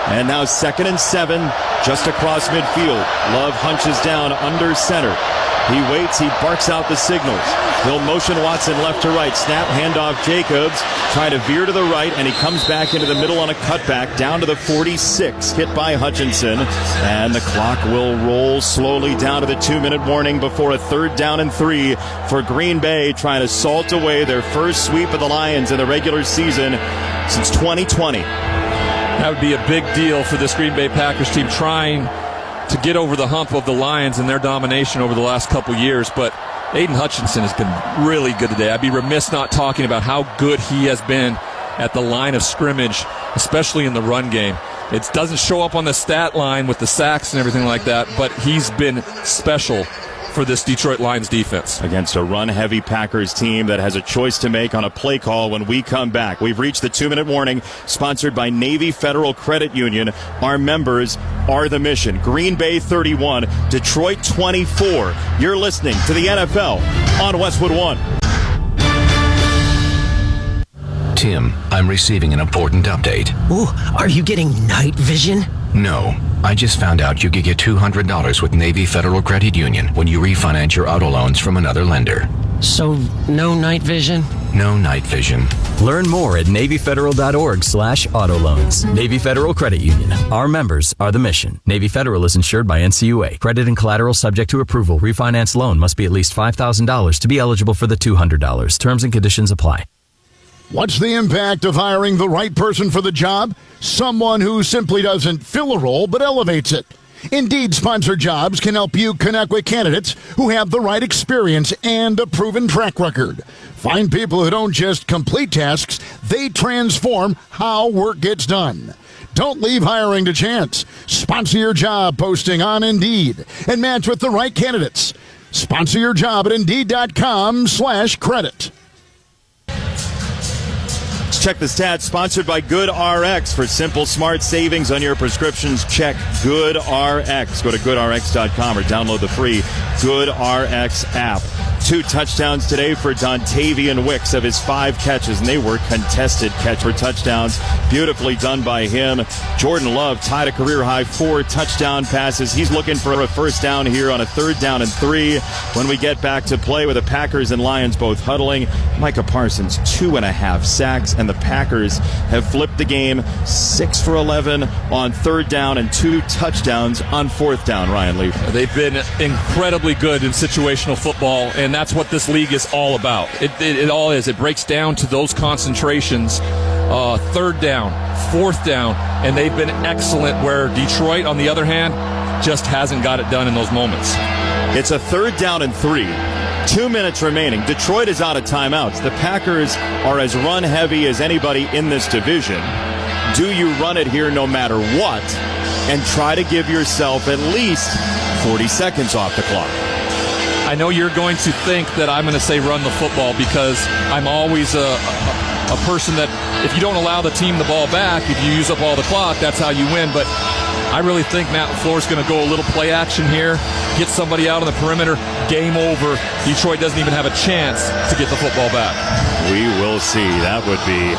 And now 2nd and 7, just across midfield. Love hunches down under center. He waits, he barks out the signals. He'll motion Watson left to right. Snap, handoff Jacobs, trying to veer to the right, and he comes back into the middle on a cutback, down to the 46, hit by Hutchinson. And the clock will roll slowly down to the 2-minute warning before a 3rd down and 3 for Green Bay, trying to salt away their first sweep of the Lions in the regular season since 2020. That would be a big deal for this Green Bay Packers team, trying to get over the hump of the Lions and their domination over the last couple years. But Aiden Hutchinson has been really good today. I'd be remiss not talking about how good he has been at the line of scrimmage, especially in the run game. It doesn't show up on the stat line with the sacks and everything like that, but he's been special for this Detroit Lions defense. Against a run-heavy Packers team that has a choice to make on a play call when we come back. We've reached the 2-minute warning, sponsored by Navy Federal Credit Union. Our members are the mission. Green Bay 31, Detroit 24. You're listening to the NFL on Westwood One. Tim, I'm receiving an important update. Ooh, are you getting night vision? No. I just found out you could get $200 with Navy Federal Credit Union when you refinance your auto loans from another lender. So, no night vision? No night vision. Learn more at NavyFederal.org/auto loans. Navy Federal Credit Union. Our members are the mission. Navy Federal is insured by NCUA. Credit and collateral subject to approval. Refinance loan must be at least $5,000 to be eligible for the $200. Terms and conditions apply. What's the impact of hiring the right person for the job? Someone who simply doesn't fill a role but elevates it. Indeed Sponsored Jobs can help you connect with candidates who have the right experience and a proven track record. Find people who don't just complete tasks, they transform how work gets done. Don't leave hiring to chance. Sponsor your job posting on Indeed and match with the right candidates. Sponsor your job at Indeed.com/credit. Let's check the stats, sponsored by GoodRx. For simple, smart savings on your prescriptions, check GoodRx. Go to GoodRx.com or download the free GoodRx app. 2 touchdowns today for Dontavian Wicks of his 5 catches, and they were contested catch for touchdowns. Beautifully done by him. Jordan Love tied a career-high 4 touchdown passes. He's looking for a first down here on a 3rd down and 3 when we get back to play with the Packers and Lions both huddling. Micah Parsons, 2.5 sacks, and the Packers have flipped the game 6 for 11 on 3rd down and 2 touchdowns on 4th down. Ryan Leaf. They've been incredibly good in situational football, and that's what this league is all about. It all is. It breaks down to those concentrations, 3rd down, 4th down, and they've been excellent, where Detroit, on the other hand, just hasn't got it done in those moments. It's a 3rd down and 3. 2 minutes remaining. Detroit is out of timeouts. The Packers are as run-heavy as anybody in this division. Do you run it here no matter what and try to give yourself at least 40 seconds off the clock? I know you're going to think that I'm going to say run the football, because I'm always a person that if you don't allow the team the ball back, if you use up all the clock, that's how you win. But I really think Matt LaFleur's going to go a little play action here, get somebody out on the perimeter, game over. Detroit doesn't even have a chance to get the football back. We will see. That would be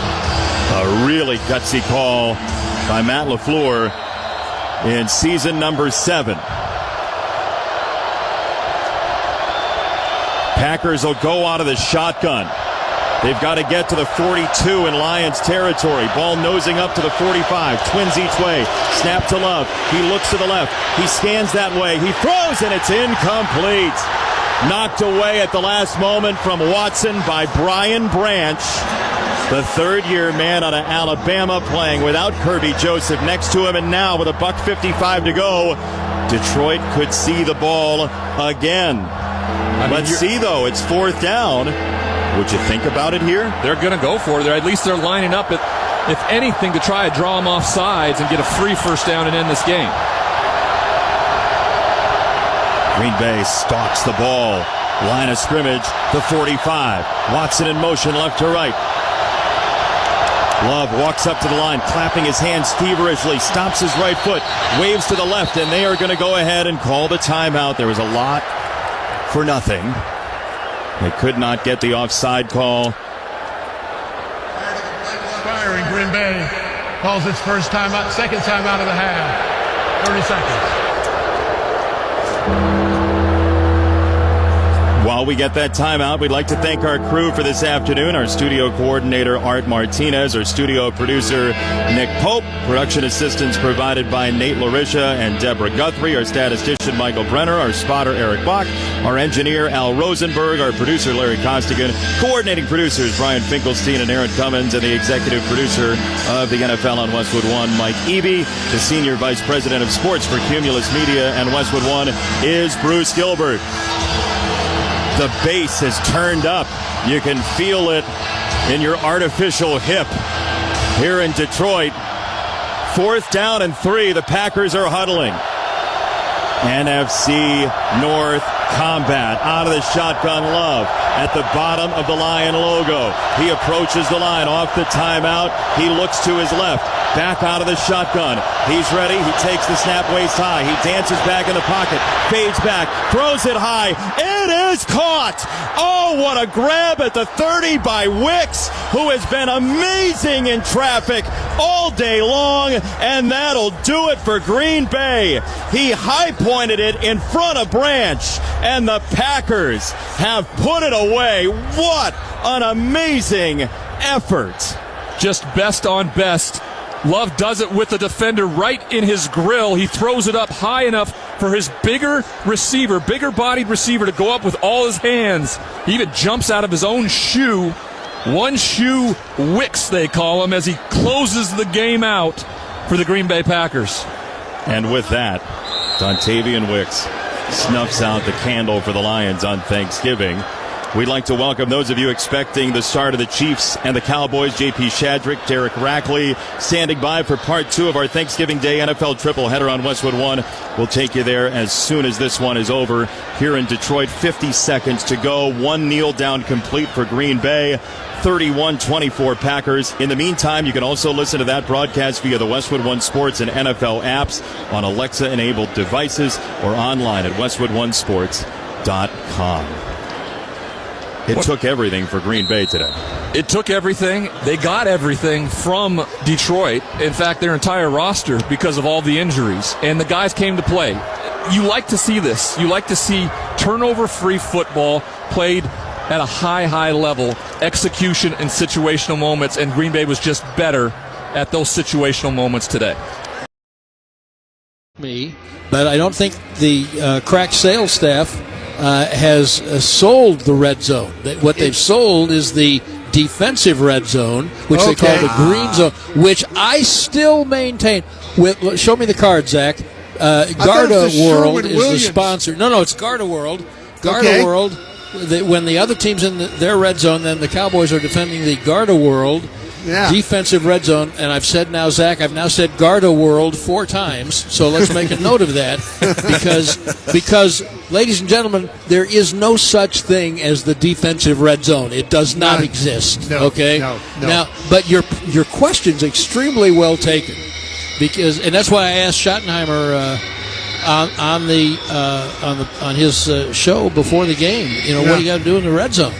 a really gutsy call by Matt LaFleur in season number 7. Packers will go out of the shotgun. They've got to get to the 42 in Lions territory. Ball nosing up to the 45. Twins each way. Snap to Love. He looks to the left. He scans that way. He throws, and it's incomplete. Knocked away at the last moment from Watson by Brian Branch, the 3rd-year man out of Alabama, playing without Kirby Joseph next to him. And now with a $1:55 to go, Detroit could see the ball again. Let's see, though. It's 4th down. Would you think about it here? They're going to go for it. At least they're lining up, if anything, to try to draw them off sides and get a free first down and end this game. Green Bay stalks the ball. Line of scrimmage, the 45. Watson in motion left to right. Love walks up to the line, clapping his hands feverishly, stops his right foot, waves to the left, and they are going to go ahead and call the timeout. There was a lot for nothing. They could not get the offside call. Firing Green Bay. calls its first timeout, second timeout of the half. 30 seconds. While we get that timeout, we'd like to thank our crew for this afternoon, our studio coordinator, Art Martinez, our studio producer, Nick Pope, production assistance provided by Nate Larisha and Deborah Guthrie, our statistician, Michael Brenner, our spotter, Eric Bach, our engineer, Al Rosenberg, our producer, Larry Costigan, coordinating producers, Brian Finkelstein and Aaron Cummins, and the executive producer of the NFL on Westwood One, Mike Eby. The senior vice president of sports for Cumulus Media and Westwood One is Bruce Gilbert. The bass has turned up. You can feel it in your artificial hip here in Detroit. 4th down and 3. The Packers are huddling. NFC North combat out of the shotgun. Love at the bottom of the Lion logo. He approaches the line off the timeout. He looks to his left. Back out of the shotgun. He's ready. He takes the snap waist high. He dances back in the pocket. Fades back. Throws it high. It is caught. Oh, what a grab at the 30 by Wicks, who has been amazing in traffic all day long. And that'll do it for Green Bay. He high-pointed it in front of Branch. And the Packers have put it away. What an amazing effort. Just best on best. Love does it with the defender right in his grill. He throws it up high enough for his bigger bodied receiver to go up with all his hands. He even jumps out of his own shoe. One shoe Wicks, they call him, as he closes the game out for the Green Bay Packers. And with that, Dontavian Wicks snuffs out the candle for the Lions on Thanksgiving. We'd like to welcome those of you expecting the start of the Chiefs and the Cowboys. J.P. Shadrick, Derek Rackley standing by for part 2 of our Thanksgiving Day NFL tripleheader on Westwood One. We'll take you there as soon as this one is over here in Detroit. 50 seconds to go. One kneel down complete for Green Bay. 31-24 Packers. In the meantime, you can also listen to that broadcast via the Westwood One Sports and NFL apps on Alexa-enabled devices or online at westwoodonesports.com. It took everything for Green Bay today. It took everything. They got everything from Detroit. In fact, their entire roster, because of all the injuries. And the guys came to play. You like to see this. You like to see turnover-free football played at a high level, execution and situational moments, and Green Bay was just better at those situational moments today. But I don't think the crack sales staff has sold the red zone. What they've sold is the defensive red zone, which they call the green zone, which I still maintain. Show me the card, Zach. Garda World is the sponsor. No, it's Garda World. Garda World. When the other team's in their red zone, then the Cowboys are defending the Garda World defensive red zone. And I've said now, Zach, I've now said Garda World 4 times. So let's make a note of that, because, ladies and gentlemen, there is no such thing as the defensive red zone. It does not exist. No. Now, but your question's extremely well taken, and that's why I asked Schottenheimer on his show before the game. What do you got to do in the red zone?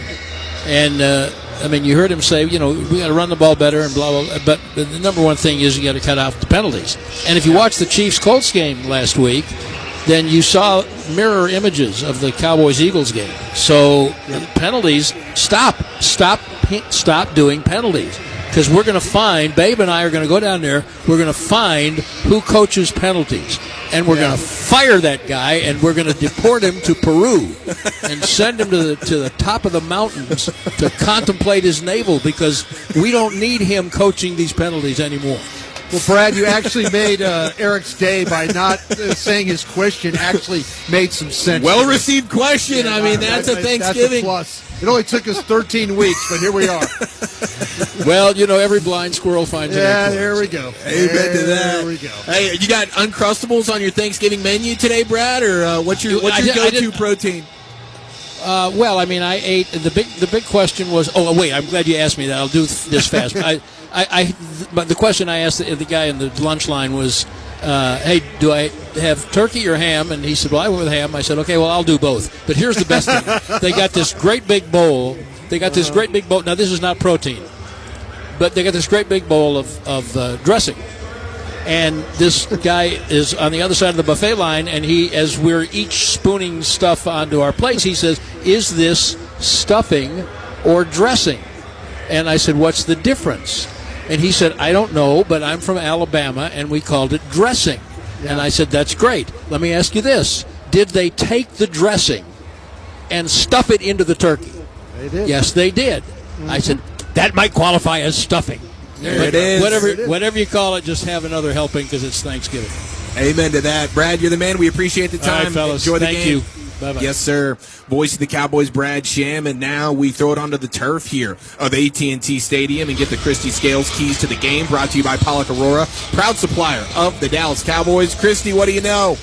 And you heard him say, we got to run the ball better and blah, blah, blah. But the number one thing is you got to cut off the penalties. And if you watched the Chiefs-Colts game last week, then you saw mirror images of the Cowboys-Eagles game. So penalties, stop doing penalties. Because we're going to find, Babe and I are going to go down there, we're going to find who coaches penalties. And we're going to fire that guy, and we're going to deport him to Peru and send him to the top of the mountains to contemplate his navel, because we don't need him coaching these penalties anymore. Well, Brad, you actually made Eric's day by not saying his question actually made some sense. Well-received question. That's a Thanksgiving. That's a plus. It only took us 13 weeks, but here we are. Well, every blind squirrel finds an acorn. There we go. Amen to that. There we go. Hey, you got Uncrustables on your Thanksgiving menu today, Brad, or what's your go-to protein? I ate the big question was. Oh, wait! I'm glad you asked me that. I'll do this fast. But the question I asked the guy in the lunch line was, "Hey, do I have turkey or ham?" And he said, "Well, I went with ham." I said, "Okay, well, I'll do both." But here's the best thing: they got this great big bowl. Now, this is not protein, but they got this great big bowl of dressing. And this guy is on the other side of the buffet line, and as we're each spooning stuff onto our plates, he says, "Is this stuffing or dressing?" And I said, "What's the difference?" And he said, "I don't know, but I'm from Alabama, and we called it dressing." Yeah. And I said, "That's great. Let me ask you this. Did they take the dressing and stuff it into the turkey?" They did. Yes, they did. Mm-hmm. I said, "That might qualify as stuffing." There it is. Whatever you call it, just have another helping because it's Thanksgiving. Amen to that. Brad, you're the man. We appreciate the time. All right, fellas. Enjoy the Thank game. you. Bye-bye. Yes, sir. Voice of the Cowboys, Brad Sham, and now we throw it onto the turf here of AT&T Stadium and get the Christy Scales keys to the game. Brought to you by Pollock Aurora, proud supplier of the Dallas Cowboys. Christy, what do you know?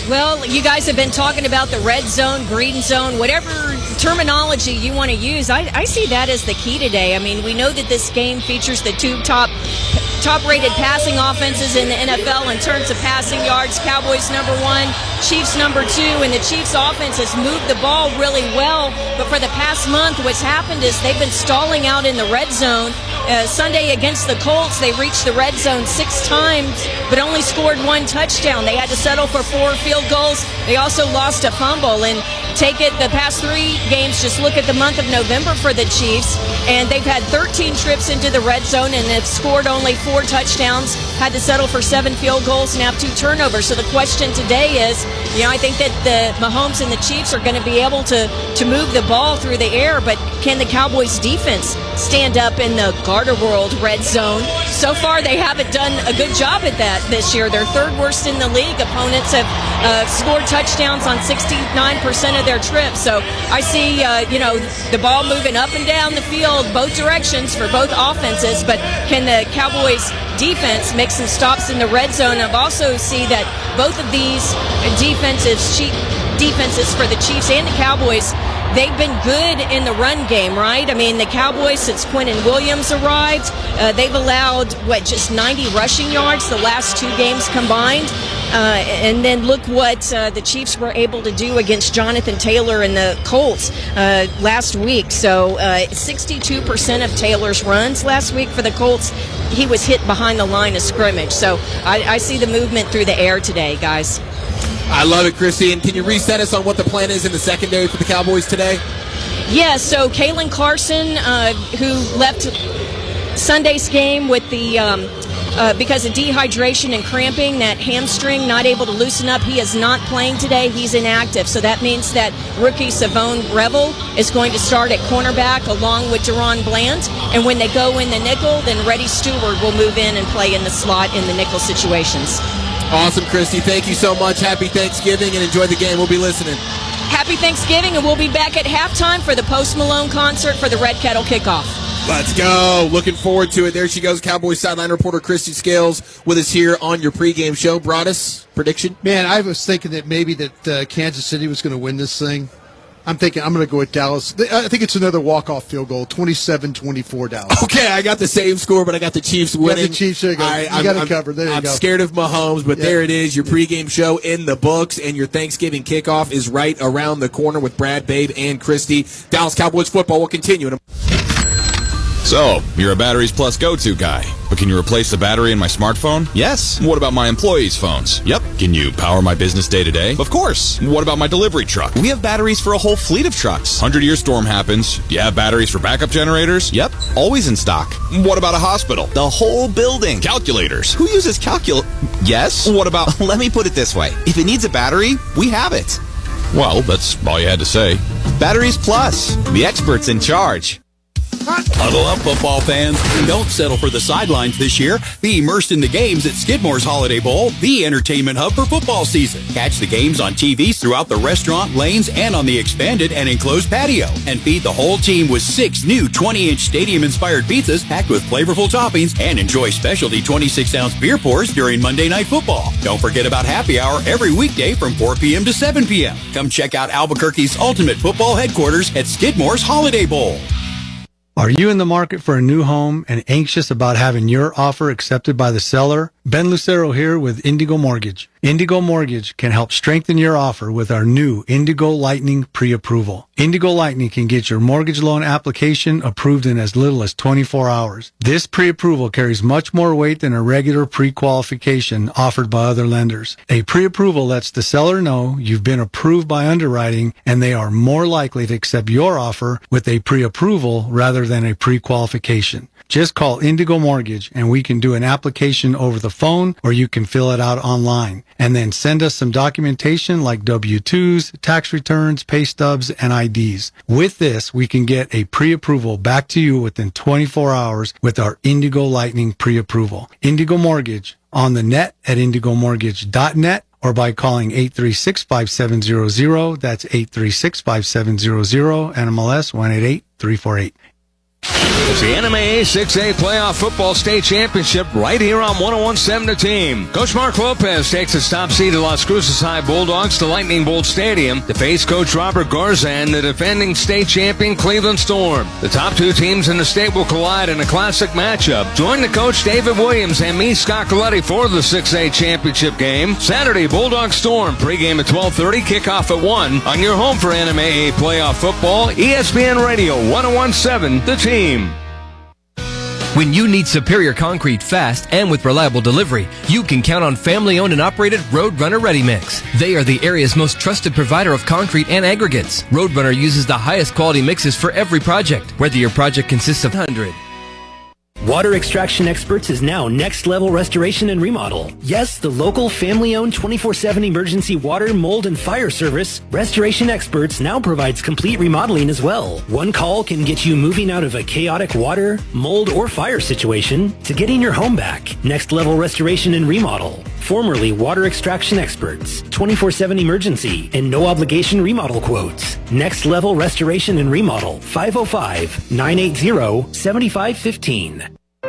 Well, you guys have been talking about the red zone, green zone, whatever terminology you want to use. I see that as the key today. I mean, we know that this game features the two top-rated passing offenses in the NFL in terms of passing yards. Cowboys number 1, Chiefs number 2, and the Chiefs offense has moved the ball really well. But for the past month, what's happened is they've been stalling out in the red zone. Sunday against the Colts, they reached the red zone 6 times, but only scored 1 touchdown. They had to settle for 4 field goals. They also lost a fumble. And take it the past 3 games, just look at the month of November for the Chiefs, and they've had 13 trips into the red zone and have scored only 4 touchdowns, had to settle for 7 field goals, and have 2 turnovers. So the question today is, I think that the Mahomes and the Chiefs are going to be able to move the ball through the air, but can the Cowboys defense stand up in the Garter World red zone? So far, they haven't done a good job at that this year. They're 3rd worst in the league. Opponents have scored touchdowns on 69% of their trips. So I see, the ball moving up and down the field, both directions for both offenses, but can the Cowboys defense make some stops in the red zone? I've also see that both of these defenses for the Chiefs and the Cowboys, they've been good in the run game, right? I mean, the Cowboys, since Quinnen Williams arrived, they've allowed, just 90 rushing yards the last 2 games combined. And then look what the Chiefs were able to do against Jonathan Taylor and the Colts last week. So 62% of Taylor's runs last week for the Colts, he was hit behind the line of scrimmage. So I see the movement through the air today, guys. I love it, Christy. And can you reset us on what the plan is in the secondary for the Cowboys today? Yeah, so Kalen Carson, who left Sunday's game with the because of dehydration and cramping, that hamstring not able to loosen up, he is not playing today. He's inactive. So that means that rookie Savone Revel is going to start at cornerback along with Deron Bland. And when they go in the nickel, then Reddy Stewart will move in and play in the slot in the nickel situations. Awesome, Christy. Thank you so much. Happy Thanksgiving and enjoy the game. We'll be listening. Happy Thanksgiving, and we'll be back at halftime for the Post Malone concert for the Red Kettle Kickoff. Let's go. Looking forward to it. There she goes, Cowboys sideline reporter Christy Scales with us here on your pregame show. Broadus, prediction? Man, I was thinking that maybe that Kansas City was going to win this thing. I'm thinking I'm going to go with Dallas. I think it's another walk-off field goal, 27-24 Dallas. Okay, I got the same score, but I got the Chiefs winning. You got the Chiefs, there you go. You got it covered. There you go. I'm scared of Mahomes, but there it is, your pregame show in the books, and your Thanksgiving kickoff is right around the corner with Brad, Babe, and Christy. Dallas Cowboys football will continue. So, you're a Batteries Plus go-to guy, but can you replace the battery in my smartphone? Yes. What about my employees' phones? Yep. Can you power my business day-to-day? Of course. What about my delivery truck? We have batteries for a whole fleet of trucks. 100-year storm happens. Do you have batteries for backup generators? Yep. Always in stock. What about a hospital? The whole building. Calculators. Who uses Yes. What about... Let me put it this way. If it needs a battery, we have it. Well, that's all you had to say. Batteries Plus. The experts in charge. Huddle up, football fans. Don't settle for the sidelines this year. Be immersed in the games at Skidmore's Holiday Bowl, the entertainment hub for football season. Catch the games on TVs throughout the restaurant, lanes, and on the expanded and enclosed patio. And feed the whole team with 6 new 20-inch stadium-inspired pizzas packed with flavorful toppings, and enjoy specialty 26-ounce beer pours during Monday Night Football. Don't forget about happy hour every weekday from 4 p.m. to 7 p.m. Come check out Albuquerque's ultimate football headquarters at Skidmore's Holiday Bowl. Are you in the market for a new home and anxious about having your offer accepted by the seller? Ben Lucero here with Indigo Mortgage. Indigo Mortgage can help strengthen your offer with our new Indigo Lightning pre-approval. Indigo Lightning can get your mortgage loan application approved in as little as 24 hours. This pre-approval carries much more weight than a regular pre-qualification offered by other lenders. A pre-approval lets the seller know you've been approved by underwriting and they are more likely to accept your offer with a pre-approval rather than a pre-qualification. Just call Indigo Mortgage and we can do an application over the phone or you can fill it out online. And then send us some documentation like W-2s, tax returns, pay stubs, and IDs. With this, we can get a pre-approval back to you within 24 hours with our Indigo Lightning pre-approval. Indigo Mortgage on the net at indigomortgage.net or by calling 836-5700. That's 836-5700, NMLS 188348. It's the NMAA 6A Playoff Football State Championship right here on 101.7 The Team. Coach Mark Lopez takes his top seed at Las Cruces High Bulldogs to Lightning Bolt Stadium to face Coach Robert Garza and the defending state champion Cleveland Storm. The top two teams in the state will collide in a classic matchup. Join the coach David Williams and me, Scott Coletti, for the 6A championship game. Saturday, Bulldog Storm, pregame at 12:30, kickoff at 1 on your home for NMAA Playoff Football, ESPN Radio 101.7 The Team. When you need superior concrete fast and with reliable delivery, you can count on family-owned and operated Roadrunner Ready Mix. They are the area's most trusted provider of concrete and aggregates. Roadrunner uses the highest quality mixes for every project, whether your project consists of 100. Water Extraction Experts is now Next Level Restoration and Remodel. Yes, the local family-owned 24/7 emergency water, mold, and fire service, Restoration Experts now provides complete remodeling as well. One call can get you moving out of a chaotic water, mold, or fire situation to getting your home back. Next Level Restoration and Remodel. Formerly Water Extraction Experts, 24/7 emergency, and no obligation remodel quotes. Next Level Restoration and Remodel, 505-980-7515.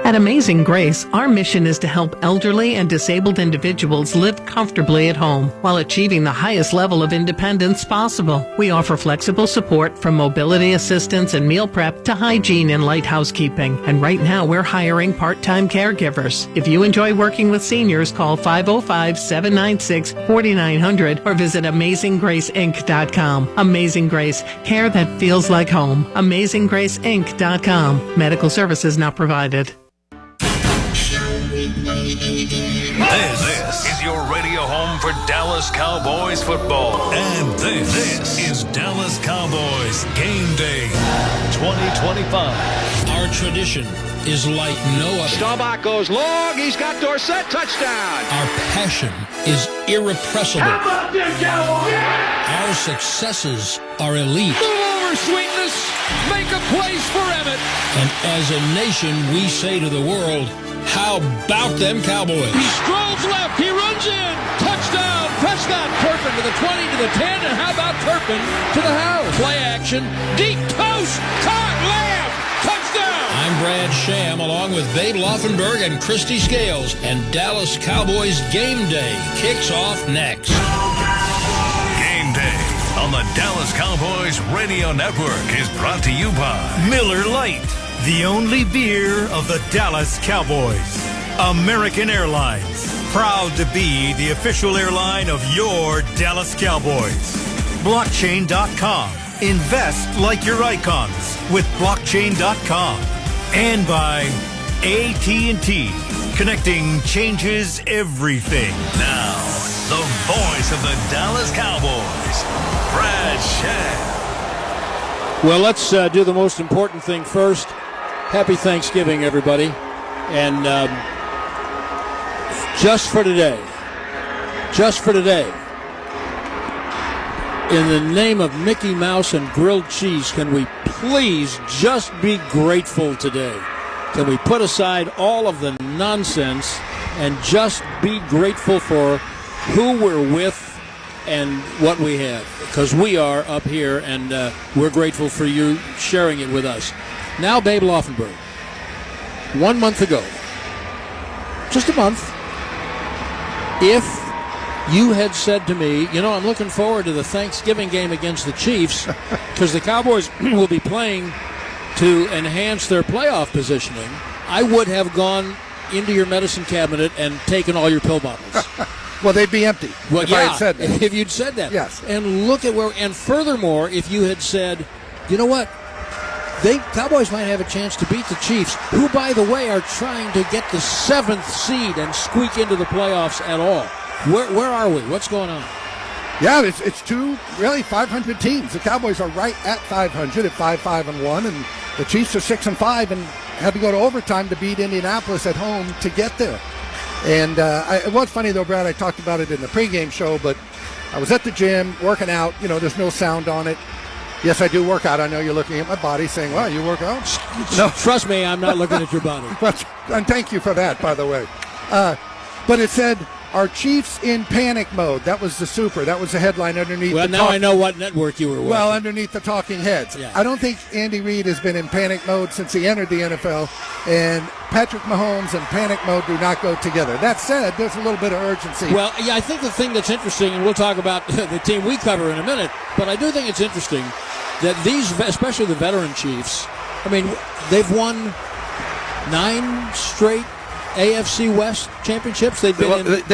At Amazing Grace, our mission is to help elderly and disabled individuals live comfortably at home while achieving the highest level of independence possible. We offer flexible support from mobility assistance and meal prep to hygiene and light housekeeping. And right now, we're hiring part-time caregivers. If you enjoy working with seniors, call 505-796-4900 or visit AmazingGraceInc.com. Amazing Grace, care that feels like home. AmazingGraceInc.com. Medical services not provided. This is your radio home for Dallas Cowboys football. And this is Dallas Cowboys Game Day 2025. Our tradition is like no other. Staubach goes long. He's got Dorsett. Touchdown. Our passion is irrepressible. How about them Cowboys? Yeah! Our successes are elite. Move over, sweetness. Make a place for Emmett. And as a nation, we say to the world, how about them Cowboys? He strolls left. He runs in. Touchdown. Prescott. Turpin to the 20, to the 10. And how about Turpin to the house? Play action. Deep toast. Caught. Lamb. Touchdown. I'm Brad Sham along with Babe Laufenberg and Christy Scales. And Dallas Cowboys Game Day kicks off next. Game Day on the Dallas Cowboys Radio Network is brought to you by Miller Lite, the only beer of the Dallas Cowboys. American Airlines, proud to be the official airline of your Dallas Cowboys. Blockchain.com, invest like your icons with Blockchain.com. And by AT&T, connecting changes everything. Now, the voice of the Dallas Cowboys, Brad Sham. Well, let's do the most important thing first. Happy Thanksgiving, everybody. And just for today, in the name of Mickey Mouse and grilled cheese, can we please just be grateful today? Can we put aside all of the nonsense and just be grateful for who we're with and what we have? Because we are up here, and we're grateful for you sharing it with us. Now, Babe Laufenberg, 1 month ago, just a month, if you had said to me, you know, I'm looking forward to the Thanksgiving game against the Chiefs because the Cowboys will be playing to enhance their playoff positioning, I would have gone into your medicine cabinet and taken all your pill bottles. Well, they'd be empty if I had said that. If you'd said that. Yes. And look at where, and furthermore, if you had said, you know what, Cowboys might have a chance to beat the Chiefs, who, by the way, are trying to get the 7th seed and squeak into the playoffs at all. Where are we? What's going on? Yeah, it's two really 500 teams. The Cowboys are right at 500 at 5-5-1, and the Chiefs are 6-5 and had to go to overtime to beat Indianapolis at home to get there. And it was funny, though, Brad, I talked about it in the pregame show, but I was at the gym working out. You know, there's no sound on it. Yes, I do work out. I know you're looking at my body saying, wow, you work out? No, trust me, I'm not looking at your body. And thank you for that, by the way. But it said, "Are Chiefs in panic mode?" That was the super. That was the headline underneath. Well, now I know what network you were watching. Well, underneath the talking heads. Yeah. I don't think Andy Reid has been in panic mode since he entered the NFL, and Patrick Mahomes and panic mode do not go together. That said, there's a little bit of urgency. Well, yeah, I think the thing that's interesting, and we'll talk about the team we cover in a minute, but I do think it's interesting that these, especially the veteran Chiefs, I mean, they've won 9 straight AFC West championships. They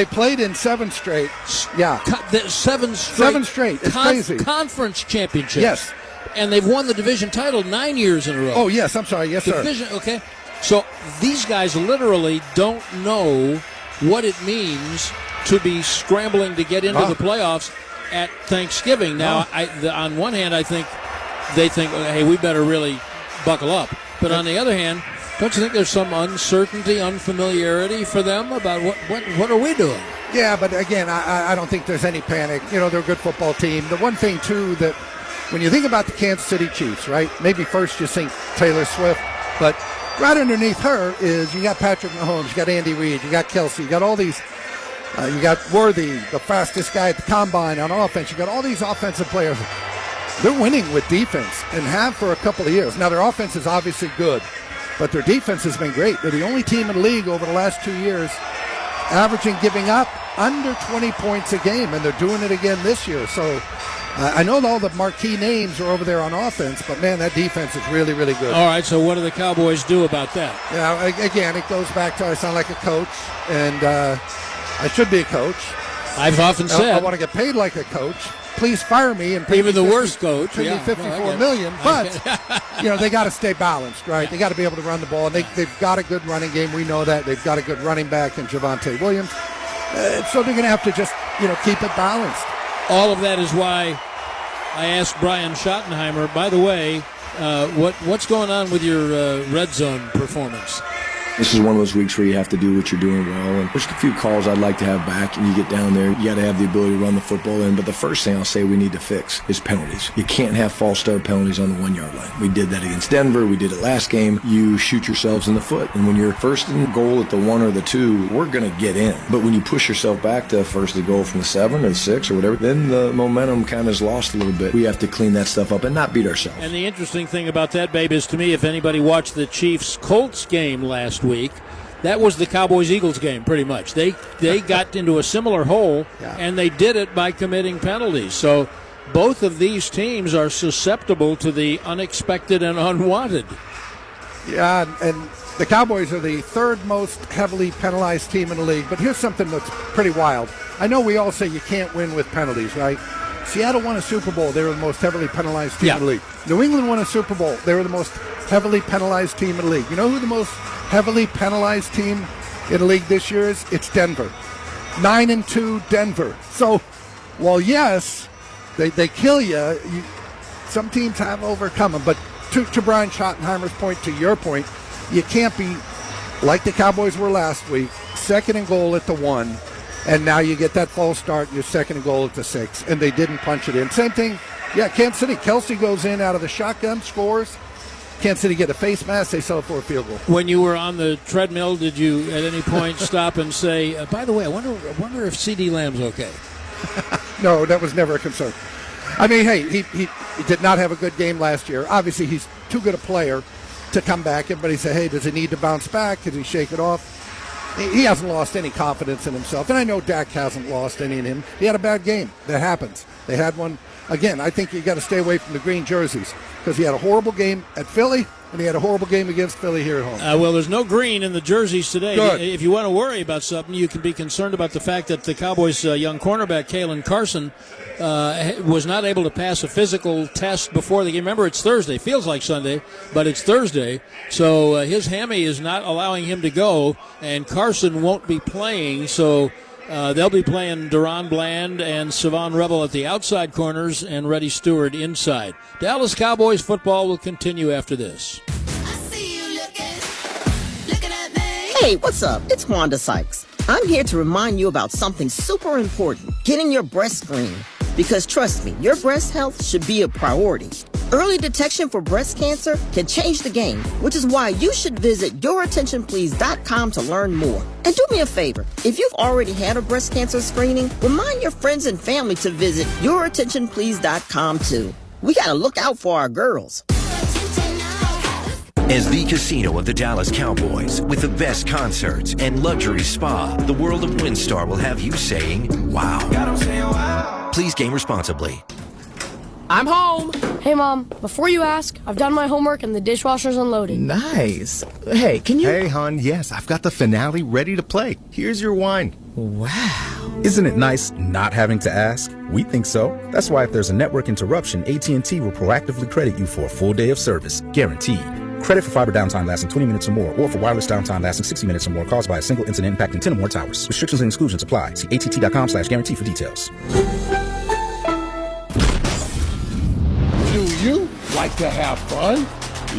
played in 7 straight. Yeah, 7 straight. 7 straight. It's crazy. Conference championships. Yes, and they've won the division title 9 years in a row. Oh yes, I'm sorry. Yes, division, sir. Okay, so these guys literally don't know what it means to be scrambling to get into the playoffs at Thanksgiving. Now, on one hand, I think they think, hey, we better really buckle up. But on the other hand, don't you think there's some uncertainty, unfamiliarity for them about what are we doing? Yeah, but again, I don't think there's any panic. You know, they're a good football team. The one thing, too, that when you think about the Kansas City Chiefs, right, maybe first you think Taylor Swift, but right underneath her is you got Patrick Mahomes, you got Andy Reid, you got Kelsey, you got all these, you got Worthy, the fastest guy at the combine on offense. You got all these offensive players. They're winning with defense and have for a couple of years. Now, their offense is obviously good, but their defense has been great. They're the only team in the league over the last 2 years averaging giving up under 20 points a game, and they're doing it again this year. So I know all the marquee names are over there on offense, but, man, that defense is really, really good. All right, so what do the Cowboys do about that? Yeah, again, it goes back to I sound like a coach, and I should be a coach. I've often said I want to get paid like a coach. Please fire me and pay even me the worst coach. Pay me $54 million. But you know, they got to stay balanced, right? They got to be able to run the ball, and they've got a good running game. We know that they've got a good running back in Javonte Williams. So they're going to have to just keep it balanced. All of that is why I asked Brian Schottenheimer. By the way, what's going on with your red zone performance? This is one of those weeks where you have to do what you're doing well. And there's a few calls I'd like to have back, and you get down there, you got to have the ability to run the football in. But the first thing I'll say we need to fix is penalties. You can't have false start penalties on the 1 yard line. We did that against Denver. We did it last game. You shoot yourselves in the foot. And when you're first and goal at the 1 or the 2, we're going to get in. But when you push yourself back to first and goal from the 7 or the 6 or whatever, then the momentum kind of is lost a little bit. We have to clean that stuff up and not beat ourselves. And the interesting thing about that, Babe, is to me, if anybody watched the Chiefs-Colts game last week, that was the Cowboys-Eagles game, pretty much. They got into a similar hole, and they did it by committing penalties. So both of these teams are susceptible to the unexpected and unwanted. Yeah, and the Cowboys are the 3rd most heavily penalized team in the league. But here's something that's pretty wild. I know we all say you can't win with penalties, right? Seattle won a Super Bowl. They were the most heavily penalized team in the league. New England won a Super Bowl. They were the most heavily penalized team in the league. You know who the most heavily penalized team in the league this year is? It's Denver. 9-2 Denver. So, while yes, they kill you, some teams have overcome them. But to Brian Schottenheimer's point, to your point, you can't be like the Cowboys were last week, 2nd and goal at the 1. And now you get that false start and you're 2nd and goal at the 6. And they didn't punch it in. Same thing, Kansas City. Kelsey goes in out of the shotgun, scores. Kansas City get a face mask, they settle for a field goal. When you were on the treadmill, did you at any point stop and say, by the way, I wonder if C.D. Lamb's okay? No, that was never a concern. I mean, hey, he did not have a good game last year. Obviously, he's too good a player to come back. Everybody say, hey, does he need to bounce back? Can he shake it off? He hasn't lost any confidence in himself. And I know Dak hasn't lost any in him. He had a bad game. That happens. They had one. Again, I think you got to stay away from the green jerseys because he had a horrible game at Philly and he had a horrible game against Philly here at home. Well, there's no green in the jerseys today. Good. If you want to worry about something, you can be concerned about the fact that the Cowboys' young cornerback, Kalen Carson, was not able to pass a physical test before the game. Remember, it's Thursday. Feels like Sunday, but it's Thursday. So his hammy is not allowing him to go, and Carson won't be playing. So they'll be playing Deron Bland and Savon Rebel at the outside corners and Reddy Stewart inside. Dallas Cowboys football will continue after this. Hey, what's up? It's Wanda Sykes. I'm here to remind you about something super important, getting your breast screened. Because trust me, your breast health should be a priority. Early detection for breast cancer can change the game, which is why you should visit yourattentionplease.com to learn more. And do me a favor, if you've already had a breast cancer screening, remind your friends and family to visit yourattentionplease.com too. We gotta look out for our girls. As the casino of the Dallas Cowboys, with the best concerts and luxury spa, the world of WinStar will have you saying, wow. Please game responsibly. I'm home. Hey, Mom, before you ask, I've done my homework and the dishwasher's unloaded. Nice. Hey, can you... Hey, hon, yes, I've got the finale ready to play. Here's your wine. Wow. Isn't it nice not having to ask? We think so. That's why if there's a network interruption, AT&T will proactively credit you for a full day of service, guaranteed. Credit for fiber downtime lasting 20 minutes or more, or for wireless downtime lasting 60 minutes or more caused by a single incident impacting 10 or more towers. Restrictions and exclusions apply. See att.com/guarantee for details. Do you like to have fun?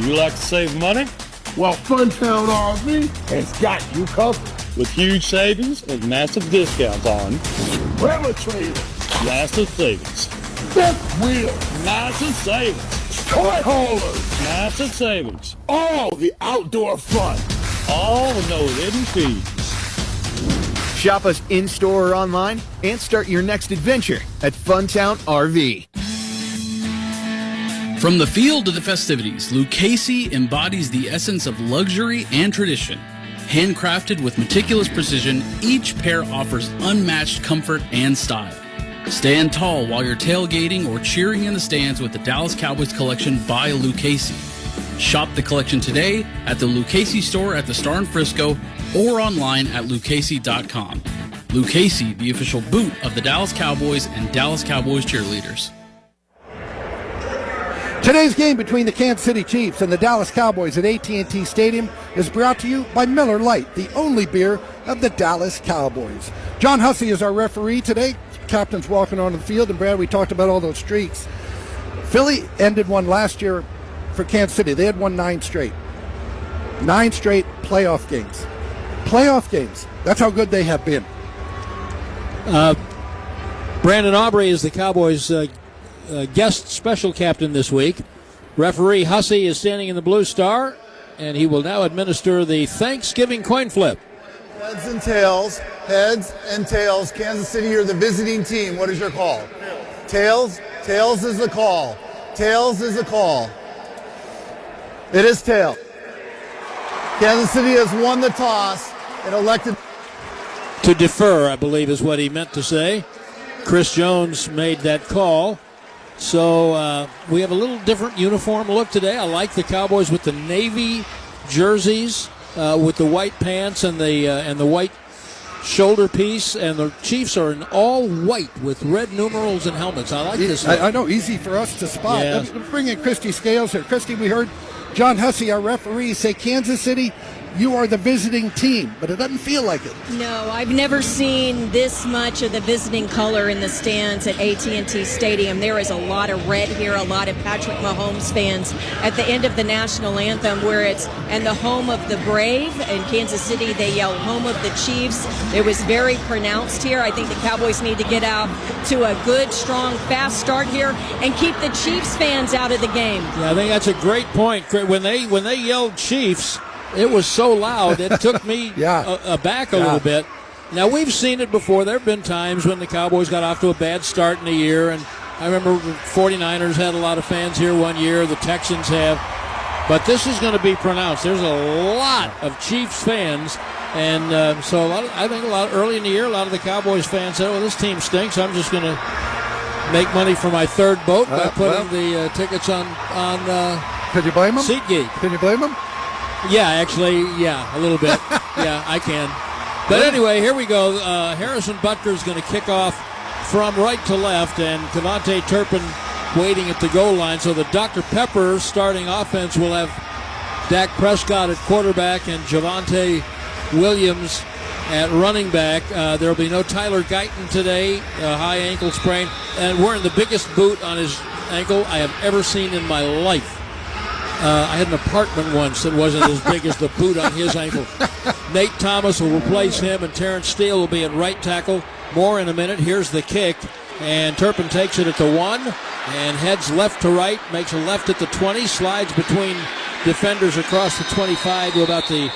Do you like to save money? Well, Funtown RV has got you covered. With huge savings and massive discounts on umbrella trailers, massive savings, fifth wheel, massive savings, toy haulers, massive savings, all the outdoor fun, all with no hidden fees. Shop us in-store or online and start your next adventure at Funtown RV. From the field to the festivities, Lucchese embodies the essence of luxury and tradition. Handcrafted with meticulous precision, each pair offers unmatched comfort and style. Stand tall while you're tailgating or cheering in the stands with the Dallas Cowboys collection by Lucchese. Shop the collection today at the Lucchese store at the Star in Frisco or online at lucchese.com. Lucchese, the official boot of the Dallas Cowboys and Dallas Cowboys cheerleaders. Today's game between the Kansas City Chiefs and the Dallas Cowboys at AT&T Stadium is brought to you by Miller Lite, the only beer of the Dallas Cowboys. John Hussey is our referee today. Captain's walking onto the field, and Brad, we talked about all those streaks. Philly ended one last year for Kansas City. They had won 9 straight. 9 straight playoff games. Playoff games. That's how good they have been. Brandon Aubrey is the Cowboys' guest special captain this week. Referee Hussey is standing in the blue star, and he will now administer the Thanksgiving coin flip. Heads and tails. Heads and tails. Kansas City, you're the visiting team. What is your call? Tails. Tails is the call. Tails is the call. It is tail. Kansas City has won the toss and elected to defer, I believe is what he meant to say. Chris Jones made that call. So we have a little different uniform look today. I like the Cowboys with the navy jerseys, with the white pants and the white shoulder piece, and the Chiefs are in all white with red numerals and helmets. I like this look. I know, easy for us to spot. Yeah. Let's bring in Christy Scales here. Christy, we heard John Hussey, our referee, say Kansas City, you are the visiting team, but it doesn't feel like it. No, I've never seen this much of the visiting color in the stands at AT&T Stadium. There is a lot of red here, a lot of Patrick Mahomes fans at the end of the national anthem, where it's and the home of the brave. In Kansas City, they yell home of the Chiefs. It was very pronounced here. I think the Cowboys need to get out to a good, strong, fast start here and keep the Chiefs fans out of the game. Yeah, I think that's a great point. When they yelled Chiefs, it was so loud it took me aback a little bit. Now, we've seen it before. There have been times when the Cowboys got off to a bad start in the year, and I remember the 49ers had a lot of fans here one year. The Texans have. But this is going to be pronounced. There's a lot of Chiefs fans, and so I think early in the year, a lot of the Cowboys fans said, well, this team stinks. I'm just going to make money for my third boat by putting the tickets on Could you blame him? SeatGeek. Can you blame him? Yeah, actually, a little bit. Yeah, I can. But anyway, here we go. Harrison Butker's going to kick off from right to left, and Cavante Turpin waiting at the goal line. So the Dr. Pepper starting offense will have Dak Prescott at quarterback and Javonte Williams at running back. There will be no Tyler Guyton today, high ankle sprain, and wearing the biggest boot on his ankle I have ever seen in my life. I had an apartment once that wasn't as big as the boot on his ankle. Nate Thomas will replace him, and Terrence Steele will be at right tackle. More in a minute. Here's the kick, and Turpin takes it at the 1 and heads left to right, makes a left at the 20, slides between defenders across the 25 to about the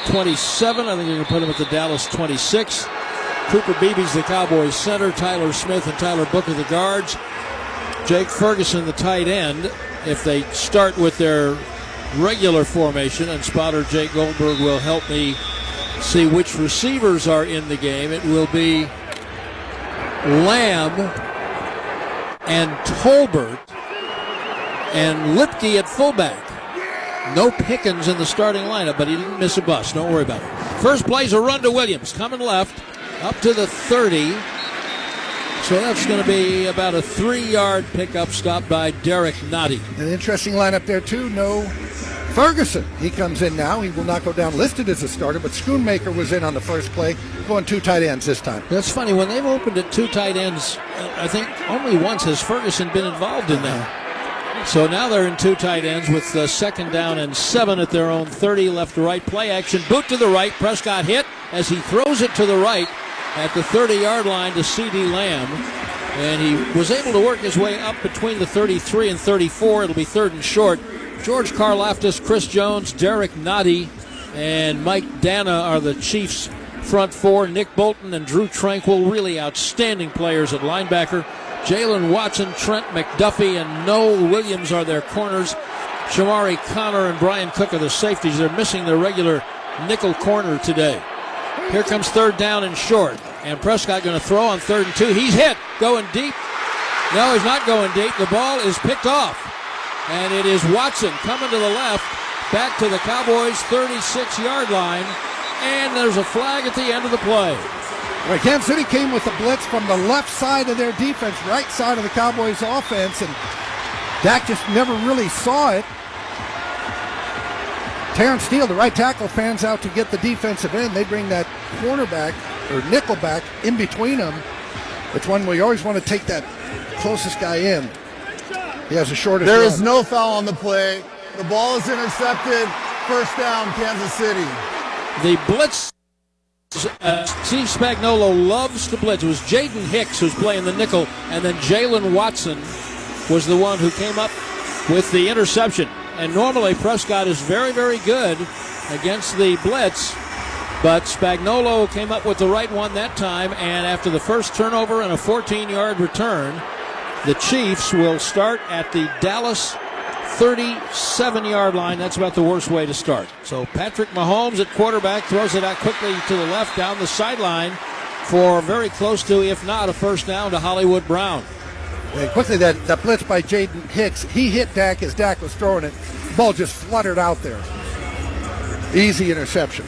27. I think they're going to put him at the Dallas 26. Cooper Beebe's the Cowboys center, Tyler Smith and Tyler Booker the guards. Jake Ferguson the tight end. If they start with their regular formation, and spotter Jake Goldberg will help me see which receivers are in the game, it will be Lamb and Tolbert and Lipke at fullback. No Pickens in the starting lineup, but he didn't miss a bus. Don't worry about it. First play's a run to Williams. Coming left, up to the 30. So that's going to be about a 3-yard pickup stop by Derek Nottie. An interesting lineup there, too. No Ferguson. He comes in now. He will not go down listed as a starter, but Schoonmaker was in on the first play, going 2 tight ends this time. That's funny. When they've opened at 2 tight ends, I think only once has Ferguson been involved in that. So now they're in 2 tight ends with second down and 7 at their own 30. Left to right. Play action. Boot to the right. Prescott hit as he throws it to the right at the 30-yard line to C.D. Lamb. And he was able to work his way up between the 33 and 34. It'll be 3rd and short. George Karlaftis, Chris Jones, Derek Nottie, and Mike Dana are the Chiefs' front 4. Nick Bolton and Drew Tranquil, really outstanding players at linebacker. Jalen Watson, Trent McDuffie, and Noel Williams are their corners. Shamari Connor and Brian Cook are the safeties. They're missing their regular nickel corner today. Here comes 3rd down and short. And Prescott going to throw on 3rd and 2. He's hit. Going deep. No, he's not going deep. The ball is picked off. And it is Watson coming to the left. Back to the Cowboys' 36-yard line. And there's a flag at the end of the play. Right, Kansas City came with the blitz from the left side of their defense, right side of the Cowboys' offense. And Dak just never really saw it. Terrence Steele, the right tackle, fans out to get the defensive end. They bring that cornerback or nickelback in between them. It's one where you always want to take that closest guy in. He has the shortest There run. is no foul on the play. The ball is intercepted. First down, Kansas City. The blitz, Steve Spagnuolo loves to blitz. It was Jaden Hicks who's playing the nickel, and then Jalen Watson was the one who came up with the interception. And normally Prescott is very, very good against the blitz, but Spagnuolo came up with the right one that time, and after the first turnover and a 14-yard return, the Chiefs will start at the Dallas 37-yard line. That's about the worst way to start. So Patrick Mahomes at quarterback throws it out quickly to the left down the sideline for very close to, if not a first down, to Hollywood Brown. And quickly, that blitz by Jaden Hicks, he hit Dak as Dak was throwing it. The ball just fluttered out there. Easy interception.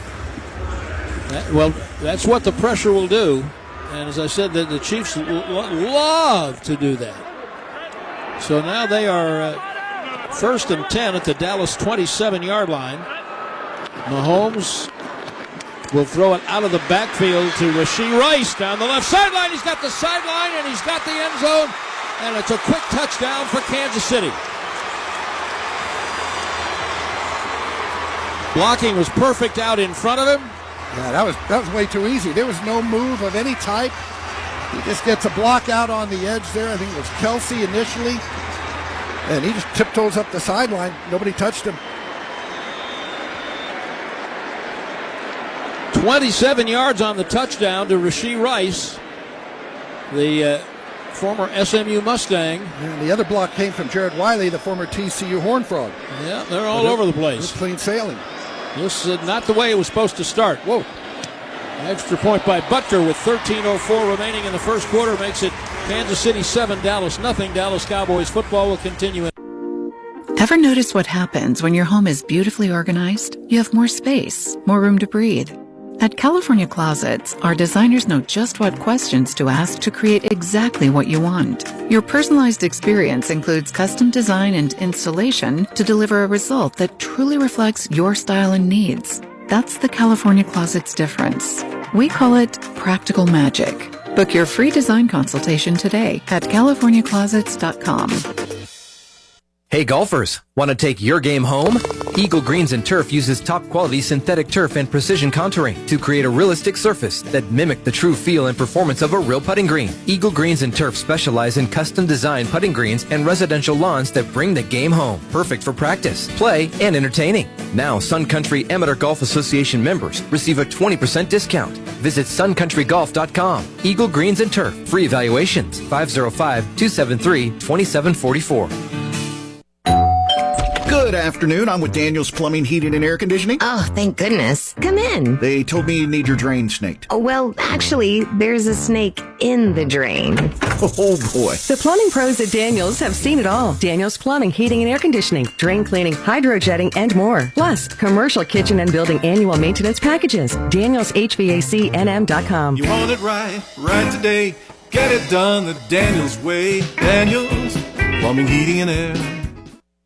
Well, that's what the pressure will do. And as I said, the Chiefs love to do that. So now they are 1st and 10 at the Dallas 27-yard line. Mahomes will throw it out of the backfield to Rashee Rice down the left sideline. He's got the sideline and he's got the end zone. And it's a quick touchdown for Kansas City. Blocking was perfect out in front of him. Yeah, that was way too easy. There was no move of any type. He just gets a block out on the edge there. I think it was Kelsey initially. And he just tiptoes up the sideline. Nobody touched him. 27 yards on the touchdown to Rashee Rice, the former SMU Mustang. And the other block came from Jared Wiley, the former TCU Horned Frog. Yeah, they're all over the place. It's clean sailing. This is not the way it was supposed to start. Whoa. Extra point by Butker with 13:04 remaining in the first quarter makes it Kansas City 7, Dallas nothing. Dallas Cowboys football will continue. Ever notice what happens when your home is beautifully organized? You have more space, more room to breathe. At California Closets, our designers know just what questions to ask to create exactly what you want. Your personalized experience includes custom design and installation to deliver a result that truly reflects your style and needs. That's the California Closets difference. We call it practical magic. Book your free design consultation today at californiaclosets.com. Hey golfers, want to take your game home? Eagle Greens and Turf uses top quality synthetic turf and precision contouring to create a realistic surface that mimic the true feel and performance of a real putting green. Eagle Greens and Turf specialize in custom designed putting greens and residential lawns that bring the game home. Perfect for practice, play, and entertaining. Now Sun Country Amateur Golf Association members receive a 20% discount. Visit suncountryGolf.com. Eagle Greens and Turf. Free evaluations. 505-273-2744. Good afternoon. I'm with Daniel's Plumbing, Heating, and Air Conditioning. Oh, thank goodness. Come in. They told me you need your drain snaked. Oh, well, actually, there's a snake in the drain. Oh, boy. The plumbing pros at Daniel's have seen it all. Daniel's Plumbing, Heating, and Air Conditioning, drain cleaning, hydrojetting, and more. Plus, commercial kitchen and building annual maintenance packages. DanielsHVACNM.com. You want it right today. Get it done the Daniel's way. Daniel's Plumbing, Heating, and Air.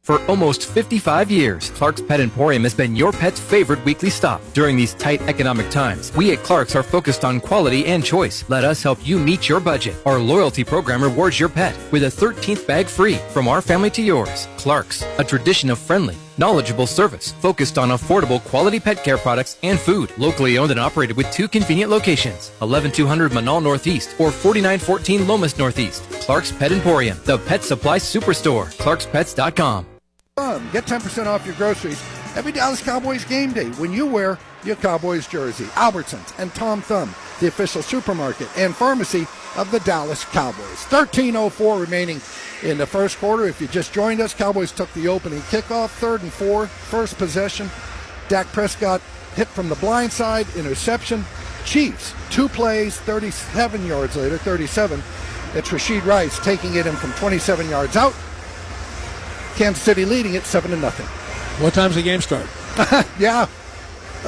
For almost 55 years, Clark's Pet Emporium has been your pet's favorite weekly stop. During these tight economic times, we at Clark's are focused on quality and choice. Let us help you meet your budget. Our loyalty program rewards your pet with a 13th bag free from our family to yours. Clark's, a tradition of friendly, knowledgeable service focused on affordable quality pet care products and food. Locally owned and operated with 2 convenient locations, 11200 Manal Northeast or 4914 Lomas Northeast. Clark's Pet Emporium, the pet supply superstore. Clark'sPets.com. Get 10% off your groceries every Dallas Cowboys game day when you wear your Cowboys jersey. Albertsons and Tom Thumb, the official supermarket and pharmacy of the Dallas Cowboys. 13:04 remaining in the first quarter. If you just joined us, Cowboys took the opening kickoff, 3rd and 4, first possession. Dak Prescott hit from the blind side, interception. Chiefs, 2 plays, 37 yards later, 37. It's Rashid Rice taking it in from 27 yards out. Kansas City leading it 7-0. What time's the game start? Yeah.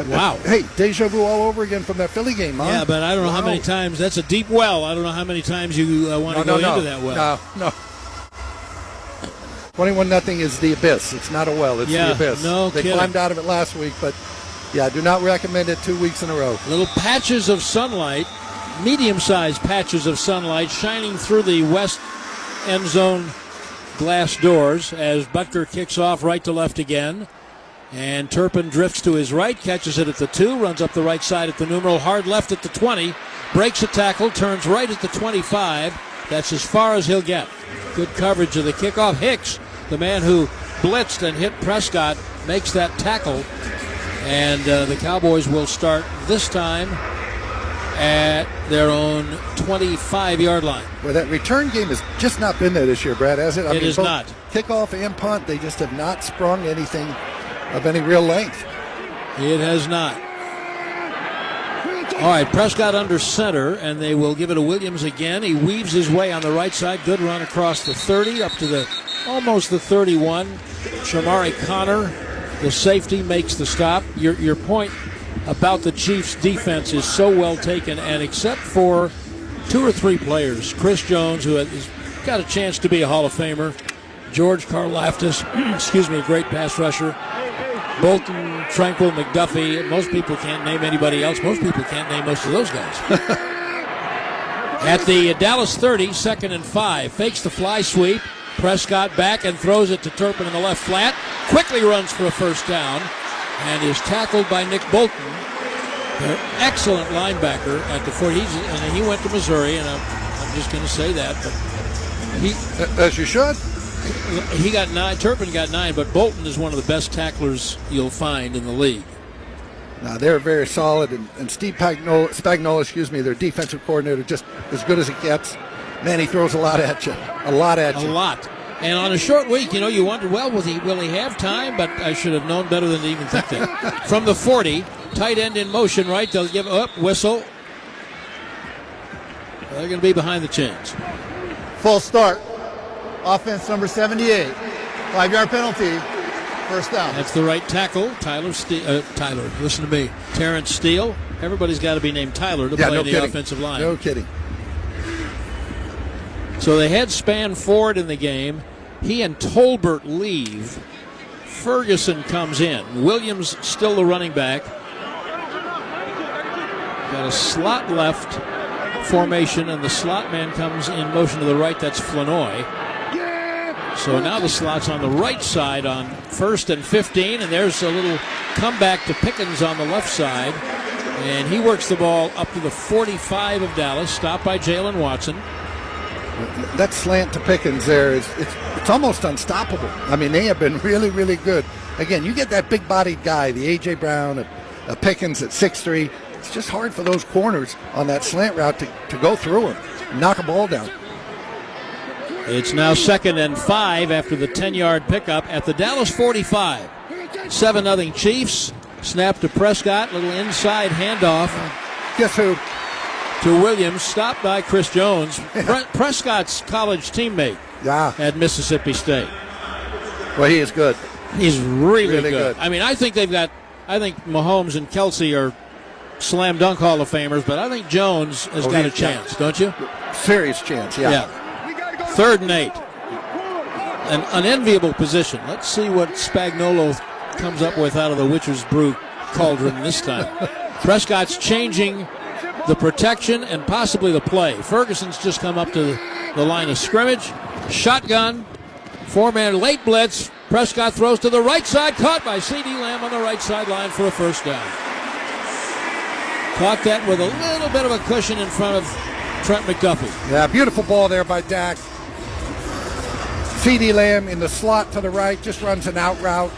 Wow. Hey, deja vu all over again from that Philly game, huh? Yeah, but I don't know how many times. That's a deep well. I don't know how many times you want to go into that well. No. 21-0 is the abyss. It's not a well. It's the abyss. No They kidding. climbed out of it last week, but yeah, I do not recommend it 2 weeks in a row. Little patches of sunlight, medium-sized patches of sunlight shining through the west end zone glass doors as Butker kicks off right to left again. And Turpin drifts to his right, catches it at the 2, runs up the right side at the numeral, hard left at the 20, breaks a tackle, turns right at the 25. That's as far as he'll get. Good coverage of the kickoff. Hicks, the man who blitzed and hit Prescott, makes that tackle. And the Cowboys will start this time at their own 25-yard line. Well, that return game has just not been there this year, Brad, has it? It is not. Kickoff and punt, they just have not sprung anything of any real length. It has not. All right, Prescott under center, and they will give it to Williams again. He weaves his way on the right side. Good run across the 30 up to almost the 31. Shamari Connor, the safety, makes the stop. Your point about the Chiefs' defense is so well taken, and except for 2 or 3 players, Chris Jones, who has got a chance to be a Hall of Famer, George Karlaftis, a great pass rusher, Bolton, Tranquil, McDuffie. Most people can't name anybody else. Most people can't name most of those guys. At the Dallas 30, 2nd and 5, fakes the fly sweep. Prescott back and throws it to Turpin in the left flat. Quickly runs for a first down and is tackled by Nick Bolton, their excellent linebacker at the 40. He went to Missouri, and I'm just going to say that. But as you should. He got 9. Turpin got 9, but Bolton is one of the best tacklers you'll find in the league. Now they're very solid, and Steve Spagnuolo, their defensive coordinator, just as good as it gets. Man, he throws a lot at you. A lot. And on a short week, you wonder, well, will he have time? But I should have known better than to even think that. From the 40, tight end in motion, right? They'll give up, whistle. They're going to be behind the chains. Full start. Offense number 78. 5-yard penalty. First down. That's the right tackle. Listen to me. Terrence Steele. Everybody's got to be named Tyler to play the offensive line. No kidding. So they had Spanford in the game. He and Tolbert leave. Ferguson comes in. Williams still the running back. Got a slot left formation, and the slot man comes in motion to the right. That's Flanoy. So now the slot's on the right side on 1st and 15, and there's a little comeback to Pickens on the left side. And he works the ball up to the 45 of Dallas, stopped by Jalen Watson. That slant to Pickens there it's almost unstoppable. I mean, they have been really, really good. Again, you get that big-bodied guy, the A.J. Brown, a Pickens at 6'3". It's just hard for those corners on that slant route to go through him, knock a ball down. It's now 2nd and 5 after the 10-yard pickup at the Dallas 45. 7-0 Chiefs. Snap to Prescott. Little inside handoff. Guess who? To Williams. Stopped by Chris Jones. Prescott's college teammate at Mississippi State. Well, he is good. He's really good. I mean, I think Mahomes and Kelsey are slam dunk Hall of Famers, but I think Jones has got a chance, don't you? Serious chance, yeah. 3rd and 8. An unenviable position. Let's see what Spagnuolo comes up with out of the Witcher's Brew cauldron this time. Prescott's changing the protection and possibly the play. Ferguson's just come up to the line of scrimmage. Shotgun. 4-man late blitz. Prescott throws to the right side. Caught by C.D. Lamb on the right sideline for a first down. Caught that with a little bit of a cushion in front of Trent McDuffie. Yeah, beautiful ball there by Dak. C.D. Lamb in the slot to the right, just runs an out route,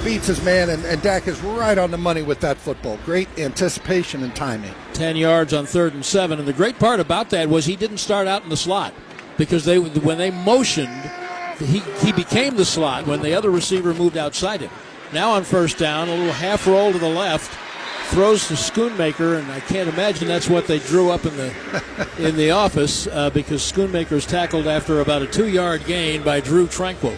beats his man, and Dak is right on the money with that football. Great anticipation and timing. 10 yards on 3rd and 7, and the great part about that was he didn't start out in the slot because when they motioned, he became the slot when the other receiver moved outside him. Now on 1st down, a little half roll to the left, throws to Schoonmaker, and I can't imagine that's what they drew up in the office because Schoonmaker's tackled after about a 2-yard gain by Drew Tranquil,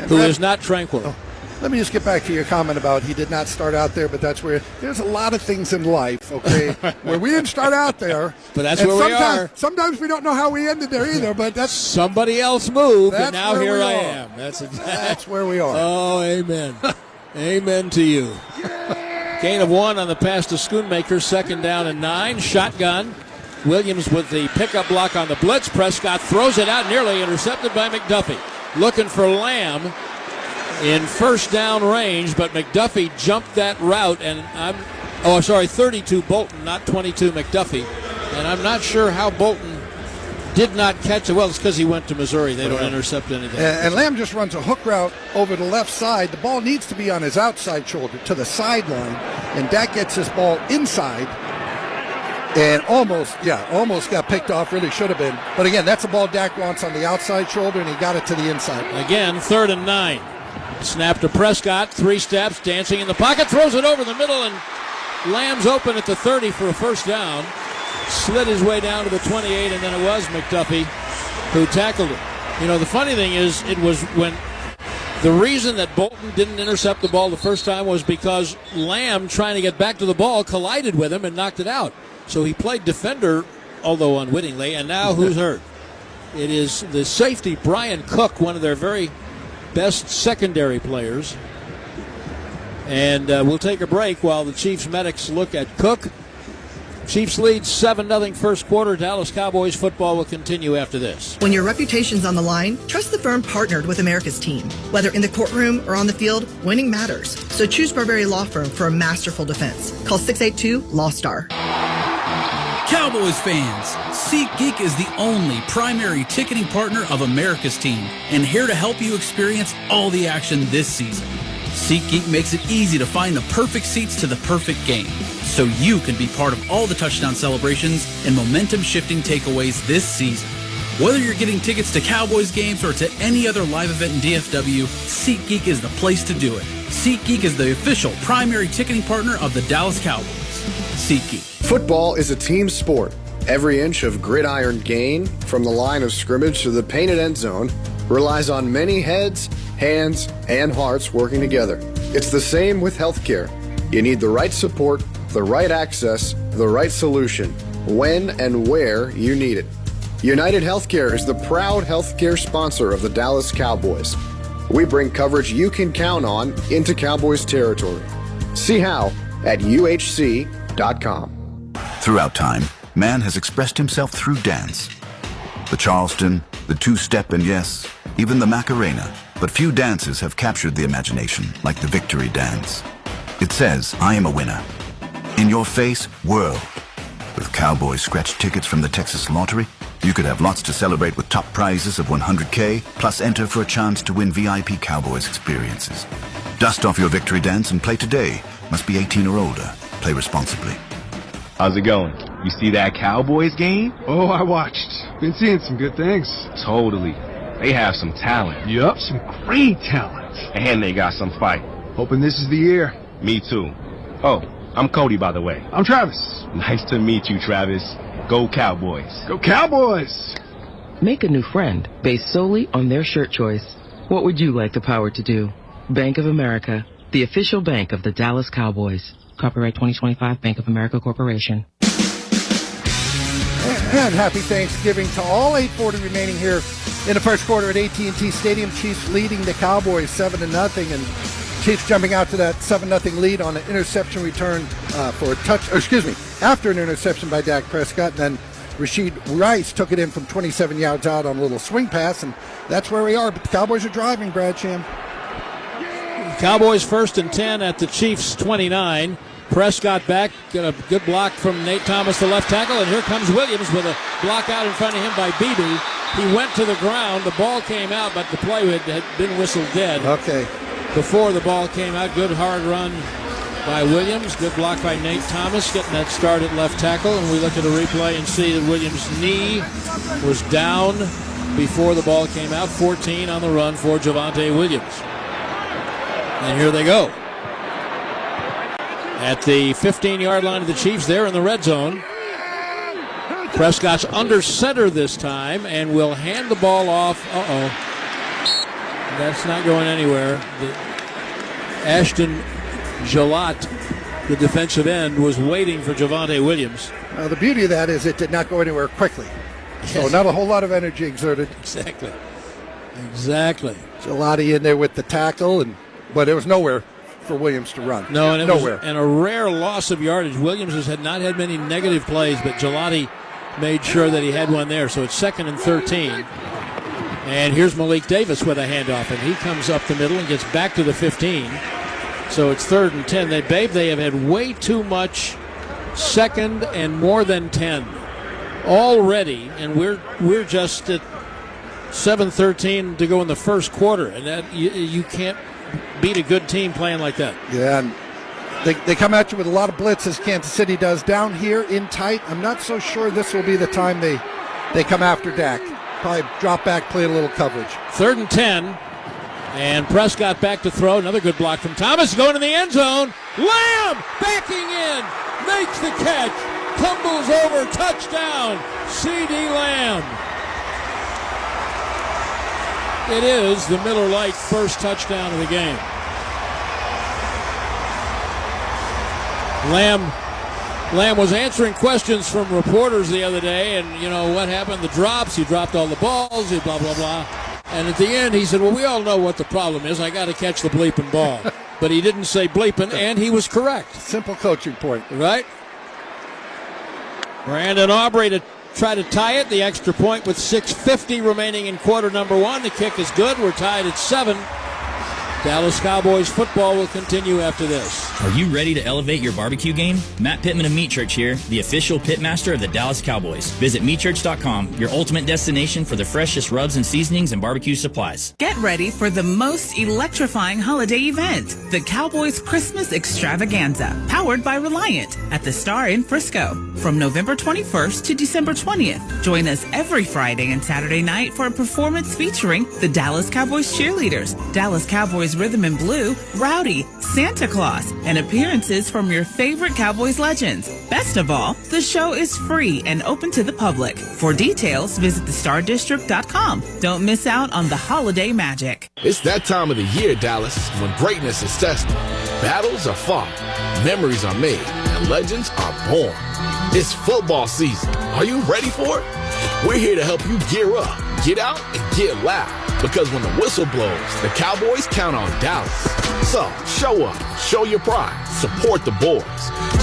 who is not tranquil. Oh, let me just get back to your comment about he did not start out there, but that's where there's a lot of things in life, okay, where we didn't start out there. But that's where we are. Sometimes we don't know how we ended there either, but that's somebody else moved, and now here I am. That's where we are. Oh, amen. Amen to you. Gain of 1 on the pass to Schoonmaker, 2nd down and 9. Shotgun. Williams with the pickup block on the blitz. Prescott throws it out, nearly intercepted by McDuffie. Looking for Lamb in 1st down range, but McDuffie jumped that route, and 32 Bolton, not 22 McDuffie. And I'm not sure how Bolton did not catch it. Well, it's because he went to Missouri. They don't intercept anything. And Lamb just runs a hook route over the left side. The ball needs to be on his outside shoulder to the sideline, and Dak gets his ball inside and almost got picked off. Really should have been. But again, that's a ball Dak wants on the outside shoulder, and he got it to the inside. Again, 3rd and 9. Snap to Prescott, 3 steps, dancing in the pocket, throws it over the middle, and Lamb's open at the 30 for a first down. Slid his way down to the 28, and then it was McDuffie who tackled him. You know, the funny thing is, it was when the reason that Bolton didn't intercept the ball the first time was because Lamb, trying to get back to the ball, collided with him and knocked it out. So he played defender, although unwittingly, and now who's hurt? It is the safety, Brian Cook, one of their very best secondary players. And we'll take a break while the Chiefs medics look at Cook. Chiefs lead 7-0 first quarter. Dallas Cowboys football will continue after this. When your reputation's on the line, trust the firm partnered with America's team. Whether in the courtroom or on the field, winning matters. So choose Barberi Law Firm for a masterful defense. Call 682-LAW-STAR. Cowboys fans, SeatGeek is the only primary ticketing partner of America's team and here to help you experience all the action this season. SeatGeek makes it easy to find the perfect seats to the perfect game, so you can be part of all the touchdown celebrations and momentum-shifting takeaways this season. Whether you're getting tickets to Cowboys games or to any other live event in DFW, SeatGeek is the place to do it. SeatGeek is the official primary ticketing partner of the Dallas Cowboys. SeatGeek. Football is a team sport. Every inch of gridiron gain, from the line of scrimmage to the painted end zone, relies on many heads, hands, and hearts working together. It's the same with healthcare. You need the right support, the right access, the right solution, when and where you need it. United Healthcare is the proud healthcare sponsor of the Dallas Cowboys. We bring coverage you can count on into Cowboys territory. See how at uhc.com. Throughout time, man has expressed himself through dance. The Charleston, the two-step, and yes, even the Macarena. But few dances have captured the imagination like the victory dance. It says, I am a winner. In your face, world. With Cowboys scratch tickets from the Texas Lottery, you could have lots to celebrate with top prizes of $100K, plus enter for a chance to win VIP Cowboys experiences. Dust off your victory dance and play today. Must be 18 or older. Play responsibly. How's it going? You see that Cowboys game? Oh, I watched. Been seeing some good things. Totally. They have some talent. Yup, some great talent. And they got some fight. Hoping this is the year. Me too. Oh, I'm Cody, by the way. I'm Travis. Nice to meet you, Travis. Go Cowboys. Go Cowboys! Make a new friend based solely on their shirt choice. What would you like the power to do? Bank of America, the official bank of the Dallas Cowboys. Copyright 2025 Bank of America Corporation. And happy Thanksgiving to all. 8:40 remaining here in the first quarter at AT&T Stadium. Chiefs leading the Cowboys 7-0, and Chiefs jumping out to that 7-0 lead on an interception return after an interception by Dak Prescott, and then Rashid Rice took it in from 27 yards out on a little swing pass, and that's where we are. But the Cowboys are driving, Brad Sham. Cowboys 1st and 10 at the Chiefs 29. Prescott back, got a good block from Nate Thomas, the left tackle, and here comes Williams with a block out in front of him by Beebe. He went to the ground, the ball came out, but the play had been whistled dead. Okay. Before the ball came out, good hard run by Williams, good block by Nate Thomas, getting that start at left tackle, and we look at a replay and see that Williams' knee was down before the ball came out. 14 on the run for Javonte Williams. And here they go. At the 15-yard line of the Chiefs, they're in the red zone. Prescott's under center this time and will hand the ball off. That's not going anywhere. Ashton Gillott, the defensive end, was waiting for Javonte Williams. The beauty of that is it did not go anywhere quickly. So not a whole lot of energy exerted. Exactly. Gillotti in there with the tackle, but there was nowhere for Williams to run. No, and nowhere. And a rare loss of yardage. Williams had not had many negative plays, but Gillotti made sure that he had one there. So it's 2nd and 13. And here's Malik Davis with a handoff, and he comes up the middle and gets back to the 15. So it's 3rd and 10. They have had way too much 2nd and more than 10 already, and we're just at 7:13 to go in the first quarter, and that you can't beat a good team playing like that. Yeah, and they come at you with a lot of blitzes, Kansas City does. Down here in tight, I'm not so sure this will be the time they come after Dak. Probably drop back, play a little coverage. 3rd and 10, and Prescott back to throw. Another good block from Thomas, going in the end zone. Lamb backing in, makes the catch, tumbles over, touchdown, C.D. Lamb. It is the Miller Lite first touchdown of the game. Lamb was answering questions from reporters the other day, and, what happened? The drops, he dropped all the balls, he blah, blah, blah. And at the end, he said, well, we all know what the problem is. I got to catch the bleeping ball. But he didn't say bleeping, and he was correct. Simple coaching point. Right? Brandon Aubrey to try to tie it. The extra point with 6:50 remaining in quarter number 1. The kick is good. We're tied at 7. Dallas Cowboys football will continue after this. Are you ready to elevate your barbecue game? Matt Pittman of Meat Church here, the official pitmaster of the Dallas Cowboys. Visit meatchurch.com, your ultimate destination for the freshest rubs and seasonings and barbecue supplies. Get ready for the most electrifying holiday event, the Cowboys Christmas Extravaganza, powered by Reliant at the Star in Frisco. From November 21st to December 20th, join us every Friday and Saturday night for a performance featuring the Dallas Cowboys cheerleaders, Dallas Cowboys Rhythm and Blue, Rowdy, Santa Claus, and appearances from your favorite Cowboys legends. Best of all, the show is free and open to the public. For details, visit thestardistrict.com. Don't miss out on the holiday magic. It's that time of the year, Dallas, when greatness is tested. Battles are fought, memories are made, and legends are born. It's football season. Are you ready for it? We're here to help you gear up, get out, and get loud. Because when the whistle blows, the Cowboys count on Dallas. So, show up, show your pride, support the boys.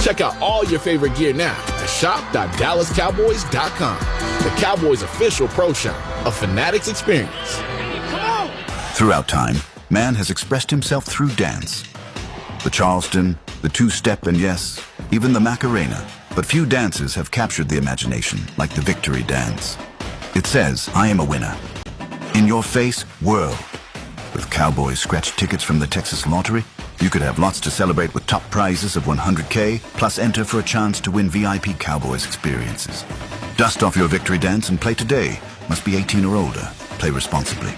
Check out all your favorite gear now at shop.dallascowboys.com. The Cowboys' official pro shop, a Fanatics experience. Throughout time, man has expressed himself through dance. The Charleston, the two-step, and yes, even the Macarena. But few dances have captured the imagination like the victory dance. It says, I am a winner. In your face, whirl. With Cowboys scratch tickets from the Texas Lottery, you could have lots to celebrate with top prizes of $100K, plus enter for a chance to win VIP Cowboys experiences. Dust off your victory dance and play today. Must be 18 or older. Play responsibly.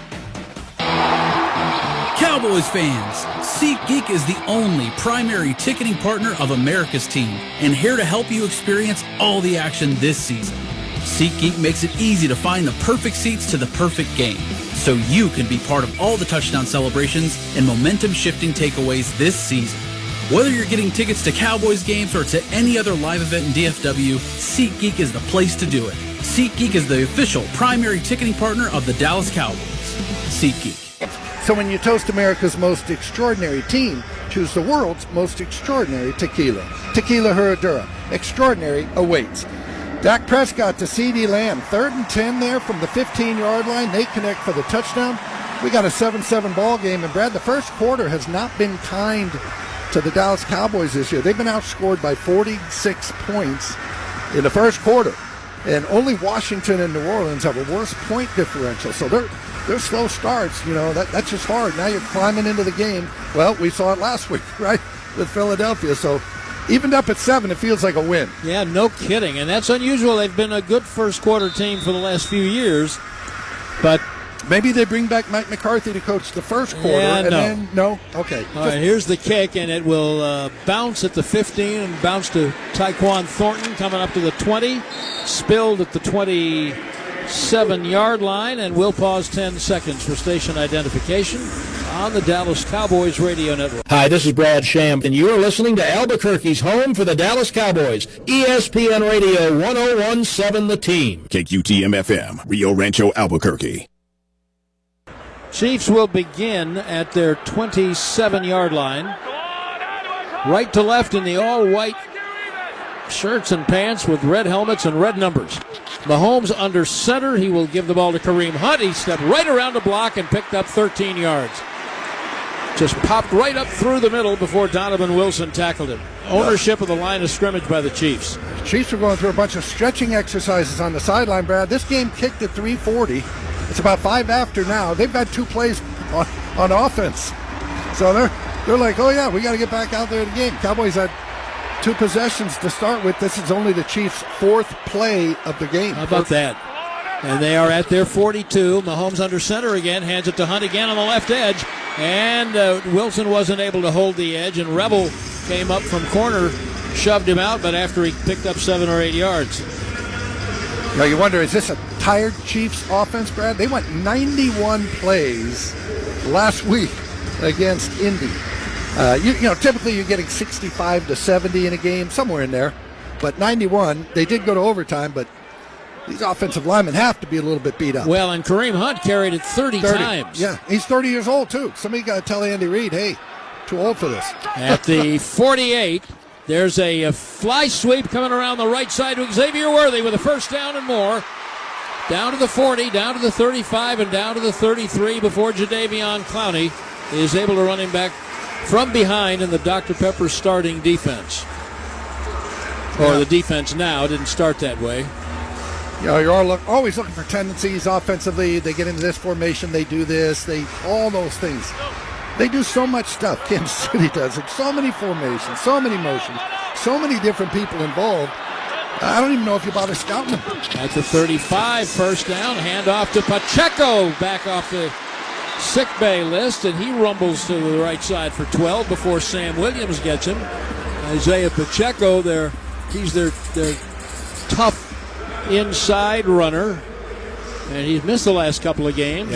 Cowboys fans, SeatGeek is the only primary ticketing partner of America's team and here to help you experience all the action this season. SeatGeek makes it easy to find the perfect seats to the perfect game, so you can be part of all the touchdown celebrations and momentum-shifting takeaways this season. Whether you're getting tickets to Cowboys games or to any other live event in DFW, SeatGeek is the place to do it. SeatGeek is the official primary ticketing partner of the Dallas Cowboys. SeatGeek. So when you toast America's most extraordinary team, choose the world's most extraordinary tequila. Tequila Herradura. Extraordinary awaits. Dak Prescott to CeeDee Lamb. 3rd and 10 there from the 15-yard line. They connect for the touchdown. We got a 7-7 ball game. And, Brad, the first quarter has not been kind to the Dallas Cowboys this year. They've been outscored by 46 points in the first quarter. And only Washington and New Orleans have a worse point differential. So they're slow starts, that's just hard. Now you're climbing into the game. Well, we saw it last week, right, with Philadelphia. So evened up at 7, it feels like a win. Yeah, no kidding. And that's unusual. They've been a good first quarter team for the last few years. But maybe they bring back Mike McCarthy to coach the first quarter. Yeah, and no. Then, no? Okay. All right, here's the kick, and it will bounce at the 15 and bounce to Tyquan Thornton coming up to the 20. Spilled at the 27-yard line, and we'll pause 10 seconds for station identification on the Dallas Cowboys radio network. Hi, this is Brad Sham, and you are listening to Albuquerque's home for the Dallas Cowboys, ESPN Radio 101.7 The Team. KQTM-FM, Rio Rancho, Albuquerque. Chiefs will begin at their 27-yard line. Right to left in the all-white shirts and pants with red helmets and red numbers. Mahomes under center. He will give the ball to Kareem Hunt. He stepped right around the block and picked up 13 yards. Just popped right up through the middle before Donovan Wilson tackled him. Ownership of the line of scrimmage by the Chiefs. Chiefs are going through a bunch of stretching exercises on the sideline, Brad. This game kicked at 3:40. It's about 5 after now. They've got 2 plays on offense. So they're like, oh, yeah, we got to get back out there in the game. Cowboys had 2 possessions to start with. This is only the Chiefs' 4th play of the game. How about that? And they are at their 42. Mahomes under center again, hands it to Hunt again on the left edge. And Wilson wasn't able to hold the edge, and Rebel came up from corner, shoved him out, but after he picked up 7 or 8 yards. Now you wonder, is this a tired Chiefs offense, Brad? They went 91 plays last week against Indy. Typically you're getting 65 to 70 in a game, somewhere in there. But 91, they did go to overtime, but these offensive linemen have to be a little bit beat up. Well, and Kareem Hunt carried it 30 times. Yeah, he's 30 years old, too. Somebody got to tell Andy Reid, hey, too old for this. At the 48, there's a fly sweep coming around the right side to Xavier Worthy with a first down and more. Down to the 40, down to the 35, and down to the 33 before Jadeveon Clowney is able to run him back from behind in the Dr. Pepper starting defense. Or the defense now didn't start that way. Yeah, you're always looking for tendencies offensively. They get into this formation, they do this, all those things. They do so much stuff, Kansas City does. It's so many formations, so many motions, so many different people involved. I don't even know if you bother scouting them. At the 35, first down, handoff to Pacheco, back off the sick bay list, and he rumbles to the right side for 12 before Sam Williams gets him. Isaiah Pacheco, their He's their tough inside runner. And he's missed the last couple of games,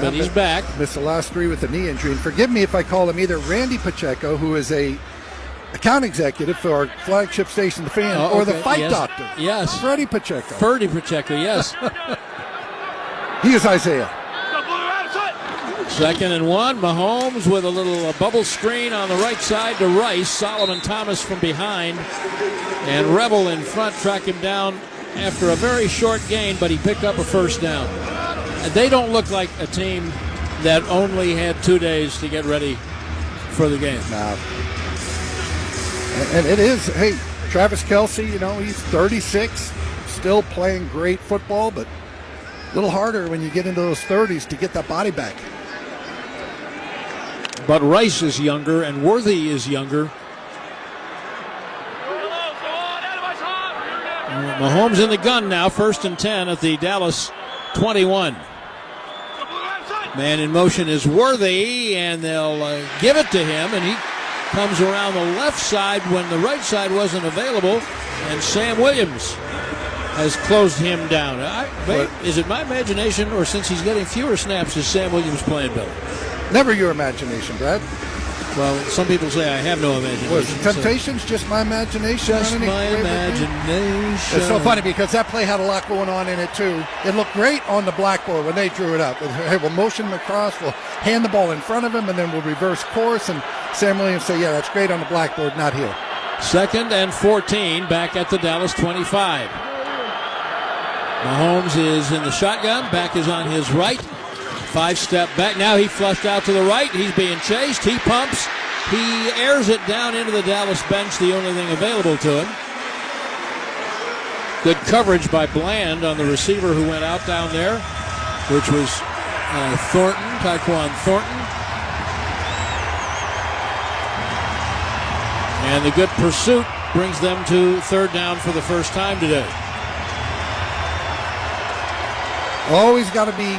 but he's back. Missed the last 3 with a knee injury. And forgive me if I call him either Randy Pacheco, who is a account executive for our flagship station, The Fan, or the fight doctor. Yes. Freddie Pacheco. Ferdy Pacheco, yes. He is Isaiah. 2nd and 1. Mahomes with a little bubble screen on the right side to Rice. Solomon Thomas from behind. And Rebel in front track him down after a very short gain, but he picked up a first down. They don't look like a team that only had 2 days to get ready for the game. No. And it is, hey, Travis Kelce, he's 36, still playing great football, but a little harder when you get into those 30s to get that body back. But Rice is younger and Worthy is younger. Mahomes in the gun now, 1st and 10 at the Dallas 21. Man in motion is Worthy, and they'll give it to him, and he comes around the left side when the right side wasn't available, and Sam Williams has closed him down. Is it my imagination, or since he's getting fewer snaps, is Sam Williams playing better? Never your imagination, Brad. Well, some people say I have no imagination. Was Temptations just my imagination? Just my imagination. It's so funny because that play had a lot going on in it, too. It looked great on the blackboard when they drew it up. Hey, we'll motion him across, we'll hand the ball in front of him, and then we'll reverse course. And Sam Williams say, yeah, that's great on the blackboard, not here. 2nd and 14 back at the Dallas 25. Mahomes is in the shotgun. Back is on his right. 5-step back. Now he flushed out to the right. He's being chased. He pumps. He airs it down into the Dallas bench, the only thing available to him. Good coverage by Bland on the receiver who went out down there, which was Tyquan Thornton. And the good pursuit brings them to 3rd down for the first time today. Always got to be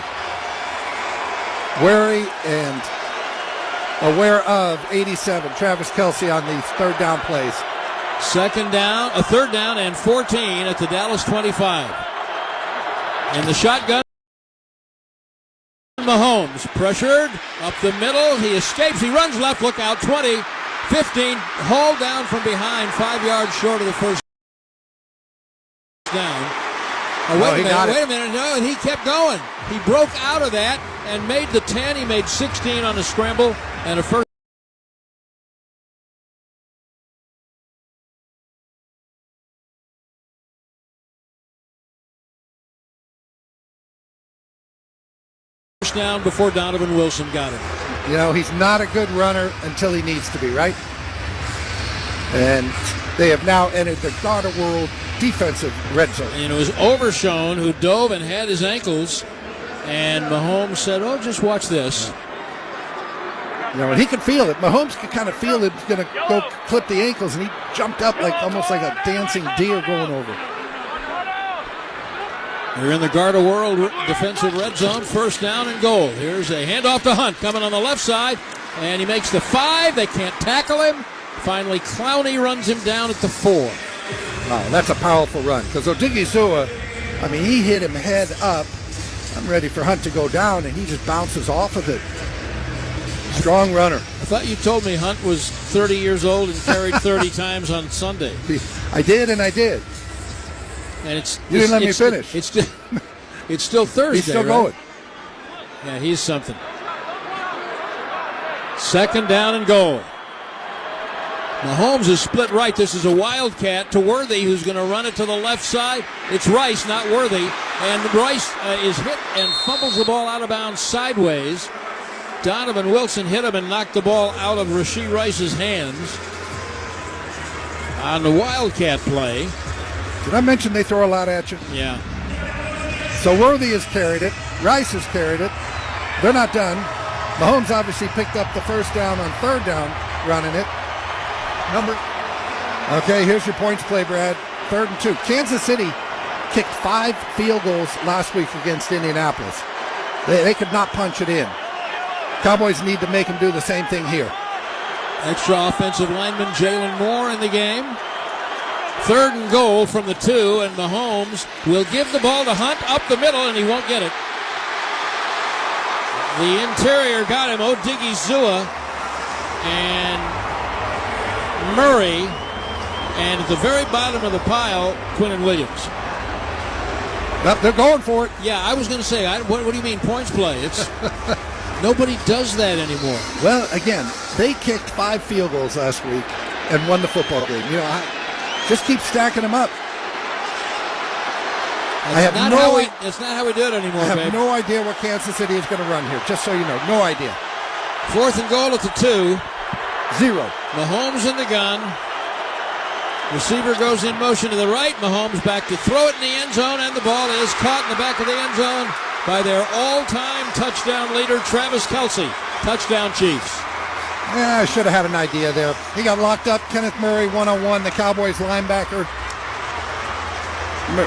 wary and aware of 87, Travis Kelce, on these 3rd down plays. 3rd down and 14 at the Dallas 25. In the shotgun, Mahomes pressured up the middle. He escapes. He runs left. Look out. 20, 15. Hauled down from behind, 5 yards short of the first down. Wait a minute. No, and he kept going. He broke out of that and made the 10. He made 16 on a scramble and a first down before Donovan Wilson got him. He's not a good runner until he needs to be, right? And they have now entered the God of World defensive red zone. And it was Overshown who dove and had his ankles, and Mahomes said, just watch this. And he could feel it. Mahomes could kind of feel it. He's going to go clip the ankles, and he jumped up almost like a dancing deer going over. They're in the God of World defensive red zone, 1st down and goal. Here's a handoff to Hunt coming on the left side, and he makes the 5. They can't tackle him. Finally, Clowney runs him down at the 4. Wow, that's a powerful run because Odigizua, he hit him head up. I'm ready for Hunt to go down, and he just bounces off of it. Strong runner. I thought you told me Hunt was 30 years old and carried 30 times on Sunday. I did. And you didn't let me finish. It's still Thursday. He's still going. Yeah, he's something. 2nd down and goal. Mahomes is split right. This is a wildcat to Worthy, who's going to run it to the left side. It's Rice, not Worthy. And Rice is hit and fumbles the ball out of bounds sideways. Donovan Wilson hit him and knocked the ball out of Rashee Rice's hands on the wildcat play. Did I mention they throw a lot at you? Yeah. So Worthy has carried it. Rice has carried it. They're not done. Mahomes obviously picked up the 1st down on 3rd down running it. Okay, here's your points play, Brad. 3rd and 2. Kansas City kicked 5 field goals last week against Indianapolis. They could not punch it in. Cowboys need to make them do the same thing here. Extra offensive lineman Jalen Moore in the game. 3rd and goal from the 2, and Mahomes will give the ball to Hunt up the middle, and he won't get it. The interior got him, Odigizua and Murray, and at the very bottom of the pile, Quinnen Williams. They're going for it. Yeah, I was going to say, what do you mean points play? It's nobody does that anymore. Well, again, they kicked 5 field goals last week and won the football game. Just keep stacking them up. It's not how we do it anymore, I have babe. no idea what Kansas City is going to run here, just so you know. No idea. 4th and goal at the 2. 0. Mahomes in the gun. Receiver goes in motion to the right. Mahomes back to throw it in the end zone, and the ball is caught in the back of the end zone by their all-time touchdown leader, Travis Kelce. Touchdown, Chiefs. Yeah, I should have had an idea there. He got locked up. Kenneth Murray, one-on-one, the Cowboys linebacker.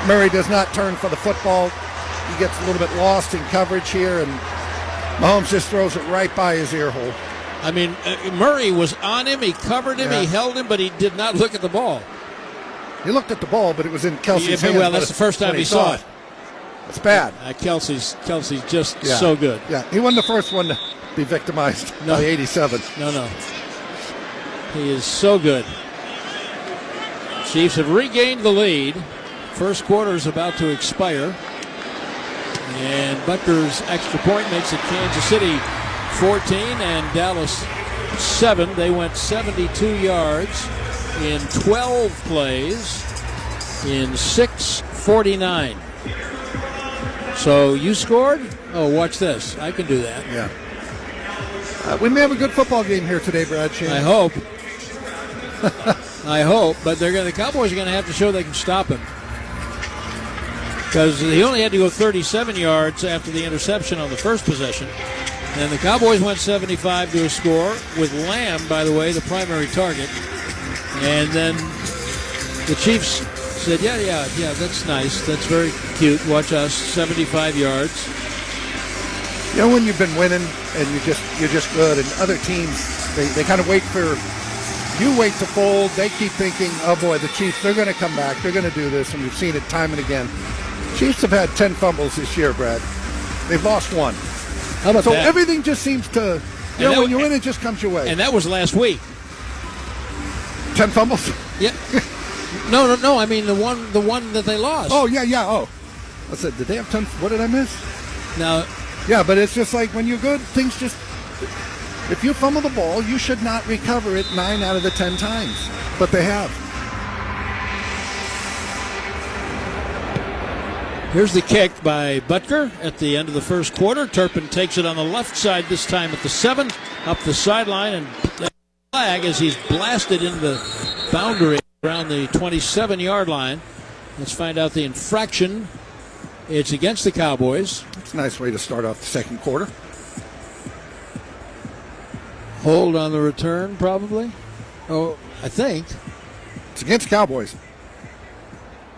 Murray does not turn for the football. He gets a little bit lost in coverage here, and Mahomes just throws it right by his ear hole. I mean, Murray was on him. He covered him. Yeah. He held him, but he did not look at the ball. He looked at the ball, but it was in Kelce's hands. Well, that's the first time he saw it. It's bad. Kelce's just so good. Yeah, he wasn't the first one to be victimized by 87. No. He is so good. Chiefs have regained the lead. First quarter is about to expire. And Butker's extra point makes it Kansas City 14 and Dallas 7. They went 72 yards in 12 plays in 6:49. So you scored? Oh, watch this. I can do that. Yeah. We may have a good football game here today, Brad Shane. I hope. I hope, but the Cowboys are going to have to show they can stop him. Because he only had to go 37 yards after the interception on the first possession. And the Cowboys went 75 to a score, with Lamb, by the way, the primary target. And then the Chiefs said, yeah, that's nice. That's very cute. Watch us, 75 yards. You know when you've been winning and you're just good, and other teams, they kind of wait to fold. They keep thinking, oh boy, the Chiefs, they're going to come back. They're going to do this, and we've seen it time and again. Chiefs have had 10 fumbles this year, Brad. They've lost 1. How about that? Everything just seems to, when you win, it just comes your way. And that was last week. 10 fumbles? Yeah. No. I mean the one that they lost. Oh, yeah. Oh. I said, did they have 10? What did I miss? No. Yeah, but it's just like when you're good, things just, if you fumble the ball, you should not recover it 9 out of the 10 times. But they have. Here's the kick by Butker at the end of the first quarter. Turpin takes it on the left side this time at the 7, up the sideline, and flag as he's blasted into the boundary around the 27-yard line. Let's find out the infraction. It's against the Cowboys. It's a nice way to start off the second quarter. Hold on the return, probably. Oh, I think. It's against Cowboys.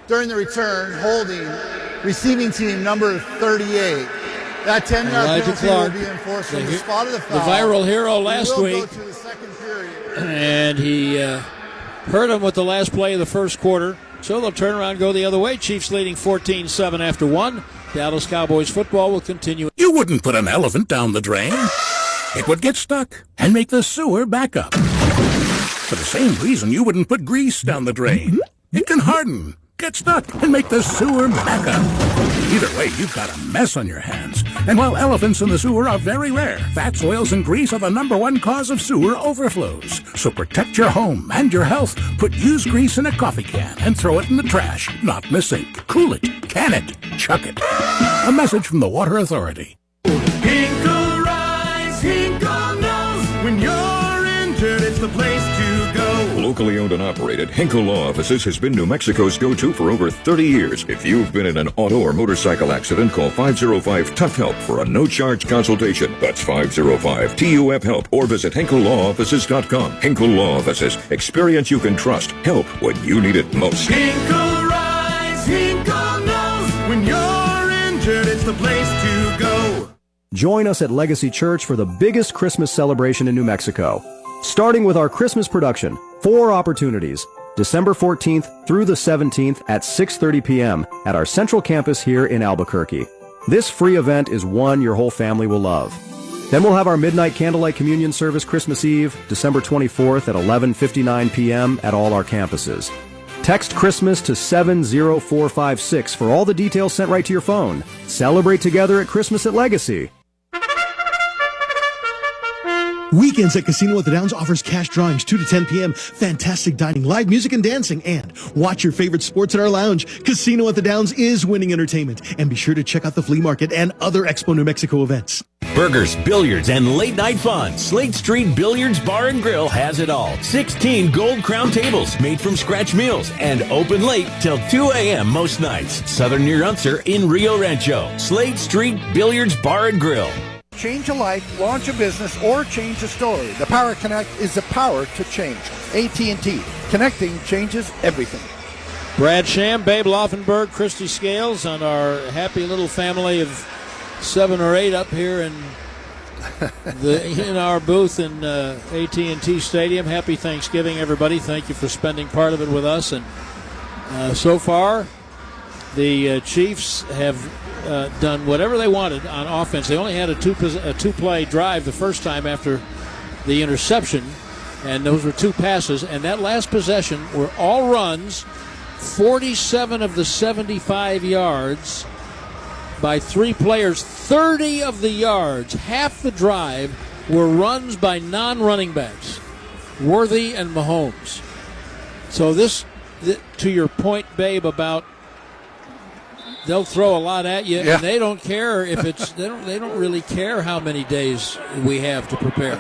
During the return, holding receiving team number 38. That 10-yard penalty will be enforced from the spot of the foul. The viral hero last week. Go to the second period. And he hurt him with the last play of the first quarter. So they'll turn around and go the other way. Chiefs leading 14-7 after 1. Dallas Cowboys football will continue. You wouldn't put an elephant down the drain. It would get stuck and make the sewer back up. For the same reason you wouldn't put grease down the drain. It can harden, get stuck, and make the sewer back up. Either way, you've got a mess on your hands. And while elephants in the sewer are very rare, fats, oils, and grease are the #1 cause of sewer overflows. So protect your home and your health. Put used grease in a coffee can and throw it in the trash, not in the sink. Cool it, can it, chuck it. A message from the Water Authority. Hinkle Rise, Hinkle knows when you're injured, it's the place to go. Locally owned and operated, Hinkle Law Offices has been New Mexico's go-to for over 30 years. If you've been in an auto or motorcycle accident, call 505-TOUGH-HELP for a no-charge consultation. That's 505-TUF-HELP or visit HinkleLawOffices.com. Hinkle Law Offices. Experience you can trust. Help when you need it most. Hinkle Rise, Hinkle knows when you're injured, it's the place to go. Join us at Legacy Church for the biggest Christmas celebration in New Mexico. Starting with our Christmas production, 4 opportunities, December 14th through the 17th at 6:30 p.m. at our central campus here in Albuquerque. This free event is one your whole family will love. Then we'll have our midnight candlelight communion service Christmas Eve, December 24th at 11:59 p.m. at all our campuses. Text Christmas to 70456 for all the details sent right to your phone. Celebrate together at Christmas at Legacy. Weekends at Casino at the Downs offers cash drawings 2 to 10 p.m., fantastic dining, live music and dancing, and watch your favorite sports at our lounge. Casino at the Downs is winning entertainment. And be sure to check out the flea market and other Expo New Mexico events. Burgers, billiards, and late-night fun. Slate Street Billiards Bar and Grill has it all. 16 gold crown tables made from scratch meals and open late till 2 a.m. most nights. Southern Near Unser in Rio Rancho. Slate Street Billiards Bar and Grill. Change a life, launch a business, or change a story. The Power Connect is the power to change. AT&T. Connecting changes everything. Brad Sham, Babe Laufenberg, Christy Scales, and our happy little family of 7 or 8 up here in our booth in AT&T Stadium. Happy Thanksgiving, everybody. Thank you for spending part of it with us. And so far, the Chiefs have done whatever they wanted on offense. They only had a two-play drive the first time after the interception, and those were 2 passes. And that last possession were all runs, 47 of the 75 yards by 3 players. 30 of the yards, half the drive, were runs by non-running backs, Worthy and Mahomes. So this, to your point, Babe, about they'll throw a lot at you, and they don't care if it's they don't really care how many days we have to prepare.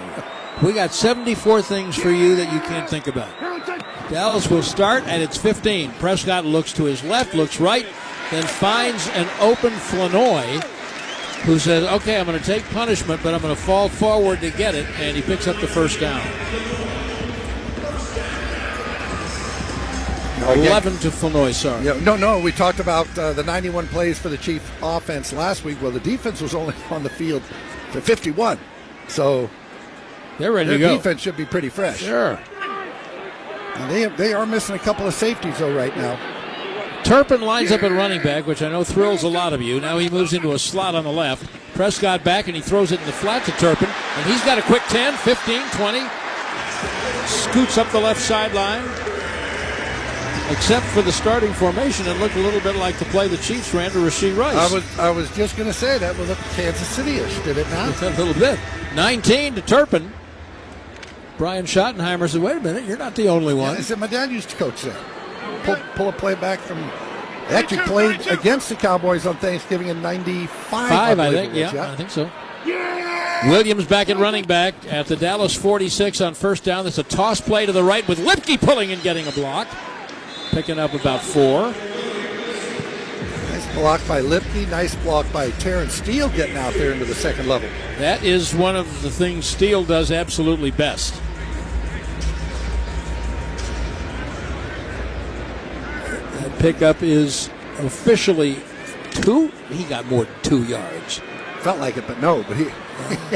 We got 74 things for you that you can't think about. Dallas will start at its 15. Prescott looks to his left, looks right, then finds an open Flanoy, who says, okay, I'm going to take punishment, but I'm going to fall forward to get it, and he picks up the first down. 11 to Flanoy, sorry. No, we talked about the 91 plays for the Chiefs offense last week. Well, the defense was only on the field for 51. So they're ready to go. Their defense should be pretty fresh. Sure. And they are missing a couple of safeties, though, right now. Turpin lines up at running back, which I know thrills a lot of you. Now he moves into a slot on the left. Prescott back, and he throws it in the flat to Turpin. And he's got a quick 10, 15, 20. Scoots up the left sideline. Except for the starting formation, it looked a little bit like the play the Chiefs ran to Rashee Rice. I was just going to say that was Kansas City-ish, did it not? A little bit. 19 to Turpin. Brian Schottenheimer said, wait a minute, you're not the only one. I said, my dad used to coach there. Pull a play back from... They actually played against the Cowboys on Thanksgiving in 95, I think. I think so. Williams back at running back at the Dallas 46 on first down. That's a toss play to the right with Lipke pulling and getting a block. Picking up about 4. Nice block by Lipke. Nice block by Terrence Steele getting out there into the second level. That is one of the things Steele does absolutely best. That pickup is officially 2. He got more than 2 yards. Felt like it, but no. But he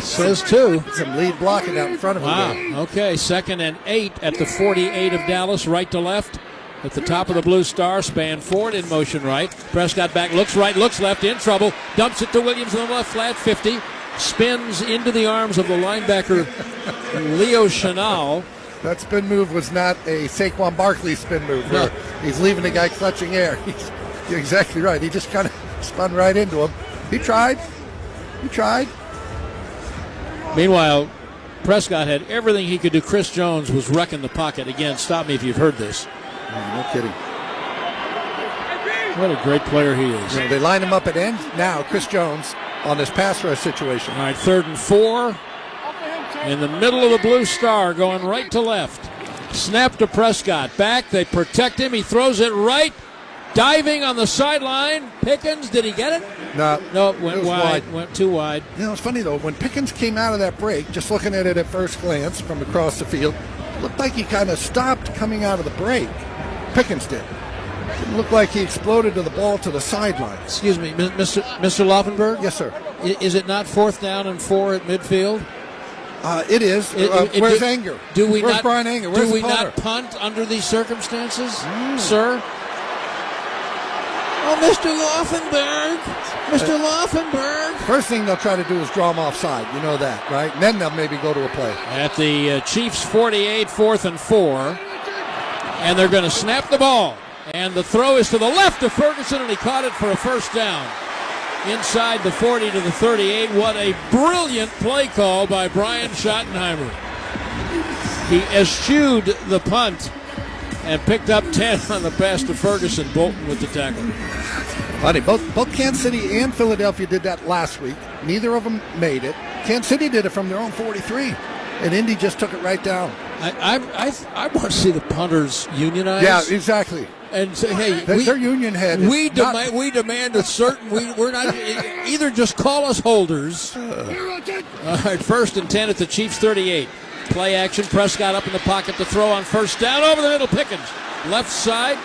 says 2. Some lead blocking out in front of him. Wow. Okay, 2nd and 8 at the 48 of Dallas, right to left. At the top of the blue star, span forward in motion right. Prescott back, looks right, looks left, in trouble. Dumps it to Williams on the left flat, 50. Spins into the arms of the linebacker, Leo Chenal. That spin move was not a Saquon Barkley spin move. No. He's leaving the guy clutching air. You're exactly right. He just kind of spun right into him. He tried. Meanwhile, Prescott had everything he could do. Chris Jones was wrecking the pocket. Again, stop me if you've heard this. No kidding. What a great player he is. They line him up at end. Now, Chris Jones on this pass rush situation. All right, 3rd and 4. In the middle of the blue star, going right to left. Snap to Prescott. Back, they protect him. He throws it right. Diving on the sideline. Pickens, did he get it? No, it went wide. Went too wide. You know, it's funny, though. When Pickens came out of that break, just looking at it at first glance from across the field, looked like he kind of stopped coming out of the break. Pickens did. It looked like he exploded to the ball to the sideline. Excuse me, Mr. Laufenberg? Yes, sir. Is it not 4th down and 4 at midfield? It is. Where's Anger? Where's Brian Anger? Where's do we the punter? not punt under these circumstances, sir? Oh, Mr. Laufenberg. Mr. Laufenberg. First thing they'll try to do is draw him offside. You know that, right? And then they'll maybe go to a play. At the Chiefs 48, 4th and 4. And they're going to snap the ball. And the throw is to the left of Ferguson, and he caught it for a first down. Inside the 40 to the 38. What a brilliant play call by Brian Schottenheimer. He eschewed the punt and picked up 10 on the pass to Ferguson. Bolton with the tackle. Funny, both Kansas City and Philadelphia did that last week. Neither of them made it. Kansas City did it from their own 43, and Indy just took it right down. I want to see the punters unionize. Yeah, exactly. And say, hey, their union head. We demand a certain. We're not either. Just call us holders. All right, 1st and 10 at the Chiefs 38. Play action. Prescott up in the pocket to throw on first down over the middle. Pickens left side,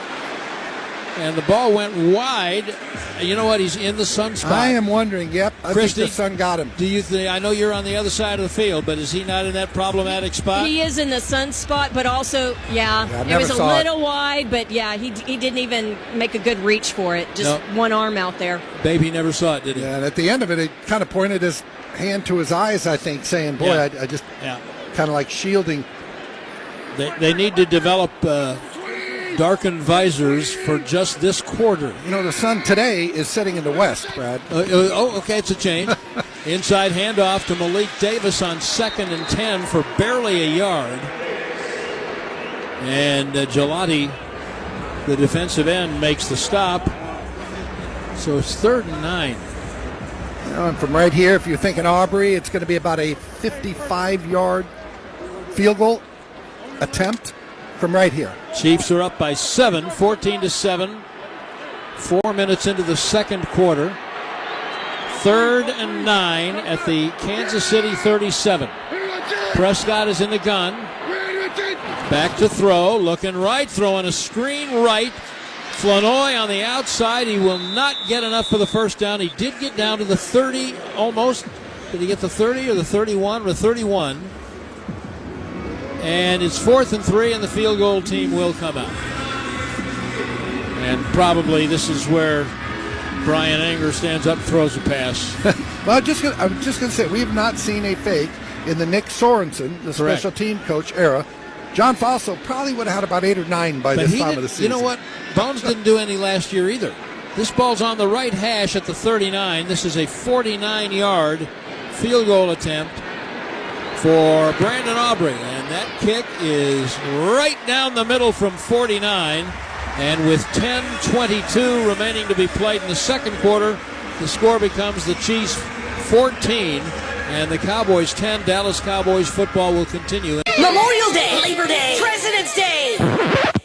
and the ball went wide. You know what? He's in the sun spot. I am wondering. Yep, I think the sun got him. Do you think? I know you're on the other side of the field, but is he not in that problematic spot? He is in the sun spot, but also, it was a little wide, but he didn't even make a good reach for it. Just one arm out there. Baby never saw it, did he? Yeah, and at the end of it, he kind of pointed his hand to his eyes, I think, saying, boy, I just kind of like shielding. They need to develop darkened visors for just this quarter. You know, the sun today is setting in the west, Brad. Okay, it's a change. Inside handoff to Malik Davis on 2nd and 10 for barely a yard. And Gelati, the defensive end, makes the stop. So it's 3rd and 9. You know, and from right here, if you're thinking Aubrey, it's going to be about a 55-yard field goal attempt from right here. Chiefs are up by 7, 14-7. 4 minutes into the second quarter. 3rd and 9 at the Kansas City 37. Prescott is in the gun. Back to throw, looking right, throwing a screen right. Flanoy on the outside. He will not get enough for the first down. He did get down to the 30 almost. Did he get the 30 or the 31? The 31. And it's 4th and 3, and the field goal team will come out. And probably this is where Brian Anger stands up and throws a pass. Well, I'm just going to say, we have not seen a fake in the Nick Sorensen, the special team coach era. John Fossil probably would have had about 8 or 9 by this time of the season. You know what? Bones didn't do any last year either. This ball's on the right hash at the 39. This is a 49-yard field goal attempt for Brandon Aubrey. And that kick is right down the middle from 49. And with 10:22 remaining to be played in the second quarter, the score becomes the Chiefs 14 and the Cowboys 10. Dallas Cowboys football will continue. Memorial Day, Labor Day, President's Day.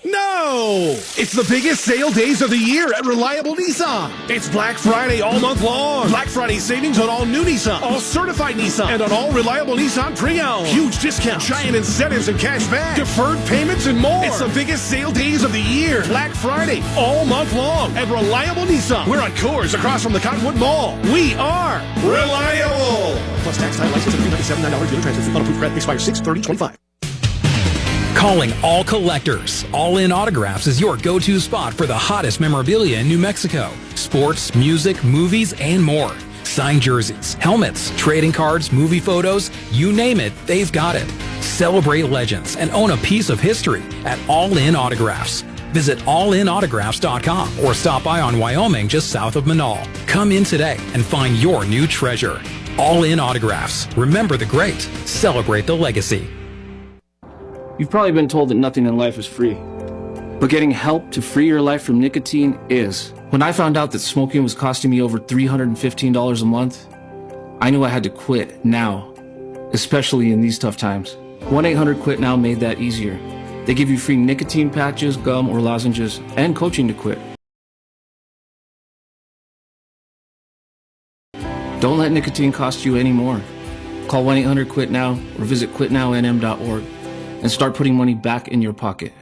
No! It's the biggest sale days of the year at Reliable Nissan. It's Black Friday all month long. Black Friday savings on all new Nissan, all certified Nissan, and on all Reliable Nissan pre-owned. Huge discounts, giant incentives and cash back, deferred payments, and more. It's the biggest sale days of the year. Black Friday all month long at Reliable Nissan. We're on Coors across from the Cottonwood Mall. We are reliable. Plus tax, time, license, and $397 dealer transfer fee. Unapproved credit expires 6/30/25. Calling all collectors. All In Autographs is your go-to spot for the hottest memorabilia in New Mexico. Sports, music, movies, and more. Signed jerseys, helmets, trading cards, movie photos, you name it, they've got it. Celebrate legends and own a piece of history at All In Autographs. Visit allinautographs.com or stop by on Wyoming just south of Manal. Come in today and find your new treasure. All In Autographs. Remember the great. Celebrate the legacy. You've probably been told that nothing in life is free. But getting help to free your life from nicotine is. When I found out that smoking was costing me over $315 a month, I knew I had to quit now, especially in these tough times. 1-800-QUIT-NOW made that easier. They give you free nicotine patches, gum, or lozenges, and coaching to quit. Don't let nicotine cost you any more. Call 1-800-QUIT-NOW or visit quitnownm.org. and start putting money back in your pocket.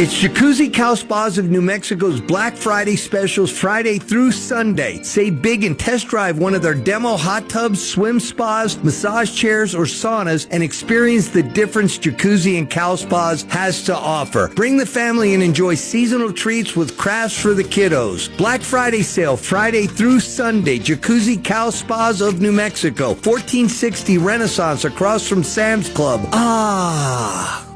It's Jacuzzi Cow Spas of New Mexico's Black Friday specials Friday through Sunday. Save big and test drive one of their demo hot tubs, swim spas, massage chairs, or saunas and experience the difference Jacuzzi and Cow Spas has to offer. Bring the family and enjoy seasonal treats with crafts for the kiddos. Black Friday sale Friday through Sunday. Jacuzzi Cow Spas of New Mexico, 1460 Renaissance across from Sam's Club. Ah!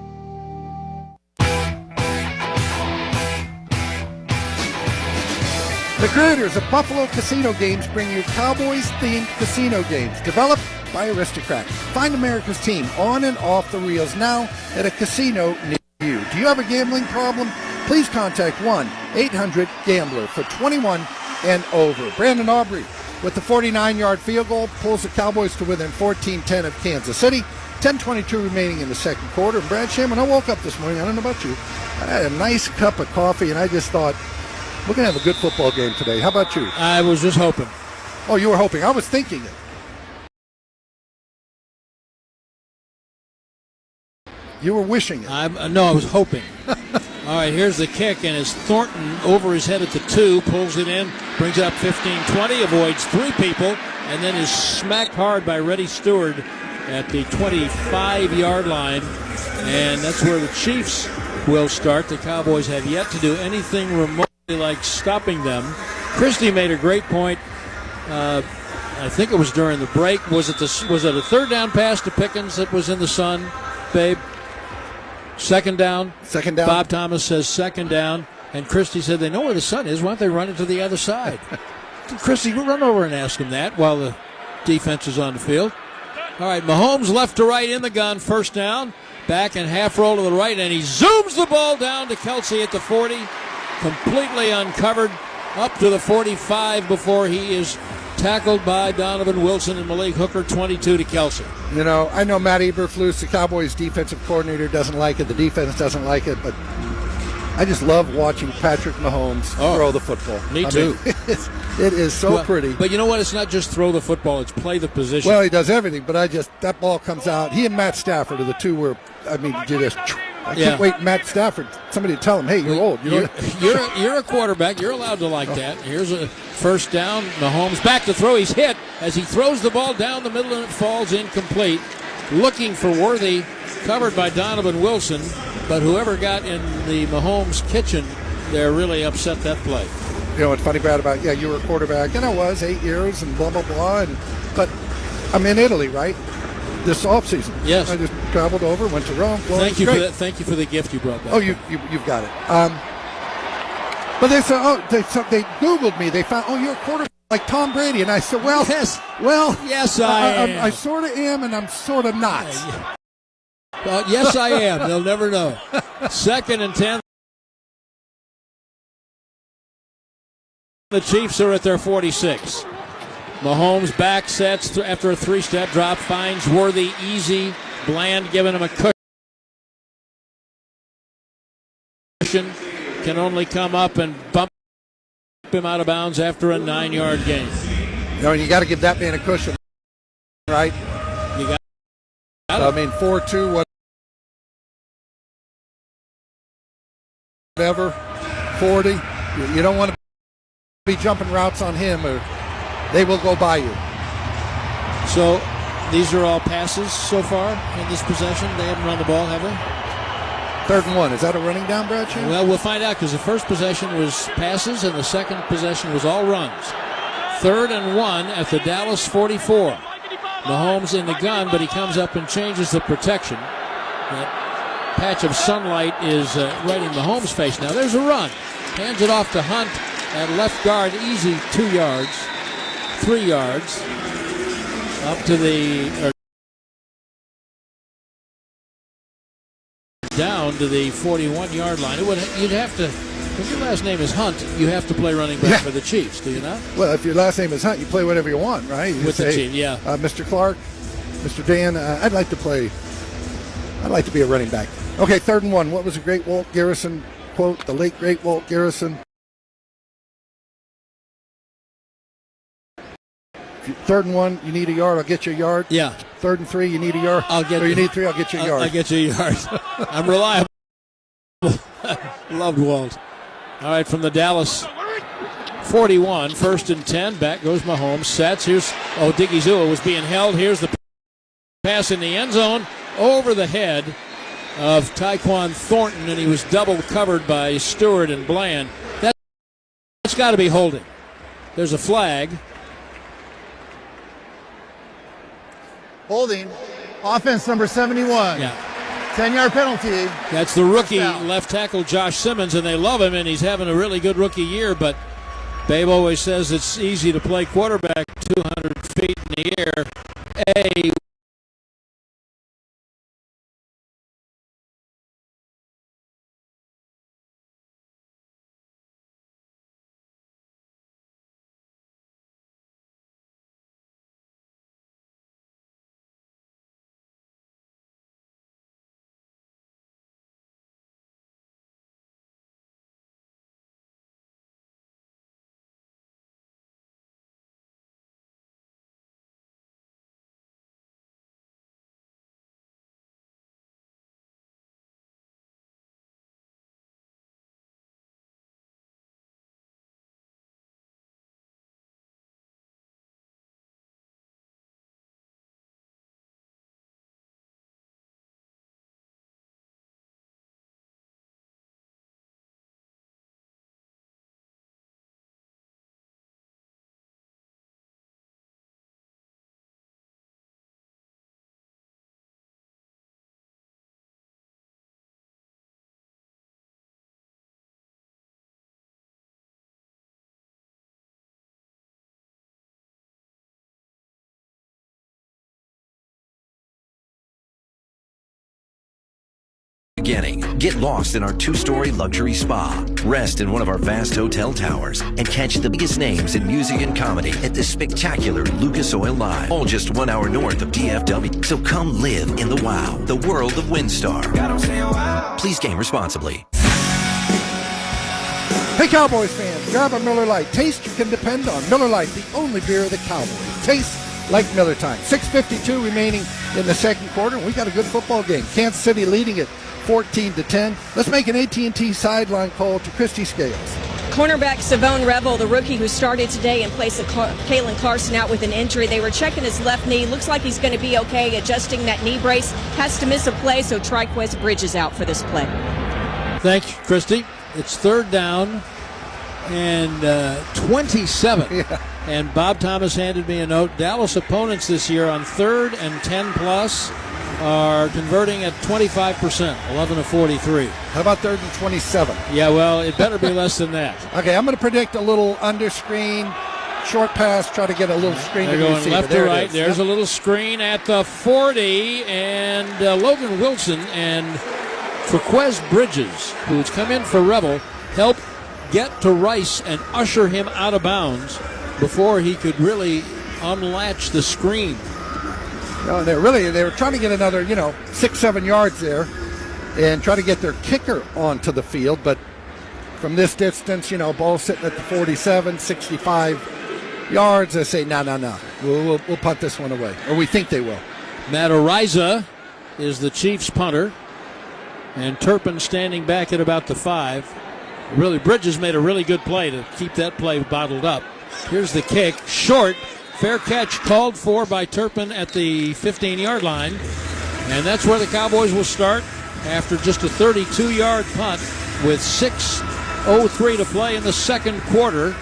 The creators of Buffalo Casino Games bring you Cowboys-themed casino games developed by Aristocrat. Find America's team on and off the reels now at a casino near you. Do you have a gambling problem? Please contact 1-800-GAMBLER for 21 and over. Brandon Aubrey with the 49-yard field goal pulls the Cowboys to within 14-10 of Kansas City. 10:22 remaining in the second quarter. And Brad Sham, when I woke up this morning, I don't know about you, I had a nice cup of coffee, and I just thought, we're going to have a good football game today. How about you? I was just hoping. Oh, you were hoping. I was thinking it. You were wishing it. No, I was hoping. All right, here's the kick, and it's Thornton over his head at the 2, pulls it in, brings it up 15-20, avoids 3 people, and then is smacked hard by Reddy Stewart at the 25-yard line, and that's where the Chiefs will start. The Cowboys have yet to do anything remotely like stopping them. Christie made a great point. I think it was during the break. Was it a third down pass to Pickens that was in the sun, babe? Second down. Second down. Bob Thomas says second down, and Christie said they know where the sun is. Why don't they run it to the other side? Christie, run over and ask him that while the defense is on the field. All right, Mahomes left to right in the gun, first down. Back and half roll to the right, and he zooms the ball down to Kelce at the 40. Completely uncovered up to the 45 before he is tackled by Donovan Wilson and Malik Hooker, 22 to Kelce. You know, I know Matt Eberflus, the Cowboys defensive coordinator, doesn't like it. The defense doesn't like it, but I just love watching Patrick Mahomes throw the football. Me too. It is so pretty. But you know what? It's not just throw the football, it's play the position. Well, he does everything, but that ball comes out. He and Matt Stafford are the two where, I mean, you just... I can't wait, Matt Stafford, somebody to tell him, hey, you're old. You're a quarterback. You're allowed to like that. Here's a first down. Mahomes back to throw. He's hit as he throws the ball down the middle and it falls incomplete. Looking for Worthy, covered by Donovan Wilson, but whoever got in the Mahomes kitchen, they're really upset that play. You know what's funny, Brad, about, you were a quarterback, and I was 8 years and blah, blah, blah, but I'm in Italy, right? This offseason. Yes. I just traveled over, went to Rome. Thank you for that. Thank you for the gift you brought back. Oh, you've got it. But they said, they Googled me. They found, you're a quarterback like Tom Brady. And I said, yes, I am. I sort of am, and I'm sort of not. Yes, I am. They'll never know. 2nd and 10. The Chiefs are at their 46. Mahomes back sets after a 3-step drop, finds Worthy easy. Bland giving him a cushion. Can only come up and bump him out of bounds after a 9-yard gain. You got to give that man a cushion, right? You got I mean, 4-2, whatever, 40. You don't want to be jumping routes on him, or they will go by you. So these are all passes so far in this possession. They haven't run the ball, have they? 3rd and 1. Is that a running down, Brad? Well, we'll find out, because the first possession was passes and the second possession was all runs. 3rd and 1 at the Dallas 44. Mahomes in the gun, but he comes up and changes the protection. That patch of sunlight is right in Mahomes' face now. There's a run. Hands it off to Hunt at left guard, easy 2 yards. 3 yards up to down to the 41-yard line. You'd have to, if your last name is Hunt, you have to play running back for the Chiefs, do you not? Well, if your last name is Hunt, you play whatever you want, right? You with the Chiefs, yeah. Mr. Clark, Mr. Dan, I'd like to be a running back. Okay, 3rd and 1. What was the great Walt Garrison quote? The late great Walt Garrison. 3rd and 1, you need a yard, I'll get you a yard. Yeah. 3rd and 3, you need a yard. You need 3, I'll get you a yard. I'll get you a yard. I'm reliable. Loved Walt. All right, from the Dallas 41, 1st and 10. Back goes Mahomes. Sets. Here's, Diggy Zua was being held. Here's the pass in the end zone over the head of Tyquan Thornton, and he was double covered by Stewart and Bland. That's got to be holding. There's a flag. Holding. Offense number 71. Yeah. 10-yard penalty. That's the rookie left tackle Josh Simmons, and they love him, and he's having a really good rookie year, but Babe always says it's easy to play quarterback 200 feet in the air. Get lost in our 2-story luxury spa. Rest in one of our vast hotel towers and catch the biggest names in music and comedy at the spectacular Lucas Oil Live, all just 1 hour north of DFW. So come live in the wow, the world of WinStar. Please game responsibly. Hey, Cowboys fans, grab a Miller Lite. Taste you can depend on. Miller Lite, the only beer of the Cowboys. Taste like Miller time. 6:52 remaining in the second quarter. We got a good football game. Kansas City leading it 14-10. Let's make an AT&T sideline call to Christy Scales. Cornerback Savone Revel, the rookie who started today in place of Kalen Carson out with an injury. They were checking his left knee. Looks like he's going to be okay adjusting that knee brace. Has to miss a play, so Triquez Bridges out for this play. Thank you, Christy. It's 3rd down and 27. Yeah. And Bob Thomas handed me a note. Dallas opponents this year on 3rd and 10+ are converting at 25%, 11 of 43. How about 3rd and 27? Yeah, well, it better be less than that. Okay, I'm going to predict a little under screen, short pass, try to get a little screen. They're going left to right. There's a little screen at the 40, and Logan Wilson and Triquez Bridges, who's come in for Revel, help get to Rice and usher him out of bounds before he could really unlatch the screen. No, they were trying to get another, 6-7 yards there and try to get their kicker onto the field. But from this distance, ball sitting at the 47, 65 yards. They say, no. We'll punt this one away. Or we think they will. Matt Ariza is the Chiefs punter. And Turpin standing back at about the 5. Really, Bridges made a really good play to keep that play bottled up. Here's the kick. Short. Fair catch called for by Turpin at the 15-yard line. And that's where the Cowboys will start after just a 32-yard punt with 6:03 to play in the second quarter.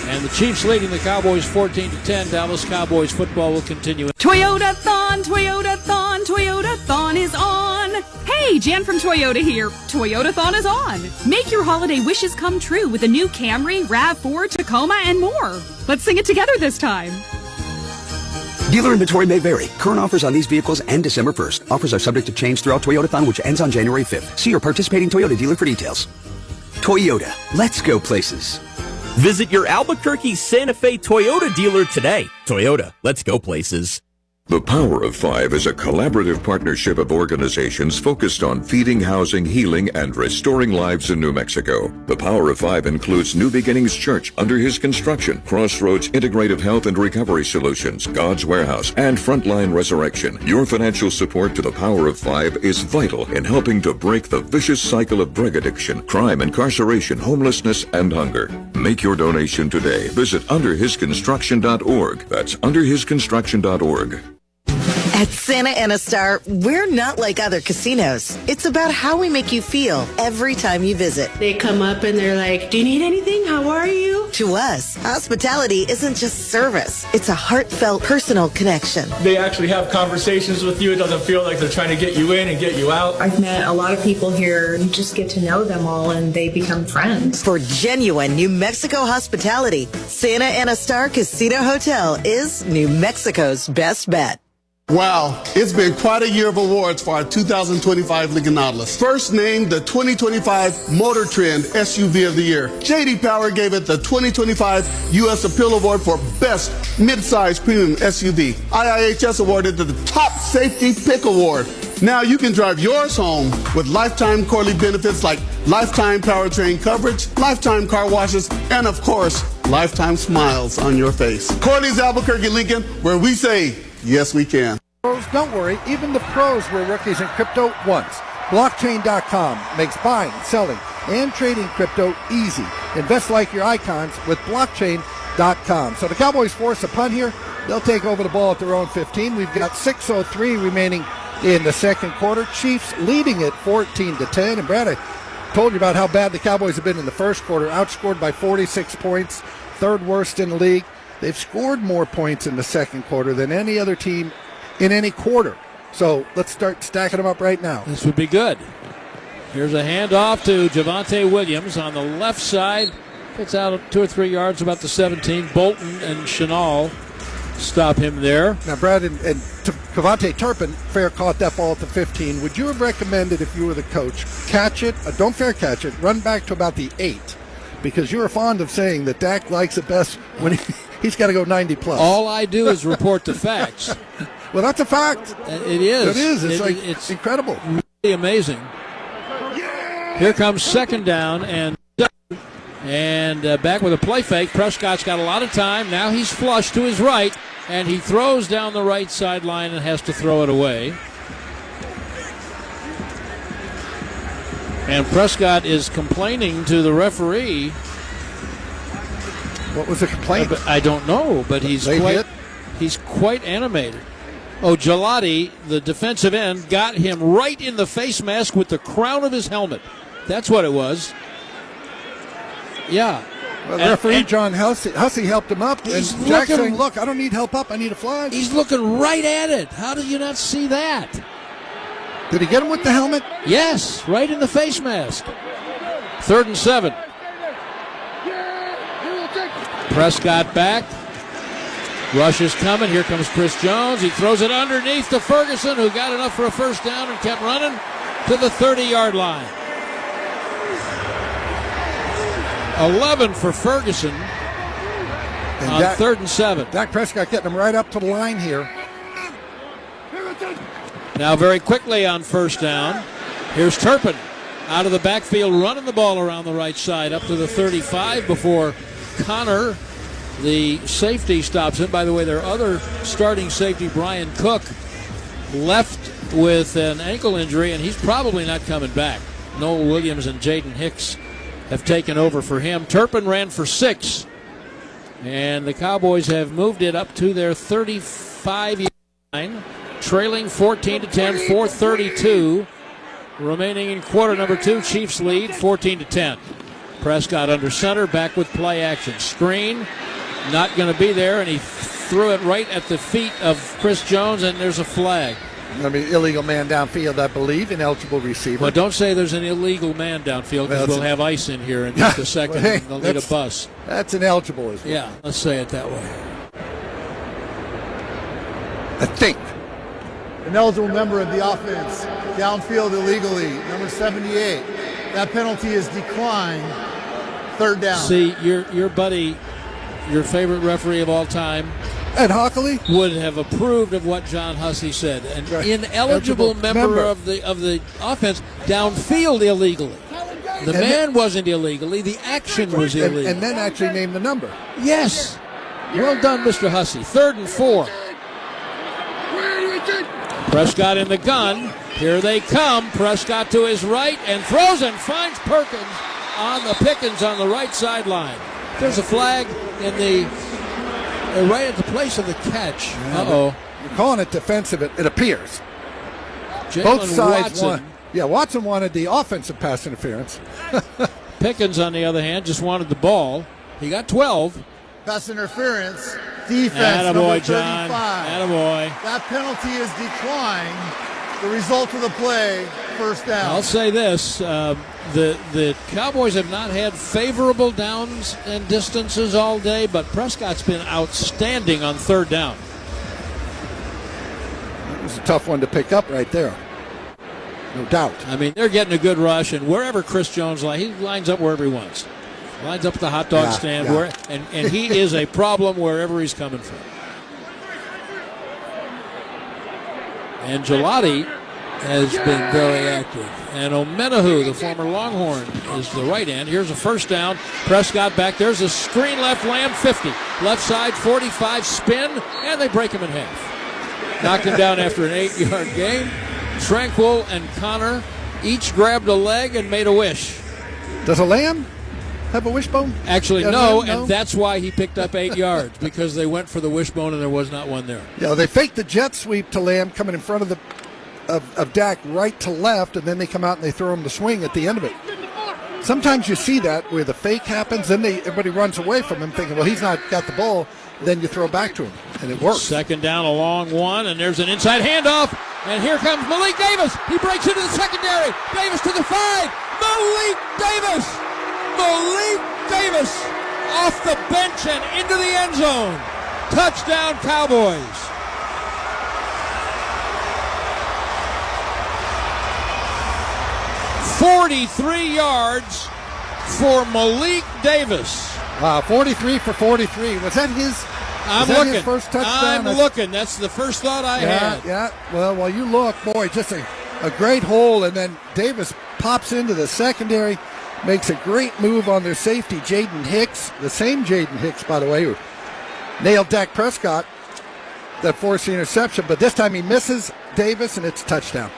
And the Chiefs leading the Cowboys 14-10. Dallas Cowboys football will continue. Toyota-thon is on. Hey, Jan from Toyota here. Toyota-thon is on. Make your holiday wishes come true with a new Camry, RAV4, Tacoma, and more. Let's sing it together this time. Dealer inventory may vary. Current offers on these vehicles end December 1st. Offers are subject to change throughout Toyota-thon, which ends on January 5th. See your participating Toyota dealer for details. Toyota. Let's go places. Visit your Albuquerque Santa Fe Toyota dealer today. Toyota. Let's go places. The Power of Five is a collaborative partnership of organizations focused on feeding, housing, healing, and restoring lives in New Mexico. The Power of Five includes New Beginnings Church, Under His Construction, Crossroads Integrative Health and Recovery Solutions, God's Warehouse, and Frontline Resurrection. Your financial support to the Power of Five is vital in helping to break the vicious cycle of drug addiction, crime, incarceration, homelessness, and hunger. Make your donation today. Visit underhisconstruction.org. That's underhisconstruction.org. At Santa Ana Star, we're not like other casinos. It's about how we make you feel every time you visit. They come up and they're like, do you need anything? How are you? To us, hospitality isn't just service. It's a heartfelt, personal connection. They actually have conversations with you. It doesn't feel like they're trying to get you in and get you out. I've met a lot of people here. You just get to know them all and they become friends. For genuine New Mexico hospitality, Santa Ana Star Casino Hotel is New Mexico's best bet. Wow, it's been quite a year of awards for our 2025 Lincoln Nautilus. First named the 2025 Motor Trend SUV of the Year. J.D. Power gave it the 2025 U.S. Appeal Award for Best Midsize Premium SUV. IIHS awarded it the Top Safety Pick Award. Now you can drive yours home with lifetime quarterly benefits like lifetime powertrain coverage, lifetime car washes, and of course, lifetime smiles on your face. Corley's Albuquerque Lincoln, where we say, yes, we can. Don't worry, even the pros were rookies in crypto once. Blockchain.com makes buying, selling, and trading crypto easy. Invest like your icons with Blockchain.com. So the Cowboys force a punt here. They'll take over the ball at their own 15. We've got 6:03 remaining in the second quarter. Chiefs leading it 14-10. And Brad, I told you about how bad the Cowboys have been in the first quarter. Outscored by 46 points, third worst in the league. They've scored more points in the second quarter than any other team in any quarter. So let's start stacking them up right now. This would be good. Here's a handoff to Javonte Williams on the left side. Gets out 2 or 3 yards, about the 17. Bolton and Chenal stop him there. Now, Brad and Cavante Turpin fair caught that ball at the 15. Would you have recommended, if you were the coach, catch it, don't fair catch it, run back to about the 8? Because you were fond of saying that Dak likes it best when he's got to go 90 plus. All I do is report the facts. Well, that's a fact. It is. It is. It's incredible. Really amazing. Here comes second down and back with a play fake. Prescott's got a lot of time. Now he's flush to his right, and he throws down the right sideline and has to throw it away. And Prescott is complaining to the referee. What was the complaint? I don't know, but he's quite animated. Oh, Gelati, the defensive end, got him right in the face mask with the crown of his helmet. That's what it was. Yeah. Well, referee John Hussey helped him up. And Jack's saying, look, I don't need help up. I need a flag. He's looking right at it. How did you not see that? Did he get him with the helmet? Yes, right in the face mask. 3rd and 7. Prescott back. Rush is coming. Here comes Chris Jones. He throws it underneath to Ferguson, who got enough for a first down and kept running to the 30-yard line. 11 for Ferguson on 3rd and 7. Dak Prescott getting him right up to the line here. Now very quickly on first down. Here's Turpin out of the backfield running the ball around the right side up to the 35 before Connor, the safety, stops him. By the way, their other starting safety, Brian Cook, left with an ankle injury, and he's probably not coming back. Noel Williams and Jaden Hicks have taken over for him. Turpin ran for 6, and the Cowboys have moved it up to their 35-yard line, trailing 14-10, 4:32 remaining in quarter number 2. Chiefs lead 14-10. Prescott under center, back with play action. Screen, not going to be there, and he threw it right at the feet of Chris Jones, and there's a flag. I mean, illegal man downfield, I believe, ineligible receiver. Well, don't say there's an illegal man downfield, because we'll have ice in here in just a second. Well, hey, they'll need a bus. That's ineligible as well. Yeah, let's say it that way. I think. Ineligible member of the offense, downfield illegally, number 78. That penalty is declined. 3rd down. See, your buddy your favorite referee of all time, Ed Hockley, would have approved of what John Hussey said. An ineligible member of the offense downfield illegally. The man wasn't illegally. The action was illegal. And then actually named the number. Yes. Well done, Mr. Hussey. 3rd and 4. Prescott in the gun. Here they come. Prescott to his right and throws and finds Pickens on the right sideline. There's a flag in the right at the place of the catch. Uh-oh. You're calling it defensive, it appears. Jalen Both sides Watson. want. Yeah, Watson wanted the offensive pass interference. Pickens, on the other hand, just wanted the ball. He got 12. Pass interference. Defense, Attaboy, number 35. John. Attaboy. That penalty is declined. The result of the play, first down. I'll say this. The Cowboys have not had favorable downs and distances all day, but Prescott's been outstanding on 3rd down. It was a tough one to pick up right there. No doubt. I mean, they're getting a good rush, and wherever Chris Jones he lines up wherever he wants. Lines up at the hot dog stand, and he is a problem wherever he's coming from. And Gelati has been very active. And Omenahu, the former Longhorn, is the right end. Here's a first down. Prescott back. There's a screen left. Lamb 50. Left side 45. Spin. And they break him in half. Knocked him down after an 8-yard gain. Tranquil and Connor each grabbed a leg and made a wish. Does a Lamb have a wishbone? Actually, no, and that's why he picked up 8 yards, because they went for the wishbone and there was not one there. Yeah, they faked the jet sweep to Lamb coming in front of Dak right to left, and then they come out and they throw him the swing at the end of it. Sometimes you see that where the fake happens, then everybody runs away from him thinking, well, he's not got the ball. Then you throw back to him, and it works. 2nd down, a long one, and there's an inside handoff. And here comes Malik Davis. He breaks into the secondary. Davis to the 5. Malik Davis. Malik Davis off the bench and into the end zone. Touchdown, Cowboys. .43 yards for Malik Davis. 43 for 43. Was that his? I'm looking. His first touchdown? I'm looking. That's the first thought I had. Yeah. Well, while you look, boy, just a great hole, and then Davis pops into the secondary, makes a great move on their safety, Jaden Hicks, the same Jaden Hicks, by the way, who nailed Dak Prescott that forced the interception, but this time he misses Davis, and it's a touchdown.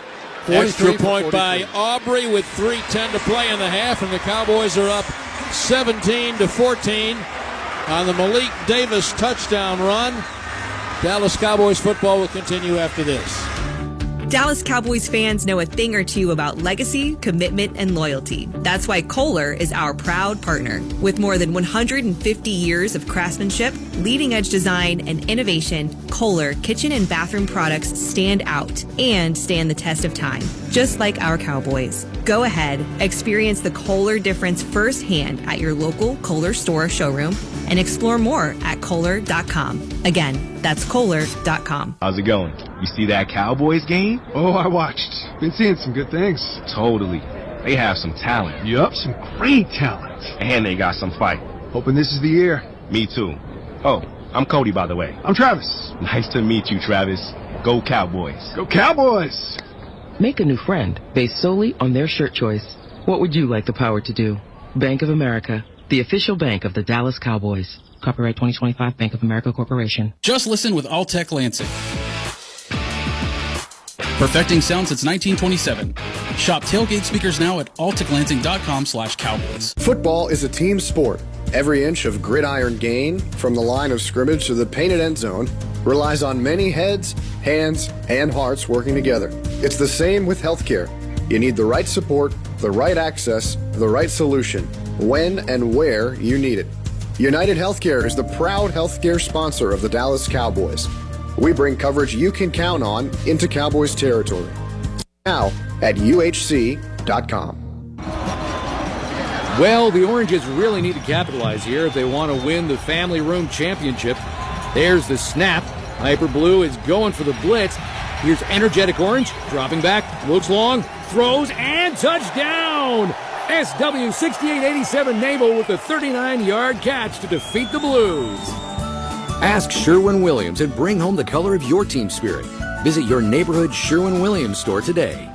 Extra point by Aubrey with 3:10 to play in the half, and the Cowboys are up 17-14 on the Malik Davis touchdown run. Dallas Cowboys football will continue after this. Dallas Cowboys fans know a thing or two about legacy, commitment, and loyalty. That's why Kohler is our proud partner. With more than 150 years of craftsmanship, leading-edge design, and innovation, Kohler kitchen and bathroom products stand out and stand the test of time, just like our Cowboys. Go ahead, experience the Kohler difference firsthand at your local Kohler store showroom and explore more at Kohler.com. Again, that's Kohler.com. How's it going? You see that Cowboys game? Oh, I watched. Been seeing some good things. Totally. They have some talent. Yup, some great talent. And they got some fight. Hoping this is the year. Me too. Oh, I'm Cody, by the way. I'm Travis. Nice to meet you, Travis. Go Cowboys. Go Cowboys! Make a new friend based solely on their shirt choice. What would you like the power to do? Bank of America, the official bank of the Dallas Cowboys. Copyright 2025 Bank of America Corporation. Just listen with Alltech Lansing. Perfecting sound since 1927. Shop tailgate speakers now at alltechlansing.com/Cowboys. Football is a team sport. Every inch of gridiron gain, from the line of scrimmage to the painted end zone, relies on many heads, hands, and hearts working together. It's the same with healthcare. You need the right support, the right access, the right solution, when and where you need it. United Healthcare is the proud healthcare sponsor of the Dallas Cowboys. We bring coverage you can count on into Cowboys territory. Now at UHC.com. Well, the Oranges really need to capitalize here if they want to win the Family Room Championship. There's the snap. Hyper Blue is going for the blitz. Here's Energetic Orange, dropping back, looks long, throws, and touchdown! SW6887 Naval with a 39-yard catch to defeat the Blues. Ask Sherwin-Williams and bring home the color of your team spirit. Visit your neighborhood Sherwin-Williams store today.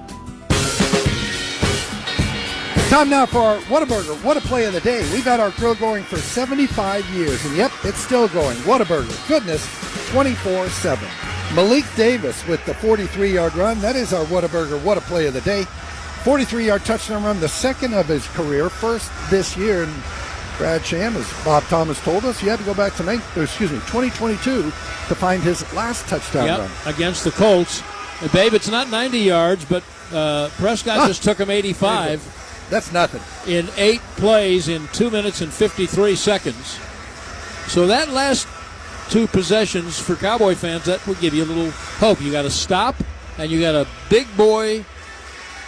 Time now for our Whataburger, What a Play of the Day. We've had our grill going for 75 years, and yep, it's still going. Whataburger, goodness, 24/7. Malik Davis with the 43-yard run. That is our Whataburger, What a Play of the Day. 43-yard touchdown run, the second of his career, first this year. And Brad Sham, as Bob Thomas told us, he had to go back to 2022 to find his last touchdown run. Against the Colts. And babe, it's not 90 yards, but Prescott just took him 85. That's nothing. In 8 plays in 2 minutes and 53 seconds. So that last 2 possessions for Cowboy fans, that will give you a little hope. You got a stop, and you got a big boy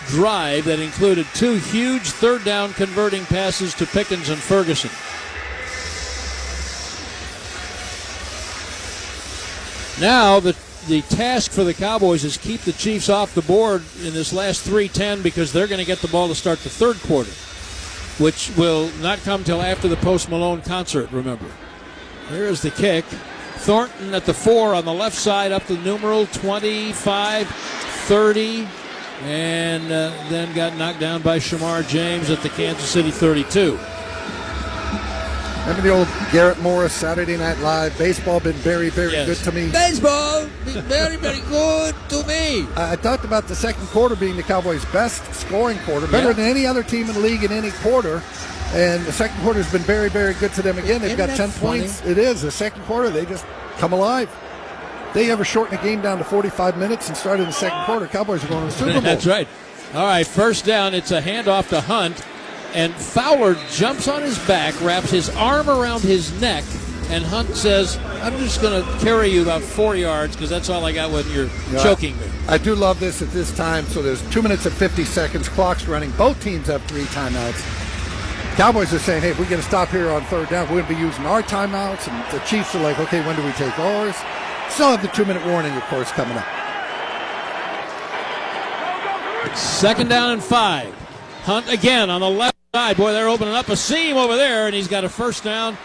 drive that included 2 huge third down converting passes to Pickens and Ferguson. Now the task for the Cowboys is keep the Chiefs off the board in this last 3:10 because they're going to get the ball to start the third quarter, which will not come till after the post Malone concert, remember. Here is the kick. Thornton at the 4 on the left side up the numeral 25, 30, and then got knocked down by Shamar James at the Kansas City 32. Remember the old Garrett Morris Saturday Night Live? Baseball been very, very good to me. Baseball been very, very good to me. I talked about the second quarter being the Cowboys' best scoring quarter, better than any other team in the league in any quarter. And the second quarter has been very, very good to them again. They've got 10 points. It is. The second quarter, they just come alive. They ever shorten a game down to 45 minutes and start in the second quarter, Cowboys are going to the Super Bowl. That's right. All right, first down. It's a handoff to Hunt. And Fowler jumps on his back, wraps his arm around his neck, and Hunt says, I'm just going to carry you about 4 yards because that's all I got when you're choking me. I do love this at this time. So there's 2 minutes and 50 seconds. Clock's running. Both teams have 3 timeouts. Cowboys are saying, hey, if we're going to stop here on third down, we're going to be using our timeouts. And the Chiefs are like, okay, when do we take ours? Still have the 2-minute warning, of course, coming up. Second down and 5. Hunt again on the left side. Boy, they're opening up a seam over there, and he's got a first down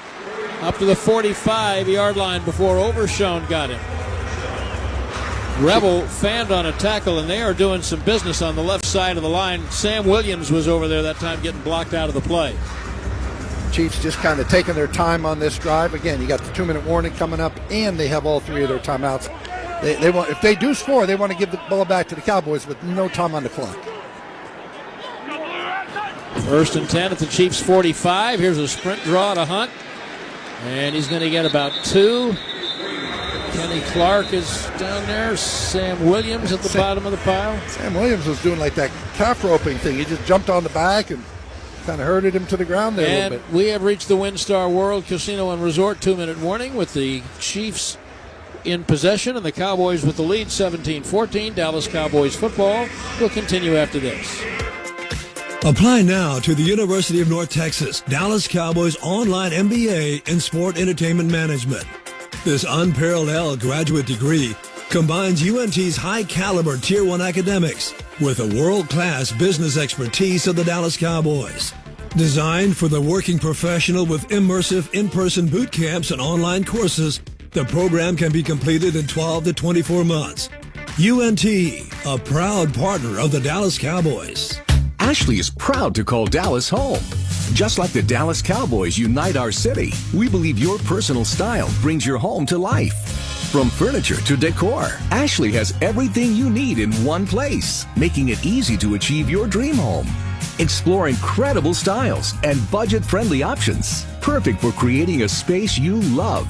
up to the 45-yard line before Overshone got him. Rebel fanned on a tackle, and they are doing some business on the left side of the line. Sam Williams was over there that time getting blocked out of the play. Chiefs just kind of taking their time on this drive. Again, you got the 2-minute warning coming up, and they have all 3 of their timeouts. They want, if they do score, they want to give the ball back to the Cowboys with no time on the clock. First and 10 at the Chiefs' 45. Here's a sprint draw to Hunt, and he's going to get about 2. Kenny Clark is down there. Sam Williams at the bottom of the pile. Sam Williams was doing like that calf roping thing. He just jumped on the back and kind of herded him to the ground there a little bit. We have reached the WinStar World Casino and Resort 2-minute warning with the Chiefs in possession and the Cowboys with the lead 17-14. Dallas Cowboys football will continue after this. Apply now to the University of North Texas Dallas Cowboys online MBA in Sport Entertainment Management. This unparalleled graduate degree combines UNT's high-caliber Tier 1 academics with the world-class business expertise of the Dallas Cowboys. Designed for the working professional with immersive in-person boot camps and online courses, the program can be completed in 12 to 24 months. UNT, a proud partner of the Dallas Cowboys. Ashley is proud to call Dallas home. Just like the Dallas Cowboys unite our city, we believe your personal style brings your home to life. From furniture to decor, Ashley has everything you need in one place, making it easy to achieve your dream home. Explore incredible styles and budget-friendly options, perfect for creating a space you love.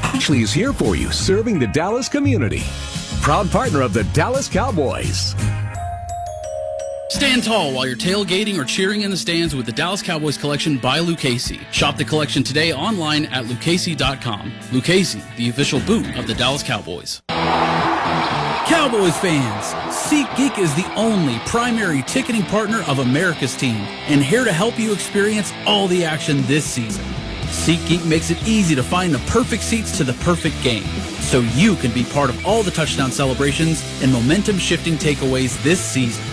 Ashley is here for you, serving the Dallas community. Proud partner of the Dallas Cowboys. Stand tall while you're tailgating or cheering in the stands with the Dallas Cowboys collection by Lucchese. Shop the collection today online at lucchese.com. Lucchese, the official boot of the Dallas Cowboys. Cowboys fans, SeatGeek is the only primary ticketing partner of America's team and here to help you experience all the action this season. SeatGeek makes it easy to find the perfect seats to the perfect game so you can be part of all the touchdown celebrations and momentum-shifting takeaways this season.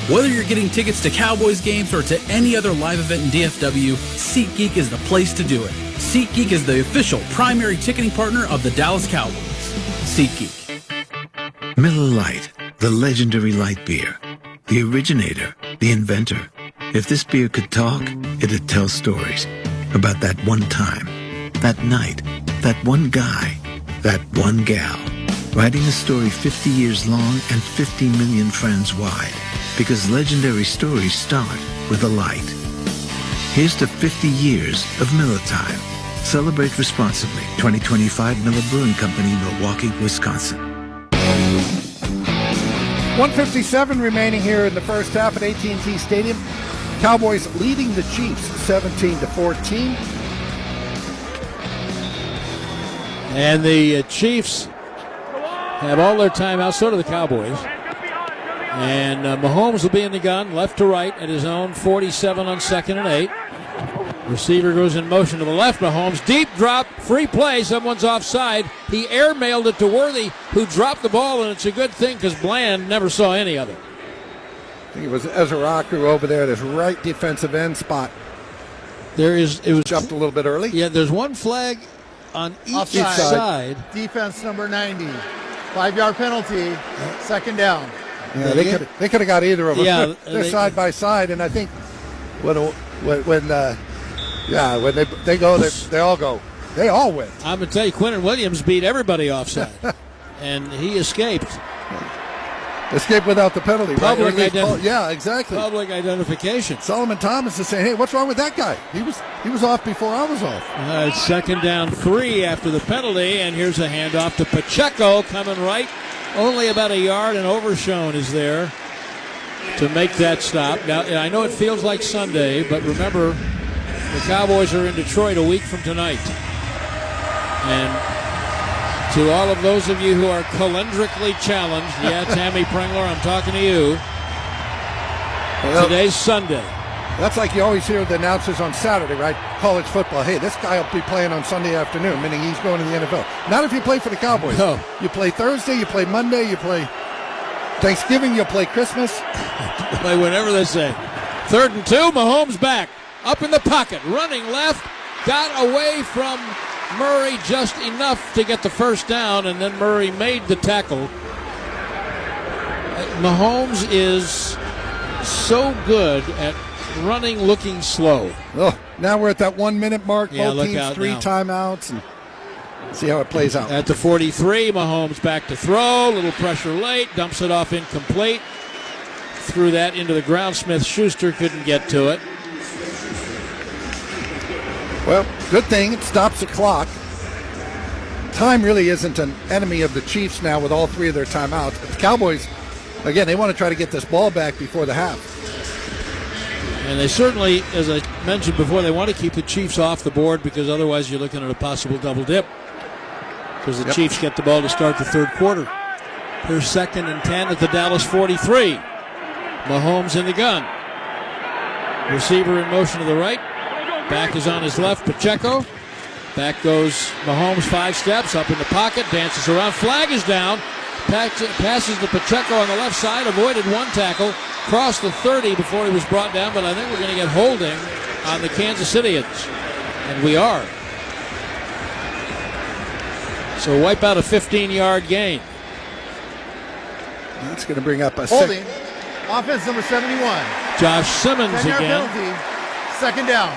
Whether you're getting tickets to Cowboys games or to any other live event in DFW, SeatGeek is the place to do it. SeatGeek is the official primary ticketing partner of the Dallas Cowboys. SeatGeek. Miller Lite, the legendary light beer. The originator, the inventor. If this beer could talk, it'd tell stories about that one time, that night, that one guy, that one gal. Writing a story 50 years long and 50 million friends wide. Because legendary stories start with a light. Here's to 50 years of Miller Time. Celebrate responsibly. 2025 Miller Brewing Company, Milwaukee, Wisconsin. 1:57 remaining here in the first half at AT&T Stadium. Cowboys leading the Chiefs 17-14. And the Chiefs have all their timeouts, so do the Cowboys. And Mahomes will be in the gun, left to right at his own 47 on 2nd and 8. Receiver goes in motion to the left. Mahomes, deep drop, free play. Someone's offside. He airmailed it to Worthy, who dropped the ball, and it's a good thing because Bland never saw any of it. I think it was Ezra-Akru over there at his right defensive end spot. It was jumped a little bit early. Yeah, there's one flag on each side. Defense number 90. 5-yard penalty. Second down. Yeah, they could have got either of them. Yeah, they're side by side, and I think when they go, they all go. They all win. I'm going to tell you, Quinton Williams beat everybody offside, and he escaped. Escape without the penalty. Public right? Yeah, exactly. Public identification. Solomon Thomas is saying, "Hey, what's wrong with that guy? He was off before I was off." It's 2nd down 3 after the penalty, and here's a handoff to Pacheco coming right. Only about a yard, and Overshown is there to make that stop. Now, I know it feels like Sunday, but remember, the Cowboys are in Detroit a week from tonight. And to all of those of you who are calendrically challenged, yeah, Tammy Prengler, I'm talking to you. Today's Sunday. That's like you always hear the announcers on Saturday, right? College football. Hey, this guy will be playing on Sunday afternoon, meaning he's going to the NFL. Not if you play for the Cowboys. No. You play Thursday, you play Monday, you play Thanksgiving, you'll play Christmas. Play whenever they say. 3rd and 2, Mahomes back. Up in the pocket, running left. Got away from Murray just enough to get the first down, and then Murray made the tackle. Mahomes is so good at running looking slow. Oh, now we're at that 1 minute mark. Yeah, both teams 3 timeouts, and see how it plays out. At the 43, Mahomes back to throw. Little pressure late, dumps it off incomplete. Threw that into the ground. Smith-Schuster couldn't get to it. Well, good thing it stops the clock. Time really isn't an enemy of the Chiefs now with all 3 of their timeouts. But the Cowboys, again, they want to try to get this ball back before the half. And they certainly, as I mentioned before, they want to keep the Chiefs off the board because otherwise you're looking at a possible double dip. Because the Chiefs get the ball to start the 3rd quarter. Here's 2nd and 10 at the Dallas 43. Mahomes in the gun. Receiver in motion to the right. Back is on his left, Pacheco. Back goes Mahomes 5 steps, up in the pocket, dances around. Flag is down. Passes to Pacheco on the left side, avoided 1 tackle. Crossed the 30 before he was brought down, but I think we're going to get holding on the Kansas Cityans. And we are. So wipe out a 15-yard gain. That's going to bring up a holding. Offense number 71. Josh Simmons 10-yard again. penalty. 2nd down.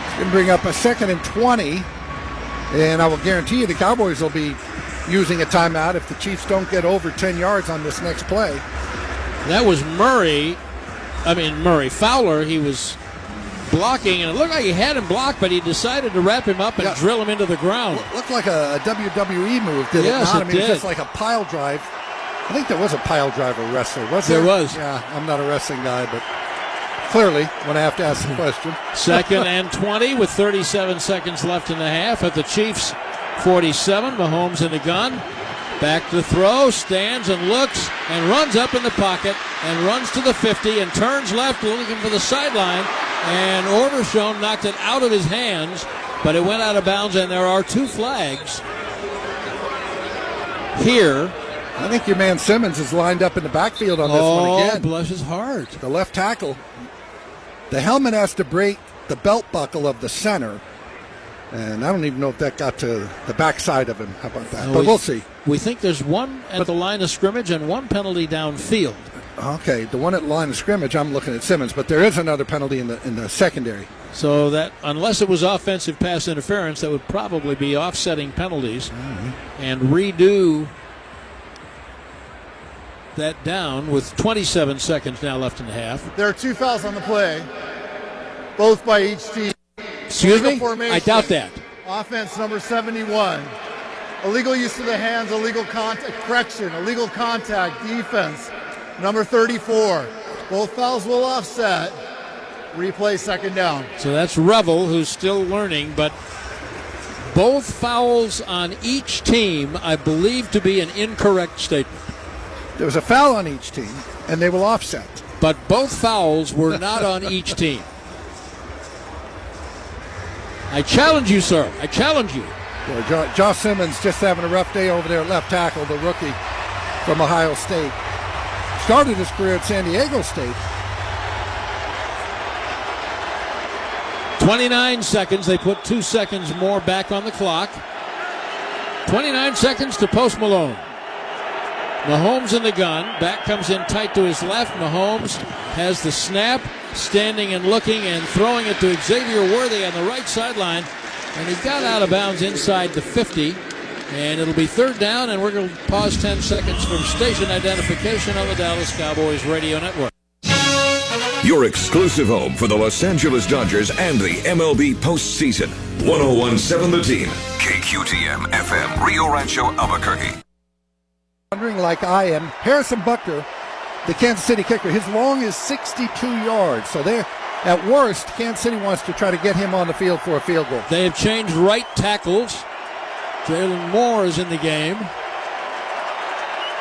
It's going to bring up a 2nd and 20. And I will guarantee you the Cowboys will be using a timeout if the Chiefs don't get over 10 yards on this next play. That was Murray. Fowler, he was blocking, and it looked like he had him blocked, but he decided to wrap him up and drill him into the ground. Looked like a WWE move, did it not? It was just like a pile drive. I think there was a pile driver wrestler, was there? There was. Yeah, I'm not a wrestling guy, but clearly when I have to ask the question. 2nd and 20 with 37 seconds left in the half at the Chiefs 47. Mahomes in the gun. Back to throw, stands and looks and runs up in the pocket and runs to the 50 and turns left looking for the sideline. And Overshown knocked it out of his hands, but it went out of bounds, and there are 2 flags here I think your man Simmons is lined up in the backfield on this one again. Oh, bless his heart. The left tackle. The helmet has to break the belt buckle of the center. And I don't even know if that got to the backside of him. How about that? But we'll see. We think there's one at the line of scrimmage and one penalty downfield. Okay, the one at the line of scrimmage, I'm looking at Simmons, but there is another penalty in the secondary. So that, unless it was offensive pass interference, that would probably be offsetting penalties and redo that down with 27 seconds now left in the half. There are 2 fouls on the play, both by each team. Excuse me? Formation. I doubt that. Offense number 71. Illegal use of the hands, illegal contact, correction, illegal contact, defense. Number 34. Both fouls will offset. Replay second down. So that's Revel, who's still learning, but both fouls on each team, I believe to be an incorrect statement. There was a foul on each team, and they will offset. But both fouls were not on each team. I challenge you, sir. I challenge you. Well, Josh Simmons just having a rough day over there at left tackle, the rookie from Ohio State. Started his career at San Diego State. 29 seconds. They put 2 seconds more back on the clock. 29 seconds to post Malone. Mahomes in the gun. Back comes in tight to his left. Mahomes has the snap, standing and looking and throwing it to Xavier Worthy on the right sideline. And he got out of bounds inside the 50. And it'll be third down, and we're going to pause 10 seconds from station identification on the Dallas Cowboys radio network. Your exclusive home for the Los Angeles Dodgers and the MLB postseason. 101.7 The Team. KQTM FM, Rio Rancho, Albuquerque. Wondering like I am, Harrison Butker, the Kansas City kicker, his long is 62 yards. So they're, at worst, Kansas City wants to try to get him on the field for a field goal. They have changed right tackles. Jalen Moore is in the game.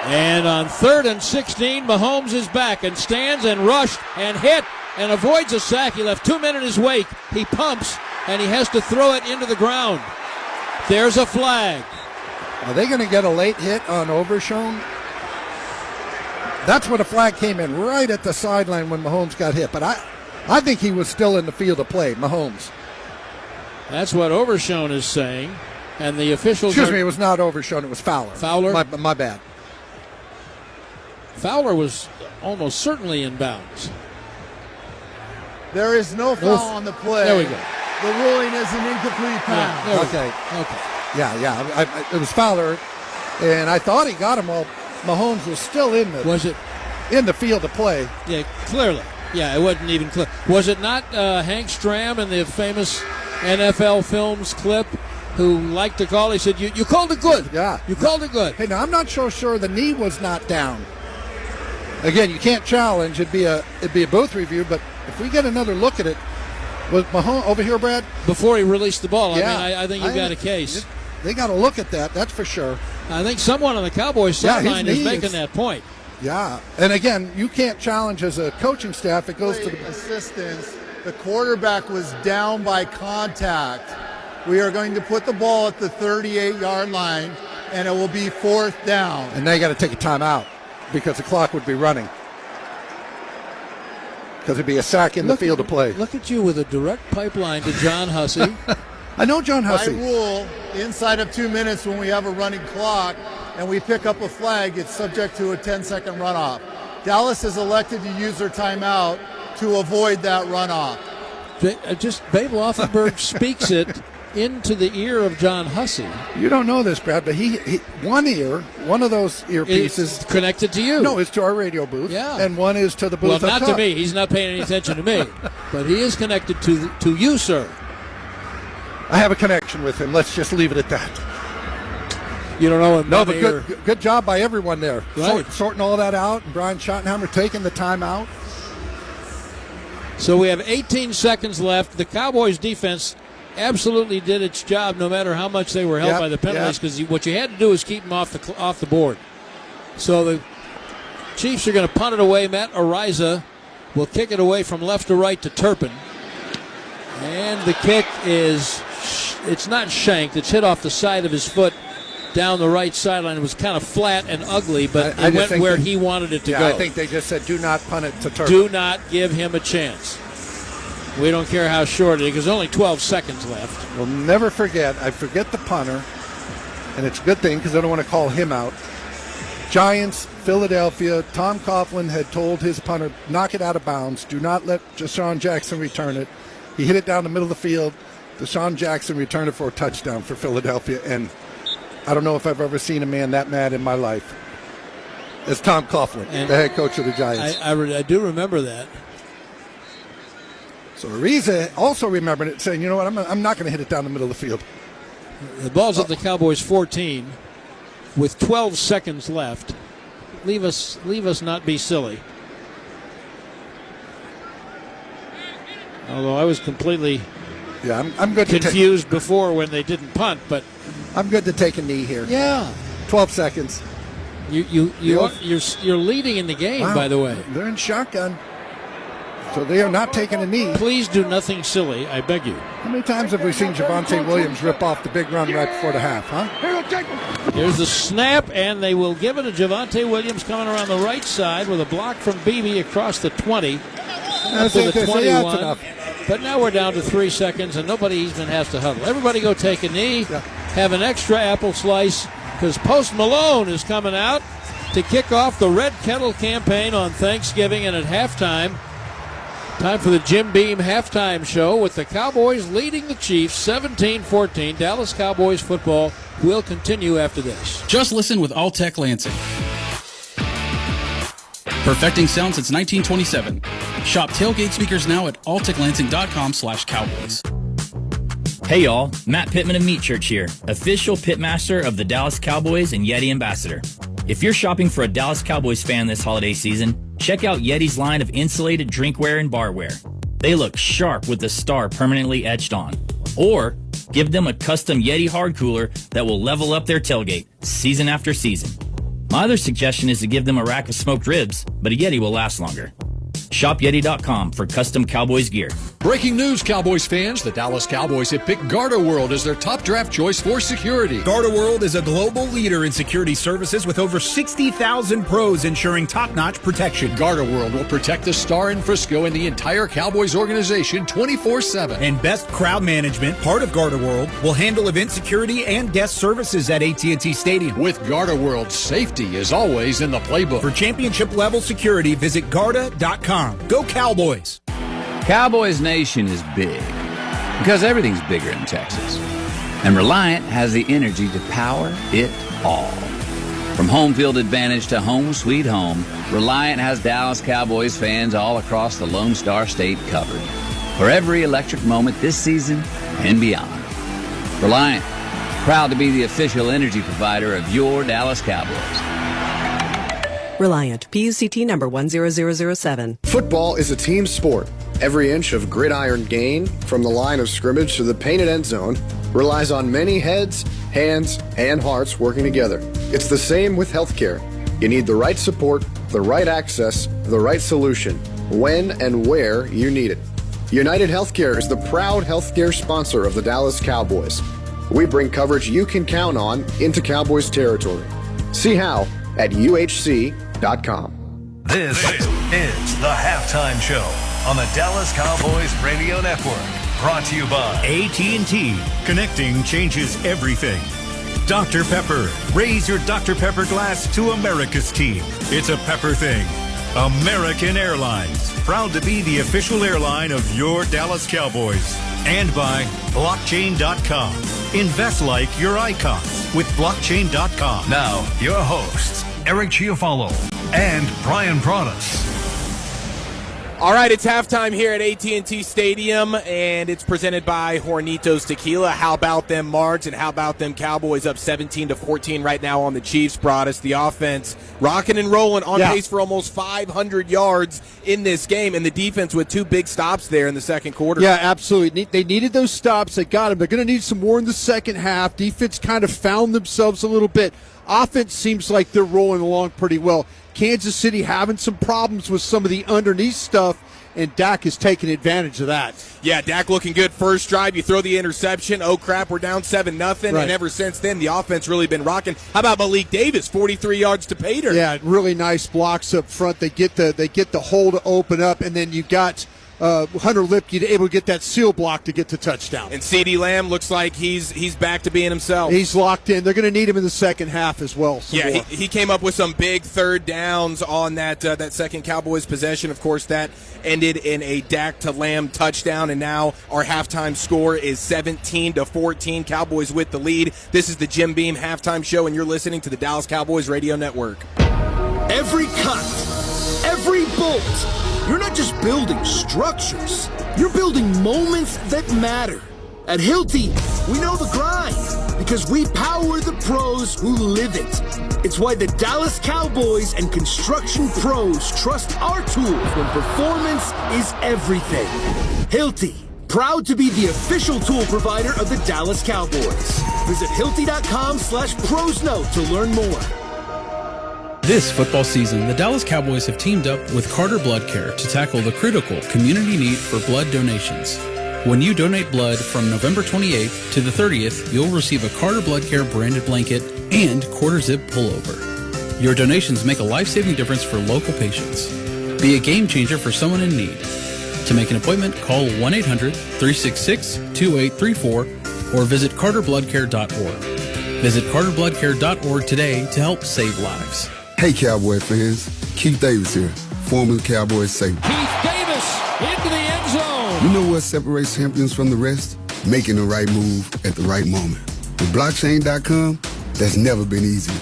And on 3rd and 16, Mahomes is back and stands and rushed and hit and avoids a sack. He left 2 men in his wake. He pumps, and he has to throw it into the ground. There's a flag. Are they going to get a late hit on Overshown? That's when a flag came in right at the sideline when Mahomes got hit. But I think he was still in the field of play, Mahomes. That's what Overshown is saying. And the officials Excuse me, it was not Overshown, it was Fowler. Fowler? My bad. Fowler was almost certainly in bounds. There is no foul on the play. There we go. The ruling is an incomplete pass. Yeah, okay. Yeah. It was Fowler, and I thought he got him while Mahomes was still in the field of play. Yeah, clearly. Yeah, it wasn't even clear. Was it not Hank Stram in the famous NFL Films clip who liked to call? He said, you called it good. Yeah. You called it good. Hey, now I'm not so sure the knee was not down. Again, you can't challenge. It'd be a booth review, but if we get another look at it, was Mahomes over here, Brad? Before he released the ball. Yeah. I mean, I think you've got a case. They got to look at that's for sure. I think someone on the Cowboys sideline is making that point. Yeah, and again, you can't challenge as a coaching staff. It goes to the assistants. The quarterback was down by contact. We are going to put the ball at the 38-yard line, and it will be 4th down. And they got to take a timeout because the clock would be running. Because it'd be a sack in the field of play. Look at you with a direct pipeline to John Hussey. I know John Hussey. By rule, inside of 2 minutes when we have a running clock and we pick up a flag, it's subject to a 10-second runoff. Dallas has elected to use their timeout to avoid that runoff. Just Babe Loffenberg speaks it into the ear of John Hussey. You don't know this, Brad, but he one of those earpieces is connected to you. No, it's to our radio booth. Yeah. And one is to the booth. Well, not to me. He's not paying any attention to me. But he is connected to you, sir. I have a connection with him. Let's just leave it at that. You don't know him. No, but good job by everyone there. Right. Sorting all that out. And Brian Schottenheimer taking the timeout. So we have 18 seconds left. The Cowboys defense absolutely did its job no matter how much they were held by the penalties, because what you had to do is keep them off the board. So the Chiefs are going to punt it away. Matt Ariza will kick it away from left to right to Turpin. And the kick it's not shanked. It's hit off the side of his foot down the right sideline. It was kind of flat and ugly, but it went where he wanted it to go. I think they just said, do not punt it to Turk. Do not give him a chance. We don't care how short it is. There's only 12 seconds left. We'll never forget. I forget the punter, and it's a good thing because I don't want to call him out. Giants, Philadelphia, Tom Coughlin had told his punter, knock it out of bounds. Do not let Deshaun Jackson return it. He hit it down the middle of the field. Deshaun Jackson returned it for a touchdown for Philadelphia, and I don't know if I've ever seen a man that mad in my life as Tom Coughlin, the head coach of the Giants. I do remember that. So Ariza also remembered it, saying, you know what, I'm not going to hit it down the middle of the field. The ball's at the Cowboys 14 with 12 seconds left. Leave us not be silly. Although I was completely I'm good confused before when they didn't punt, but I'm good to take a knee here. Yeah, 12 seconds. You're leading in the game, by the way. They're in shotgun, so they are not taking a knee. Please do nothing silly, I beg you. How many times have we seen Javonte Williams rip off the big run right before the half, huh? Here's the snap, and they will give it to Javonte Williams coming around the right side with a block from Beebe across the 20 up to the 21. But now we're down to 3 seconds, and nobody even has to huddle. Everybody go take a knee, have an extra apple slice, because Post Malone is coming out to kick off the Red Kettle campaign on Thanksgiving. And at halftime, time for the Jim Beam halftime show with the Cowboys leading the Chiefs 17-14. Dallas Cowboys football will continue after this. Just listen with Alltech Lansing. Perfecting sound since 1927. Shop tailgate speakers now at alltechlansing.com/Cowboys. Hey y'all, Matt Pittman of Meat Church here, official pitmaster of the Dallas Cowboys and Yeti ambassador. If you're shopping for a Dallas Cowboys fan this holiday season, check out Yeti's line of insulated drinkware and barware. They look sharp with the star permanently etched on. Or give them a custom Yeti hard cooler that will level up their tailgate season after season. My other suggestion is to give them a rack of smoked ribs, but a Yeti will last longer. ShopYeti.com for custom Cowboys gear. Breaking news, Cowboys fans. The Dallas Cowboys have picked Garda World as their top draft choice for security. Garda World is a global leader in security services with over 60,000 pros ensuring top-notch protection. Garda World will protect the star in Frisco and the entire Cowboys organization 24/7. And Best Crowd Management, part of Garda World, will handle event security and guest services at AT&T Stadium. With Garda World, safety is always in the playbook. For championship-level security, visit Garda.com. Go Cowboys! Cowboys Nation is big because everything's bigger in Texas. And Reliant has the energy to power it all. From home field advantage to home sweet home, Reliant has Dallas Cowboys fans all across the Lone Star State covered for every electric moment this season and beyond. Reliant, proud to be the official energy provider of your Dallas Cowboys. Reliant, PUCT number 10007. Football is a team sport. Every inch of gridiron gain, from the line of scrimmage to the painted end zone, relies on many heads, hands, and hearts working together. It's the same with healthcare. You need the right support, the right access, the right solution, when and where you need it. United Healthcare is the proud healthcare sponsor of the Dallas Cowboys. We bring coverage you can count on into Cowboys territory. See how at UHC.com. This is the Halftime Show on the Dallas Cowboys Radio Network. Brought to you by AT&T. Connecting changes everything. Dr. Pepper. Raise your Dr. Pepper glass to America's team. It's a Pepper thing. American Airlines. Proud to be the official airline of your Dallas Cowboys. And by blockchain.com. Invest like your icons with blockchain.com. Now, your hosts, Eric Chiafalo and Brian Broaddus. All right, it's halftime here at AT&T Stadium, and it's presented by Hornitos Tequila. How about them Margs, and how about them Cowboys up 17-14 right now on the Chiefs? Broaddus, the offense rocking and rolling, on pace for almost 500 yards in this game, and the defense with two big stops there in the second quarter. Yeah, absolutely. They needed those stops. They got them. They're going to need some more in the second half. Defense kind of found themselves a little bit. Offense seems like they're rolling along pretty well. Kansas City having some problems with some of the underneath stuff, and Dak is taking advantage of that. Yeah, Dak looking good first drive. You throw the interception. Oh, crap, we're down 7-0. Right. And ever since then, the offense really been rocking. How about Malik Davis, 43 yards to Pater? Yeah, really nice blocks up front. They get the hole to open up, and then you got Hunter Lipke able to get that seal block to get to touchdown. And CeeDee Lamb looks like he's back to being himself. He's locked in. They're going to need him in the second half as well. Yeah, he came up with some big third downs on that second Cowboys possession. Of course, that ended in a Dak to Lamb touchdown, and now our halftime score is 17-14. Cowboys with the lead. This is the Jim Beam halftime show, and you're listening to the Dallas Cowboys Radio Network. Every cut, every bolt. You're not just building structures, you're building moments that matter. At Hilti, we know the grind because we power the pros who live it. It's why the Dallas Cowboys and construction pros trust our tools when performance is everything. Hilti, proud to be the official tool provider of the Dallas Cowboys. Visit Hilti.com/prosnote to learn more. This football season, the Dallas Cowboys have teamed up with Carter Blood Care to tackle the critical community need for blood donations. When you donate blood from November 28th to the 30th, you'll receive a Carter Blood Care branded blanket and quarter zip pullover. Your donations make a life-saving difference for local patients. Be a game changer for someone in need. To make an appointment, call 1-800-366-2834 or visit carterbloodcare.org. Visit carterbloodcare.org today to help save lives. Hey, Cowboy fans. Keith Davis here, former Cowboys safety. Keith Davis into the end zone. You know what separates champions from the rest? Making the right move at the right moment. With blockchain.com, that's never been easier.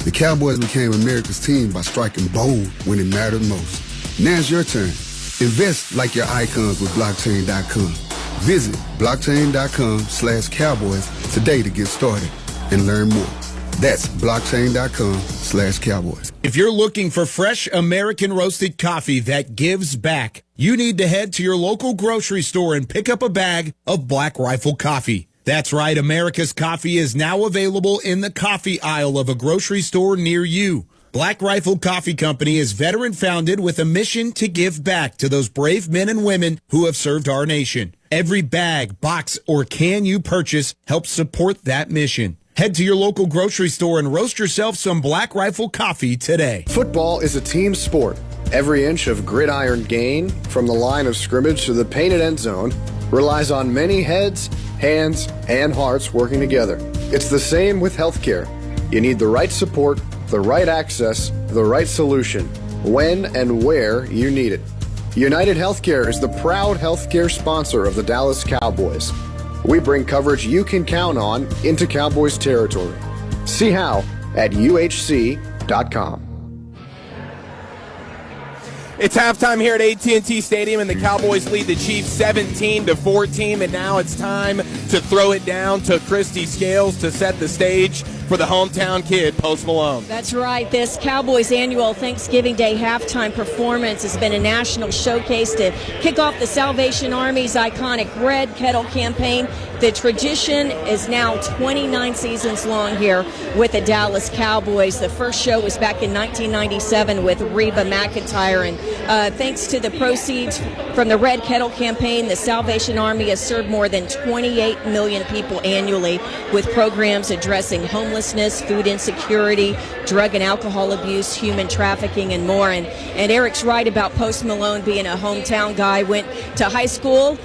The Cowboys became America's team by striking bold when it mattered most. Now it's your turn. Invest like your icons with blockchain.com. Visit blockchain.com/Cowboys today to get started and learn more. That's blockchain.com/Cowboys. If you're looking for fresh American roasted coffee that gives back, you need to head to your local grocery store and pick up a bag of Black Rifle coffee. That's right, America's coffee is now available in the coffee aisle of a grocery store near you. Black Rifle Coffee Company is veteran-founded with a mission to give back to those brave men and women who have served our nation. Every bag, box, or can you purchase helps support that mission. Head to your local grocery store and roast yourself some Black Rifle coffee today. Football is a team sport. Every inch of gridiron gain, from the line of scrimmage to the painted end zone, relies on many heads, hands, and hearts working together. It's the same with healthcare. You need the right support, the right access, the right solution, when and where you need it. United Healthcare is the proud healthcare sponsor of the Dallas Cowboys. We bring coverage you can count on into Cowboys territory. See how at UHC.com. It's halftime here at AT&T Stadium, and the Cowboys lead the Chiefs 17-14, and now it's time to throw it down to Christy Scales to set the stage for the hometown kid, Post Malone. That's right. This Cowboys annual Thanksgiving Day halftime performance has been a national showcase to kick off the Salvation Army's iconic Red Kettle campaign. The tradition is now 29 seasons long here with the Dallas Cowboys. The first show was back in 1997 with Reba McEntire, and thanks to the proceeds from the Red Kettle campaign, the Salvation Army has served more than 28 million people annually with programs addressing homelessness, food insecurity, drug and alcohol abuse, human trafficking, and more. And Eric's right about Post Malone being a hometown guy. Went to high school,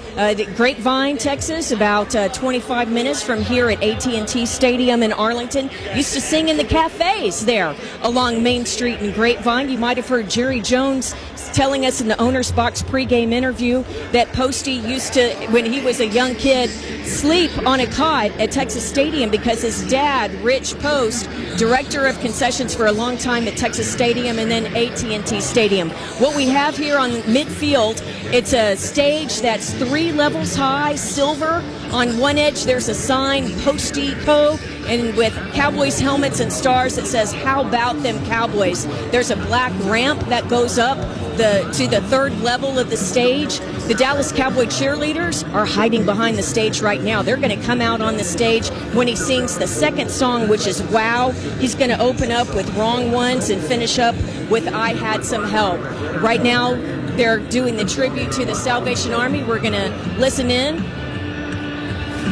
Grapevine, Texas, about 25 minutes from here at AT&T Stadium in Arlington. Used to sing in the cafes there along Main Street in Grapevine. You might have heard Jerry Jones telling us in the Owner's Box pregame interview that Posty used to, when he was a young kid, sleep on a cot at Texas Stadium because his dad, Rich Post, director of concessions for a long time at Texas Stadium and then AT&T Stadium. What we have here on midfield, it's a stage that's 3 levels high, silver. On one edge, there's a sign, Posty Co., and with Cowboys helmets and stars, it says, "How about them Cowboys?" There's a black ramp that goes up to the 3rd level of the stage. The Dallas Cowboy cheerleaders are hiding behind the stage right now. They're going to come out on the stage when he sings the second song, which is Wow. He's going to open up with Wrong Ones and finish up with I Had Some Help. Right now, They're doing the tribute to the Salvation Army. We're going to listen in.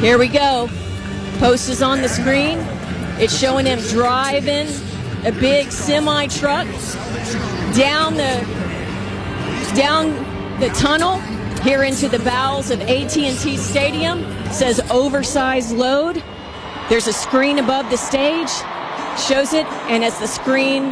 Here we go. Post is on the screen. It's showing him driving a big semi-truck down the tunnel here into the bowels of AT&T Stadium. It says oversized load. There's a screen above the stage, shows it, and as the screen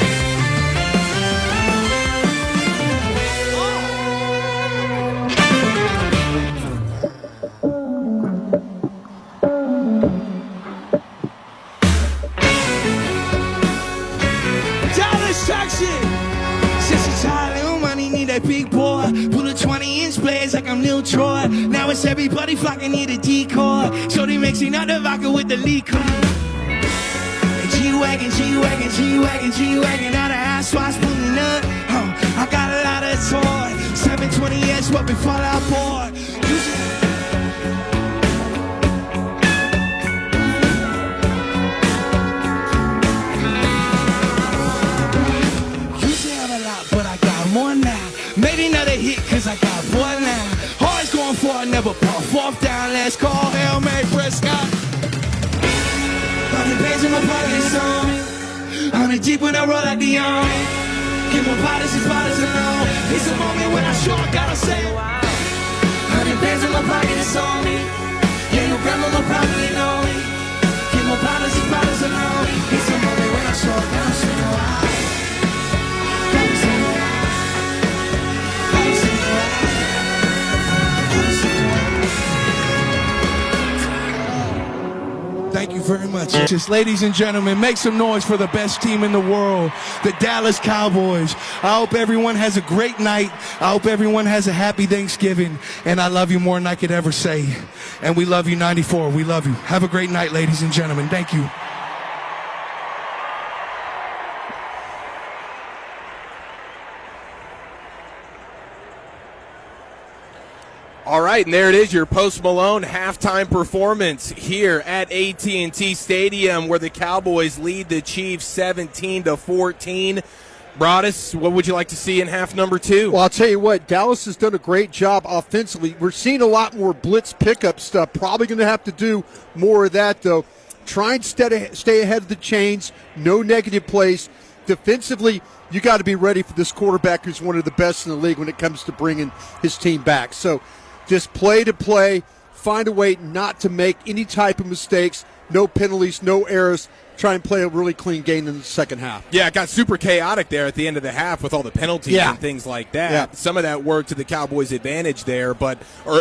big boy, pull a 20-inch blades like I'm Lil Troy. Now it's everybody flocking near the decoy. So they mixing up the vodka with the liquor. G-Wagon, G-Wagon, G-Wagon, G-Wagon. Out of ass swats pulling up. I got a lot of toy. 720S, what we fall out boy. Used to have a lot, but I got more now. Made another hit cause I got one now. Always going for it, never ball. Fourth down, let's call Hail Mary Prescott. 100 bands in my pocket, it's on me. 100 deep when I roll like the army. Get my bodies and bodies alone. It's a moment when I sure gotta say why. 100 bands in my pocket, it's on me. Yeah, your grandma probably know me. Get my bodies and bodies alone. It's a moment when I sure gotta say why. Thank you very much. Just ladies and gentlemen, make some noise for the best team in the world, the Dallas Cowboys. I hope everyone has a great night. I hope everyone has a happy Thanksgiving. And I love you more than I could ever say. And we love you, 94. We love you. Have a great night, ladies and gentlemen. Thank you. All right, and there it is, your Post Malone halftime performance here at AT&T Stadium, where the Cowboys lead the Chiefs 17-14. Broadus, what would you like to see in half number 2? Well, I'll tell you what, Dallas has done a great job offensively. We're seeing a lot more blitz pickup stuff. Probably going to have to do more of that, though. Try and stay ahead of the chains. No negative plays. Defensively, you got to be ready for this quarterback who's one of the best in the league when it comes to bringing his team back. So just play to play, find a way not to make any type of mistakes, no penalties, no errors. Try and play a really clean game in the second half. Yeah, it got super chaotic there at the end of the half with all the penalties and things like that. Yeah. Some of that worked to the Cowboys' advantage there, but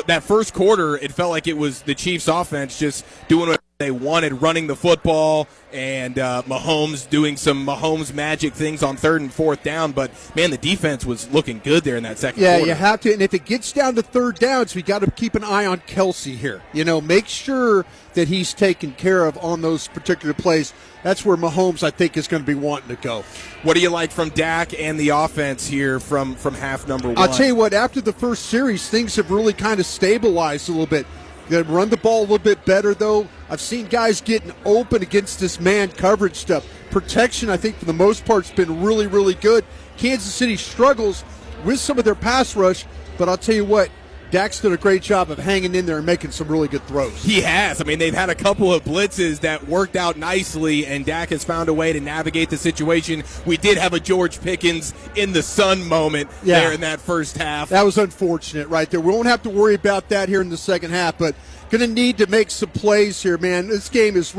that first quarter, it felt like it was the Chiefs' offense just doing what they wanted, running the football, and Mahomes doing some Mahomes magic things on 3rd and 4th down. But, man, the defense was looking good there in that second quarter. Yeah, you have to. And if it gets down to 3rd downs, we got to keep an eye on Kelsey here. You know, make sure that he's taken care of on those particular plays. That's where Mahomes, I think, is going to be wanting to go. What do you like from Dak and the offense here from half number 1? I'll tell you what, after the first series, things have really kind of stabilized a little bit. They run the ball a little bit better, though. I've seen guys getting open against this man coverage stuff. Protection, I think, for the most part, has been really, really good. Kansas City struggles with some of their pass rush, but I'll tell you what, Dak's done a great job of hanging in there and making some really good throws. He has. I mean, they've had a couple of blitzes that worked out nicely, and Dak has found a way to navigate the situation. We did have a George Pickens in the sun moment there in that first half. That was unfortunate right there. We won't have to worry about that here in the second half, but going to need to make some plays here, man. This game is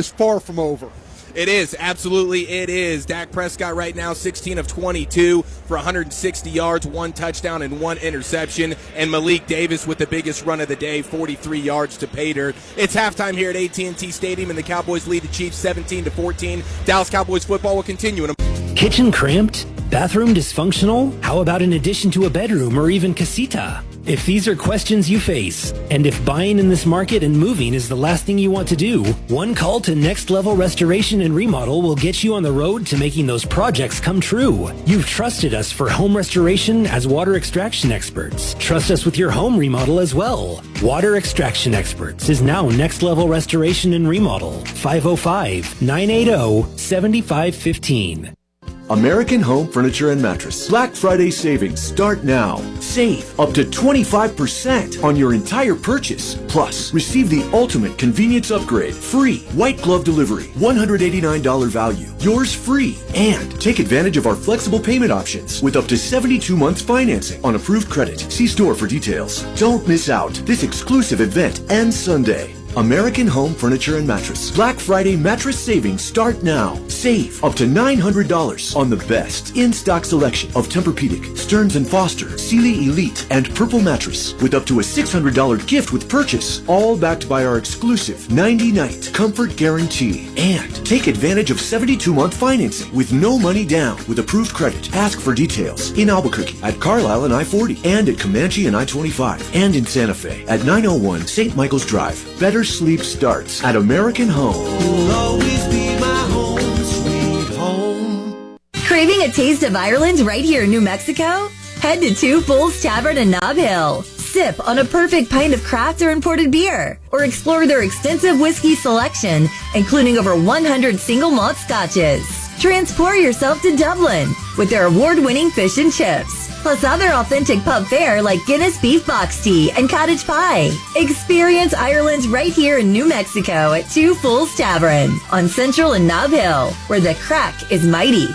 far from over. It is. Absolutely it is. Dak Prescott right now 16 of 22 for 160 yards, 1 touchdown, and 1 interception. And Malik Davis with the biggest run of the day, 43 yards to pay dirt. It's halftime here at AT&T Stadium, and the Cowboys lead the Chiefs 17-14. Dallas Cowboys football will continue. Kitchen cramped? Bathroom dysfunctional? How about an addition to a bedroom or even casita? If these are questions you face, and if buying in this market and moving is the last thing you want to do, one call to Next Level Restoration and Remodel will get you on the road to making those projects come true. You've trusted us for home restoration as water extraction experts. Trust us with your home remodel as well. Water Extraction Experts is now Next Level Restoration and Remodel. 505-980-7515. American Home Furniture and Mattress. Black Friday savings start now. Save up to 25% on your entire purchase. Plus, receive the ultimate convenience upgrade. Free white glove delivery. $189 value. Yours free. And take advantage of our flexible payment options with up to 72 months financing on approved credit. See store for details. Don't miss out. This exclusive event ends Sunday. American Home Furniture and Mattress. Black Friday mattress savings start now. Save up to $900 on the best in-stock selection of Tempur-Pedic, Stearns & Foster, Sealy Elite, and Purple mattress with up to a $600 gift with purchase, all backed by our exclusive 90-night comfort guarantee. And take advantage of 72-month financing with no money down with approved credit. Ask for details in Albuquerque, at Carlisle and I-40, and at Comanche and I-25, and in Santa Fe at 901 St. Michael's Drive. Better sleep starts at American Home. You'll always be my home, sweet home. Craving a taste of Ireland right here in New Mexico? Head to Two Fools Tavern in Nob Hill. Sip on a perfect pint of craft or imported beer, or explore their extensive whiskey selection, including over 100 single malt scotches. Transport yourself to Dublin with their award-winning fish and chips, plus other authentic pub fare like Guinness beef box tea and cottage pie. Experience Ireland right here in New Mexico at Two Fools Tavern on Central and Nob Hill, where the crack is mighty.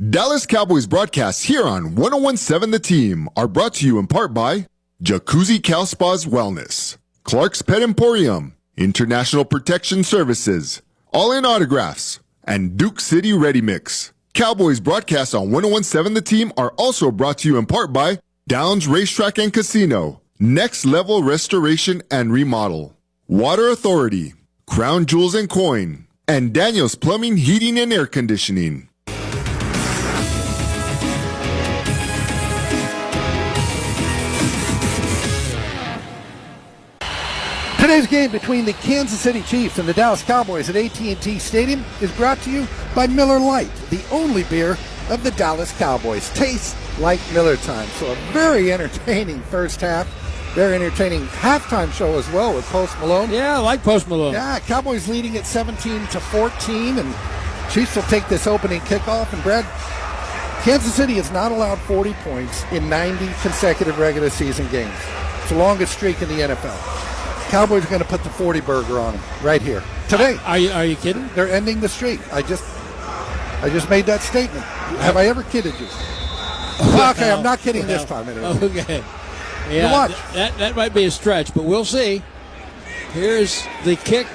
Dallas Cowboys broadcasts here on 101.7 The Team are brought to you in part by Jacuzzi Cal Spas Wellness, Clark's Pet Emporium, International Protection Services, All In Autographs, and Duke City Ready Mix. Cowboys broadcasts on 101.7 The Team are also brought to you in part by Downs Racetrack and Casino, Next Level Restoration and Remodel, Water Authority, Crown Jewels and Coin, and Daniels Plumbing, Heating, and Air Conditioning. Today's game between the Kansas City Chiefs and the Dallas Cowboys at AT&T Stadium is brought to you by Miller Lite, the only beer of the Dallas Cowboys. Tastes like Miller time. So a very entertaining first half, very entertaining halftime show as well with Post Malone. Yeah, I like Post Malone. Yeah, Cowboys leading at 17-14, and Chiefs will take this opening kickoff. And Brad, Kansas City has not allowed 40 points in 90 consecutive regular season games. It's the longest streak in the NFL. Cowboys are going to put the 40 burger on them right here today. Are you kidding? They're ending the streak. I just made that statement. Have I ever kidded you? Okay, I'm not kidding this time. Anyway. Okay. Yeah, you watch. That might be a stretch, but we'll see. Here's the kick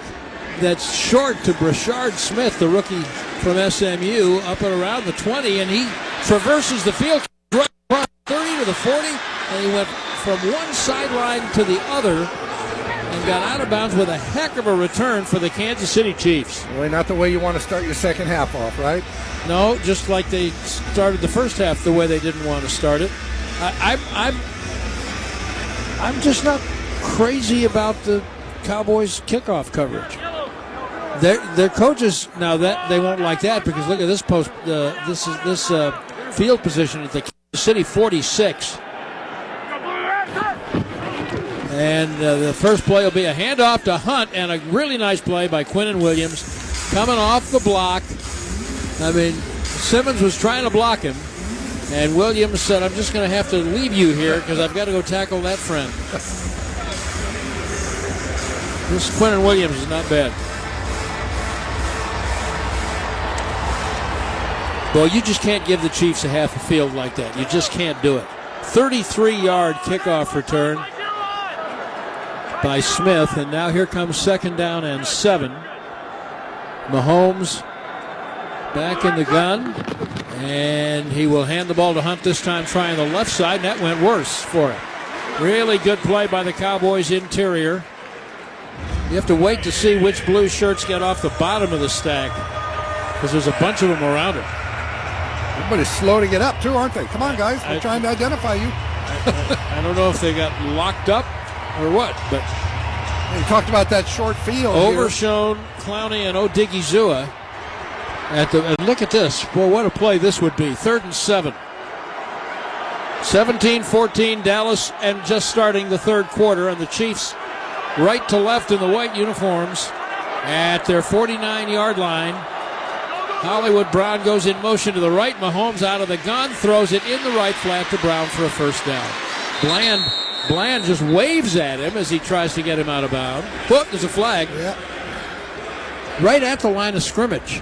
that's short to Brashard Smith, the rookie from SMU, up and around the 20, and he traverses the field right across 30 to the 40, and he went from one sideline to the other and got out of bounds with a heck of a return for the Kansas City Chiefs. Really not the way you want to start your second half off, right? No, just like they started the first half the way they didn't want to start it. I'm just not crazy about the Cowboys kickoff coverage. Their coaches now that they won't like that because look at this post. This field position at the Kansas City 46. And the first play will be a handoff to Hunt, and a really nice play by Quinnen Williams coming off the block. I mean, Simmons was trying to block him, and Williams said, I'm just going to have to leave you here because I've got to go tackle that friend. This Quinnen Williams is not bad. Well, you just can't give the Chiefs a half a field like that. You just can't do it. 33-yard kickoff return by Smith, and now here comes 2nd down and 7. Mahomes back in the gun, and he will hand the ball to Hunt this time, trying the left side, and that went worse for him. Really good play by the Cowboys interior. You have to wait to see which blue shirts get off the bottom of the stack because there's a bunch of them around it. Everybody's slow to get up, too, aren't they? Come on, guys. We're trying to identify you. I don't know if they got locked up or what, but you talked about that short field. Overshown, Clowney, and Odigizua. And look at this. Boy, what a play this would be. 3rd and 7. 17-14 Dallas, and just starting the third quarter, and the Chiefs right to left in the white uniforms at their 49-yard line. Hollywood Brown goes in motion to the right. Mahomes out of the gun, throws it in the right flat to Brown for a first down. Bland just waves at him as he tries to get him out of bounds. Whoop, there's a flag. Yeah. Right at the line of scrimmage.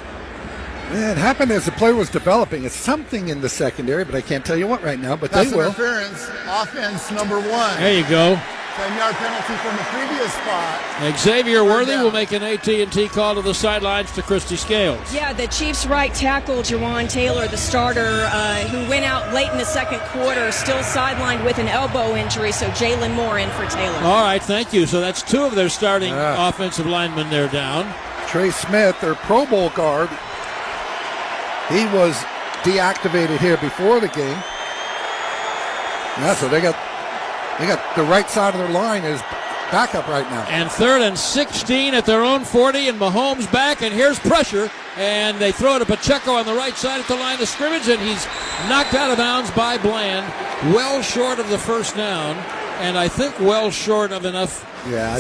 Yeah, it happened as the play was developing. It's something in the secondary, but I can't tell you what right now, but Pass they will. interference, offense number 1. There you go. 10-yard penalty from the previous spot. Xavier Worthy will make an AT&T call to the sidelines to Christy Scales. Yeah, the Chiefs' right tackle, Jawan Taylor, the starter, who went out late in the second quarter, still sidelined with an elbow injury, so Jalen Moore in for Taylor. All right, thank you. So that's 2 of their starting offensive linemen there down. Trey Smith, their Pro Bowl guard, he was deactivated here before the game. Yeah, so they got the right side of their line is backup right now. And 3rd and 16 at their own 40, and Mahomes back, and here's pressure. And they throw it to Pacheco on the right side at the line of scrimmage, and he's knocked out of bounds by Bland, well short of the first down, and I think well short of enough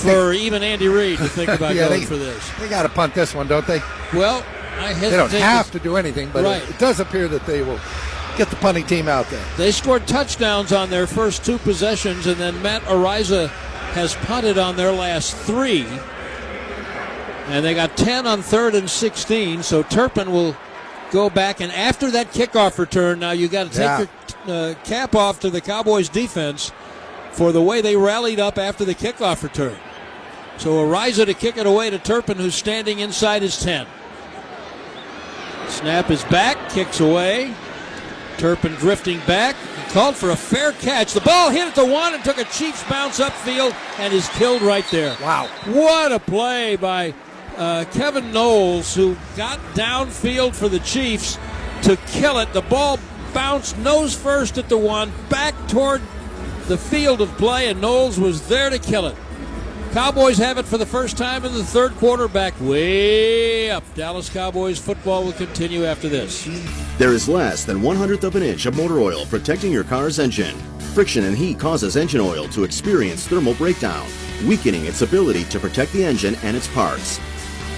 for even Andy Reid to think about going for this. They got to punt this one, don't they? Well, I hesitate. They don't have to do anything, but right. it does appear that they will get the punting team out there. They scored touchdowns on their first 2 possessions, and then Matt Ariza has punted on their last 3. And they got 10 on 3rd and 16, so Turpin will go back. And after that kickoff return, now you got to take your cap off to the Cowboys defense for the way they rallied up after the kickoff return. So Ariza to kick it away to Turpin, who's standing inside his 10. Snap is back, kicks away. Turpin drifting back, he called for a fair catch. The ball hit at the 1 and took a Chiefs bounce upfield and is killed right there. Wow. What a play by Kevin Knowles, who got downfield for the Chiefs to kill it. The ball bounced nose first at the 1, back toward the field of play, and Knowles was there to kill it. Cowboys have it for the first time in the 3rd quarter, back way up. Dallas Cowboys football will continue after this. There is less than 1/100th of an inch of motor oil protecting your car's engine. Friction and heat causes engine oil to experience thermal breakdown, weakening its ability to protect the engine and its parts.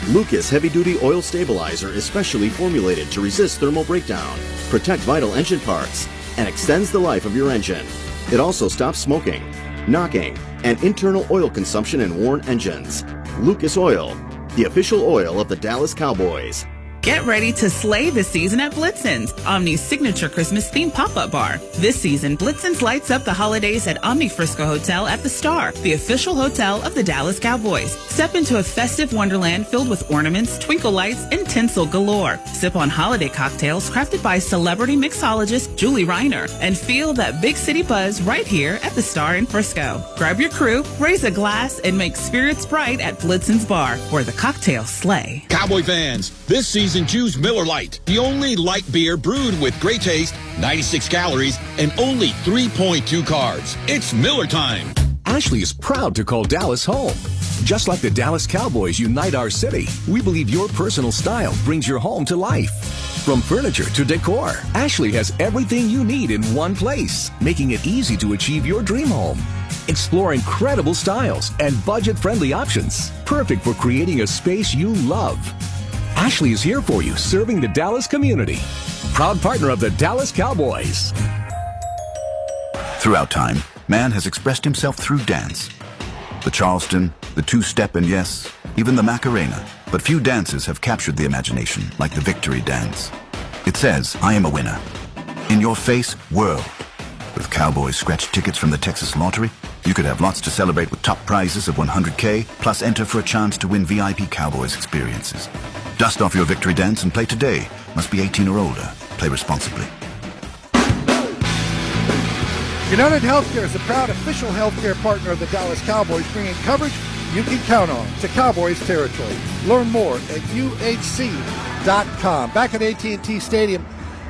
Lucas Heavy-Duty Oil Stabilizer is specially formulated to resist thermal breakdown, protect vital engine parts, and extends the life of your engine. It also stops smoking, knocking, and internal oil consumption in worn engines. Lucas Oil, the official oil of the Dallas Cowboys. Get ready to slay this season at Blitzen's, Omni's signature Christmas themed pop-up bar. This season, Blitzen's lights up the holidays at Omni Frisco Hotel at the Star, the official hotel of the Dallas Cowboys. Step into a festive wonderland filled with ornaments, twinkle lights, and tinsel galore. Sip on holiday cocktails crafted by celebrity mixologist Julie Reiner, and feel that big city buzz right here at the Star in Frisco. Grab your crew, raise a glass, and make spirits bright at Blitzen's Bar, where the cocktails slay. Cowboy fans, this season choose Miller Lite, the only light beer brewed with great taste, 96 calories, and only 3.2 carbs. It's Miller time. Ashley is proud to call Dallas home. Just like the Dallas Cowboys unite our city, we believe your personal style brings your home to life. From furniture to decor, Ashley has everything you need in one place, making it easy to achieve your dream home. Explore incredible styles and budget-friendly options, perfect for creating a space you love. Ashley is here for you, serving the Dallas community. Proud partner of the Dallas Cowboys. Throughout time, man has expressed himself through dance. The Charleston, the two-step, and yes, even the Macarena. But few dances have captured the imagination like the victory dance. It says, I am a winner. In your face, world. With Cowboys scratch tickets from the Texas Lottery, you could have lots to celebrate with top prizes of $100K, plus enter for a chance to win VIP Cowboys experiences. Dust off your victory dance and play today. Must be 18 or older. Play responsibly. United Healthcare is a proud official healthcare partner of the Dallas Cowboys, bringing coverage you can count on to Cowboys territory. Learn more at uhc.com. Back at AT&T Stadium,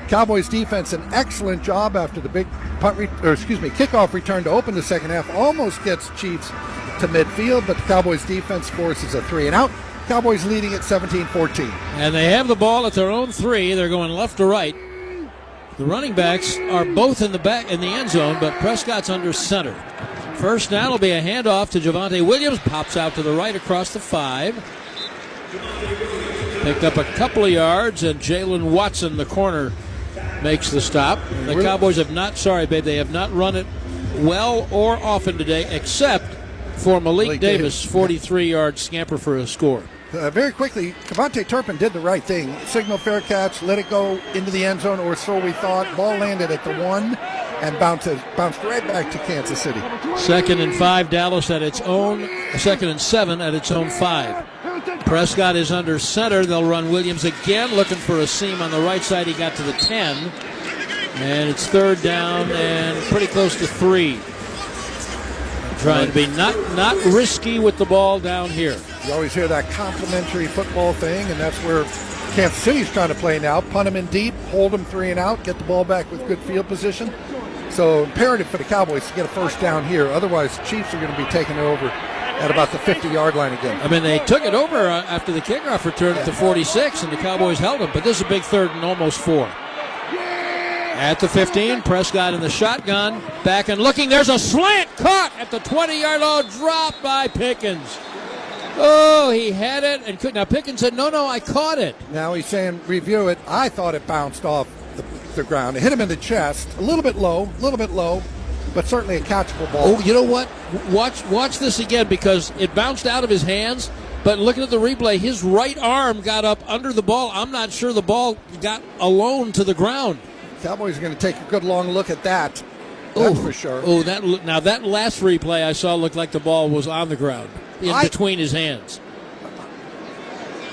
Cowboys defense an excellent job after the big kickoff return to open the second half. Almost gets Chiefs to midfield, but the Cowboys defense forces a 3-and-out. Cowboys leading at 17-14. And they have the ball at their own 3. They're going left to right. The running backs are both in the end zone, but Prescott's under center. First down will be a handoff to Javonte Williams. Pops out to the right across the 5. Picked up a couple of yards, and Jalen Watson, the corner, makes the stop. The Cowboys have they have not run it well or often today, except for Malik Davis, 43-yard scamper for a score. Very quickly, Kevontae Turpin did the right thing. Signal fair catch, let it go into the end zone, or so we thought. Ball landed at the 1 and bounced right back to Kansas City. 2nd and 5, Dallas at its own. 2nd and 7 at its own 5. Prescott is under center. They'll run Williams again, looking for a seam on the right side. He got to the 10. And it's 3rd down and pretty close to 3. Trying to be not risky with the ball down here. You always hear that complimentary football thing, and that's where Kansas City's trying to play now. Punt them in deep, hold them 3 and out, get the ball back with good field position. So imperative for the Cowboys to get a first down here. Otherwise, the Chiefs are going to be taking it over at about the 50-yard line again. I mean, they took it over after the kickoff return at the 46, and the Cowboys held them. But this is a big 3rd and almost 4. At the 15, Prescott in the shotgun. Back and looking. There's a slant caught at the 20-yard line. Dropped by Pickens. Oh, he had it and couldn't. Now, Pickens said, no, I caught it. Now he's saying, review it. I thought it bounced off the ground. It hit him in the chest. A little bit low, but certainly a catchable ball. Oh, you know what? Watch this again, because it bounced out of his hands, but looking at the replay, his right arm got up under the ball. I'm not sure the ball got alone to the ground. Cowboys are going to take a good long look at that. That's for sure. Oh, that last replay I saw looked like the ball was on the ground, between his hands.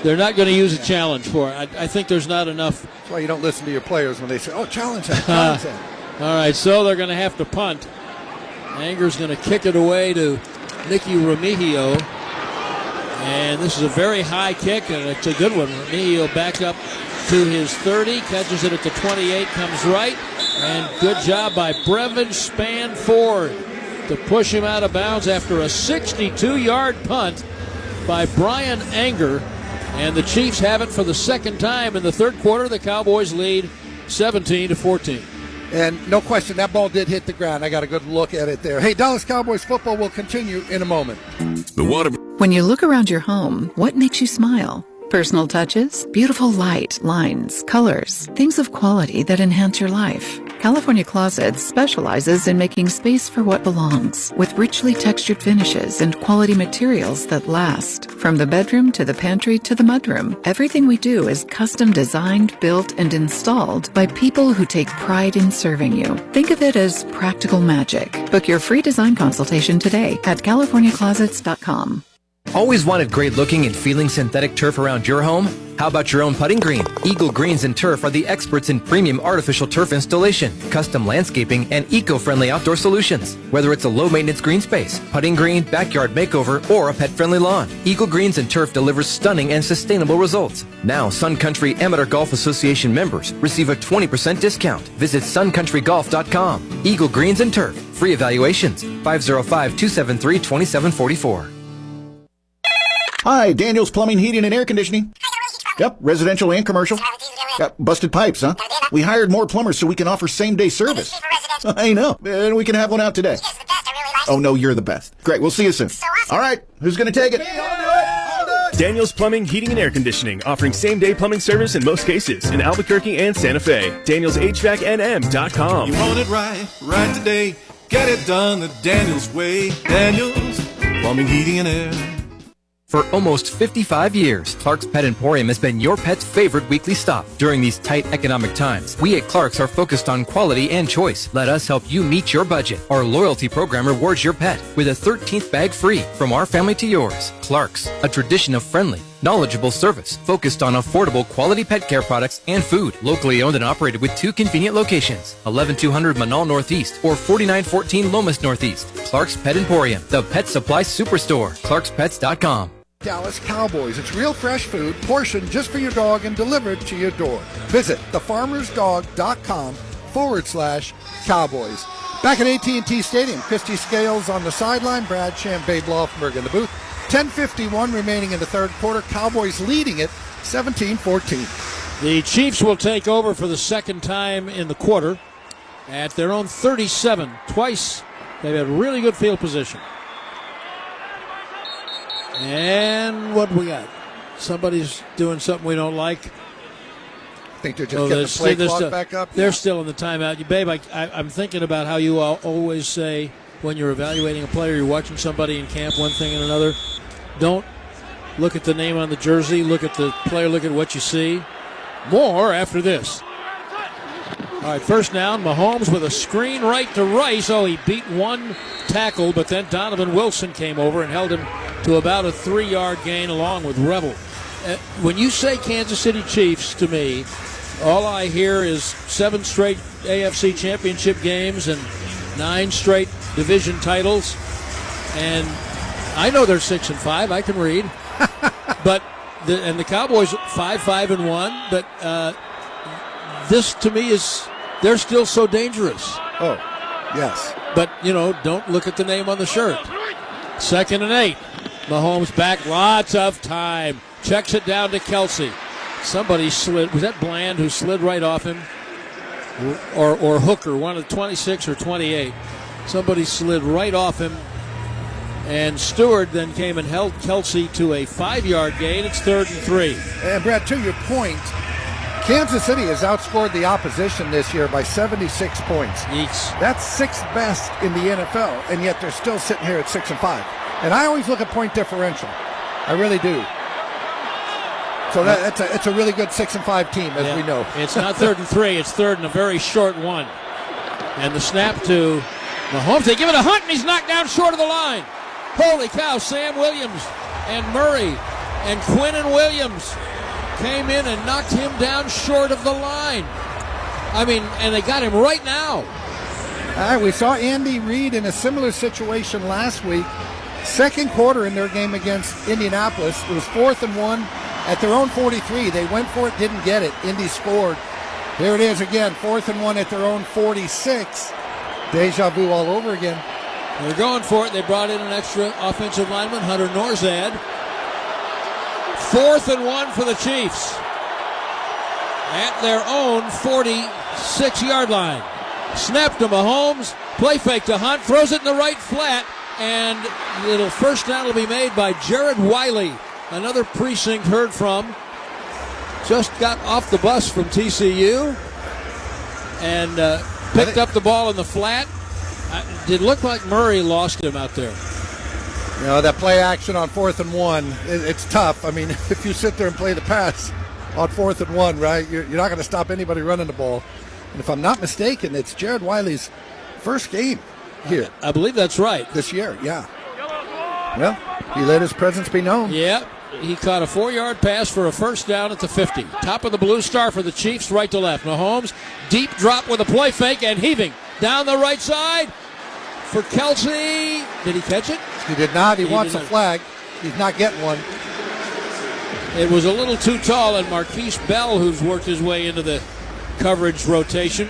They're not going to use a challenge for it. I think there's not enough. That's why you don't listen to your players when they say, challenge that. All right, so they're going to have to punt. Anger's going to kick it away to Nicky Remigio. And this is a very high kick, and it's a good one. Remigio back up to his 30, catches it at the 28, comes right. And good job by Brevin Spanford to push him out of bounds after a 62-yard punt by Brian Anger. And the Chiefs have it for the second time in the third quarter. The Cowboys lead 17-14. And no question, that ball did hit the ground. I got a good look at it there. Hey, Dallas Cowboys football will continue in a moment. When you look around your home, what makes you smile? Personal touches, beautiful light, lines, colors, things of quality that enhance your life. California Closets specializes in making space for what belongs, with richly textured finishes and quality materials that last. From the bedroom to the pantry to the mudroom, everything we do is custom designed, built, and installed by people who take pride in serving you. Think of it as practical magic. Book your free design consultation today at CaliforniaClosets.com. Always wanted great looking and feeling synthetic turf around your home? How about your own putting green? Eagle Greens and Turf are the experts in premium artificial turf installation, custom landscaping, and eco-friendly outdoor solutions. Whether it's a low-maintenance green space, putting green, backyard makeover, or a pet-friendly lawn, Eagle Greens and Turf delivers stunning and sustainable results. Now, Sun Country Amateur Golf Association members receive a 20% discount. Visit suncountrygolf.com. Eagle Greens and Turf. Free evaluations. 505-273-2744. Hi, Daniel's Plumbing, Heating, and Air Conditioning. Yep, residential and commercial. Yep, busted pipes, huh? We hired more plumbers so we can offer same-day service. I know, and we can have one out today. Oh, no, you're the best. Great, we'll see you soon. All right, who's going to take it? Daniel's Plumbing, Heating, and Air Conditioning, offering same-day plumbing service in most cases in Albuquerque and Santa Fe. DanielsHVACNM.com. You want it right today. Get it done the Daniels way. Daniels Plumbing, Heating, and Air. For almost 55 years, Clark's Pet Emporium has been your pet's favorite weekly stop. During these tight economic times, we at Clark's are focused on quality and choice. Let us help you meet your budget. Our loyalty program rewards your pet with a 13th bag free from our family to yours. Clark's, a tradition of friendly, knowledgeable service focused on affordable quality pet care products and food. Locally owned and operated with 2 convenient locations, 11200 Manal Northeast or 4914 Lomas Northeast. Clark's Pet Emporium, the pet supply superstore. Clark'sPets.com. Dallas Cowboys. It's real fresh food, portioned just for your dog and delivered to your door. Visit thefarmersdog.com/Cowboys. Back at AT&T Stadium, Christy Scales on the sideline, Brad Sham, Babe Loffenberg in the booth. 10:51 remaining in the third quarter. Cowboys leading it 17-14. The Chiefs will take over for the second time in the quarter at their own 37. Twice they've had really good field position. And what we got? somebody's doing something we don't like. I think they're just getting the play clock back up. They're still in the timeout. Babe, I'm thinking about how you always say when you're evaluating a player, you're watching somebody in camp, one thing and another. Don't look at the name on the jersey. Look at the player. Look at what you see. More after this. All right, first down. Mahomes with a screen right to Rice. Oh, he beat one tackle, but then Donovan Wilson came over and held him to about a 3-yard gain along with Rebel. When you say Kansas City Chiefs to me, all I hear is 7 straight AFC championship games and 9 straight division titles. And I know they're 6-5. I can read. But the Cowboys 5-1. But this to me is they're still so dangerous. Oh, yes. But don't look at the name on the shirt. 2nd and 8. Mahomes back, lots of time. Checks it down to Kelsey. Somebody slid. Was that Bland who slid right off him? Or Hooker, one of the 26 or 28. Somebody slid right off him. And Stewart then came and held Kelsey to a 5-yard gain. It's 3rd and 3. And Brad, to your point, Kansas City has outscored the opposition this year by 76 points. Yeeks. That's 6th best in the NFL, and yet they're still sitting here at 6-5. And I always look at point differential. I really do. So it's a really good 6-5 team, as we know. It's not 3rd and 3. It's 3rd and a very short one. And the snap to Mahomes. They give it a hunt, and he's knocked down short of the line. Holy cow, Sam Williams and Murray and Quinn and Williams came in and knocked him down short of the line. I mean, and they got him right now. We saw Andy Reid in a similar situation last week. 2nd quarter in their game against Indianapolis. It was 4th and 1 at their own 43. They went for it, didn't get it. Indy scored. Here it is again, 4th and 1 at their own 46. Deja vu all over again. They're going for it. They brought in an extra offensive lineman, Hunter Norzad. 4th and 1 for the Chiefs at their own 46-yard line. Snap to Mahomes, play fake to Hunt, throws it in the right flat, and little first down will be made by Jared Wiley, another precinct heard from. Just got off the bus from TCU and picked up the ball in the flat. It looked like Murray lost him out there. That play action on 4th and 1, it's tough. I mean, if you sit there and play the pass on 4th and 1, right, you're not going to stop anybody running the ball. And if I'm not mistaken, it's Jared Wiley's first game here. I believe that's right. This year, yeah. Well, he let his presence be known. Yeah, he caught a 4-yard pass for a first down at the 50. Top of the blue star for the Chiefs, right to left. Mahomes, deep drop with a play fake and heaving down the right side for Kelsey. Did he catch it? He did not. He wants a flag. He's not getting one. It was a little too tall, and Marquise Bell, who's worked his way into the coverage rotation,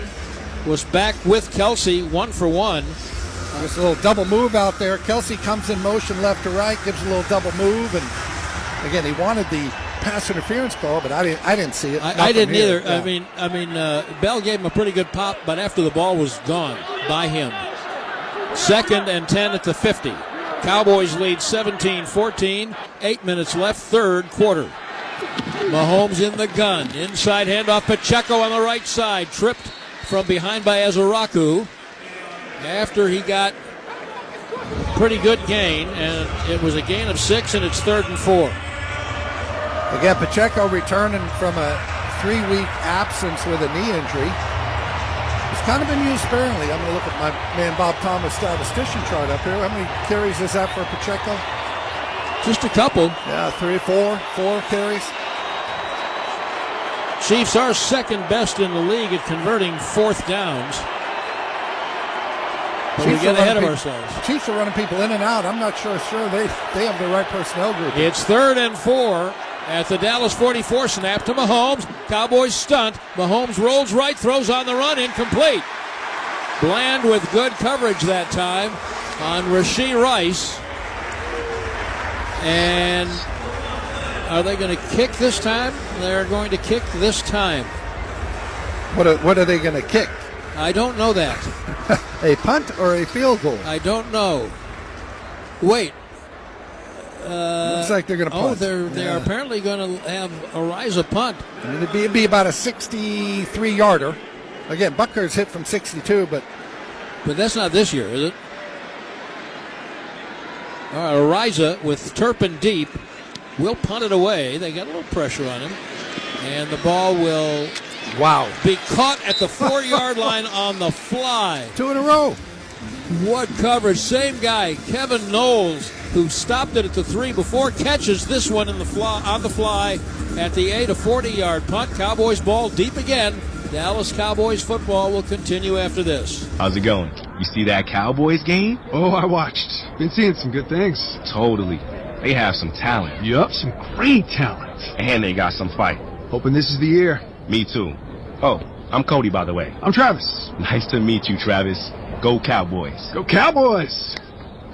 was back with Kelsey, 1 for 1. Just a little double move out there. Kelsey comes in motion left to right, gives a little double move, and again, he wanted the pass interference call, but I didn't see it. I didn't either. Yeah. I mean, Bell gave him a pretty good pop, but after the ball was gone by him. 2nd and 10 at the 50. Cowboys lead 17-14. 8 minutes left, 3rd quarter. Mahomes in the gun. Inside handoff, Pacheco on the right side. Tripped from behind by Azaraku after he got pretty good gain, and it was a gain of 6, and it's 3rd and 4. Again, Pacheco returning from a 3-week absence with a knee injury. He's kind of been used sparingly. I'm going to look at my man Bob Thomas statistician chart up here. How many carries is that for Pacheco? Just a couple. Yeah, 4 carries. Chiefs are 2nd best in the league at converting 4th downs. But we get ahead of ourselves. Chiefs are running people in and out. I'm not sure they have the right personnel group. It's 3rd and 4 at the Dallas 44. Snap to Mahomes. Cowboys stunt. Mahomes rolls right, throws on the run, incomplete. Bland with good coverage that time on Rashee Rice. And are they going to kick this time? They're going to kick this time. What are they going to kick? I don't know that. A punt or a field goal? I don't know. Wait. Looks like they're going to punt. They are apparently going to have Ariza punt. I mean, it'd be about a 63-yarder. Again, Butker's hit from 62, but that's not this year, is it? All right, Ariza with Turpin deep will punt it away. They got a little pressure on him, and the ball will be caught at the 4-yard line on the fly. 2 in a row. What coverage. Same guy, Kevin Knowles, who stopped it at the 3 before, catches this one on the fly at the 8, a 40-yard punt. Cowboys ball deep again. Dallas Cowboys football will continue after this. How's it going? You see that Cowboys game? Oh, I watched. Been seeing some good things. Totally. They have some talent. Yup, some great talent. And they got some fight. Hoping this is the year. Me too. Oh, I'm Cody, by the way. I'm Travis. Nice to meet you, Travis. Go Cowboys. Go Cowboys!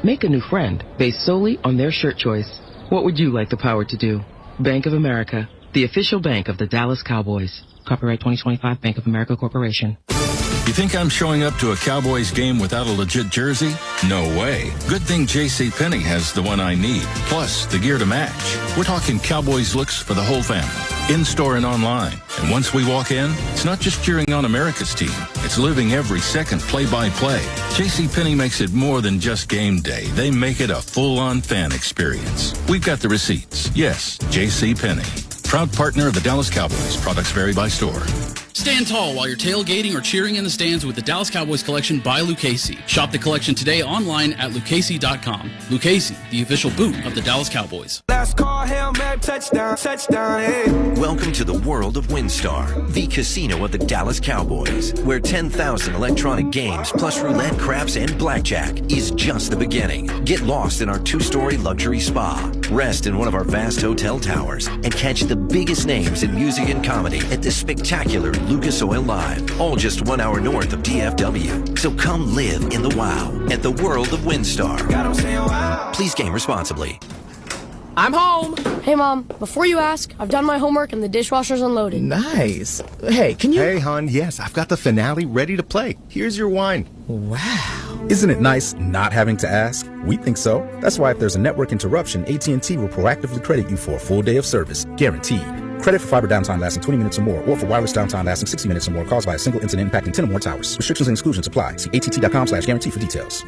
Make a new friend based solely on their shirt choice. What would you like the power to do? Bank of America, the official bank of the Dallas Cowboys. Copyright 2025 Bank of America Corporation. You think I'm showing up to a Cowboys game without a legit jersey? No way. Good thing JCPenney has the one I need, plus the gear to match. We're talking Cowboys looks for the whole family, in-store and online. And once we walk in, it's not just cheering on America's team. It's living every second play-by-play. JCPenney makes it more than just game day. They make it a full-on fan experience. We've got the receipts. Yes, JCPenney. Proud partner of the Dallas Cowboys. Products vary by store. Stand tall while you're tailgating or cheering in the stands with the Dallas Cowboys collection by Lucchese. Shop the collection today online at lucchese.com. Lucchese, the official boot of the Dallas Cowboys. Last call, Hail Mary, touchdown, hey. Welcome to the world of WinStar, the casino of the Dallas Cowboys, where 10,000 electronic games plus roulette, craps, and blackjack is just the beginning. Get lost in our 2-story luxury spa. Rest in one of our vast hotel towers and catch the biggest names in music and comedy at the spectacular Lucas Oil Live, all just 1 hour north of DFW. So come live in the wow at the world of WinStar. Please game responsibly. I'm home. Hey, Mom, before you ask, I've done my homework and the dishwasher's unloaded. Nice. Hey, can you... Hey, hon, yes, I've got the finale ready to play. Here's your wine. Wow. Isn't it nice not having to ask? We think so. That's why if there's a network interruption, AT&T will proactively credit you for a full day of service. Guaranteed. Credit for fiber downtime lasting 20 minutes or more, or for wireless downtime lasting 60 minutes or more caused by a single incident impacting 10 or more towers. Restrictions and exclusions apply. See att.com/guarantee for details.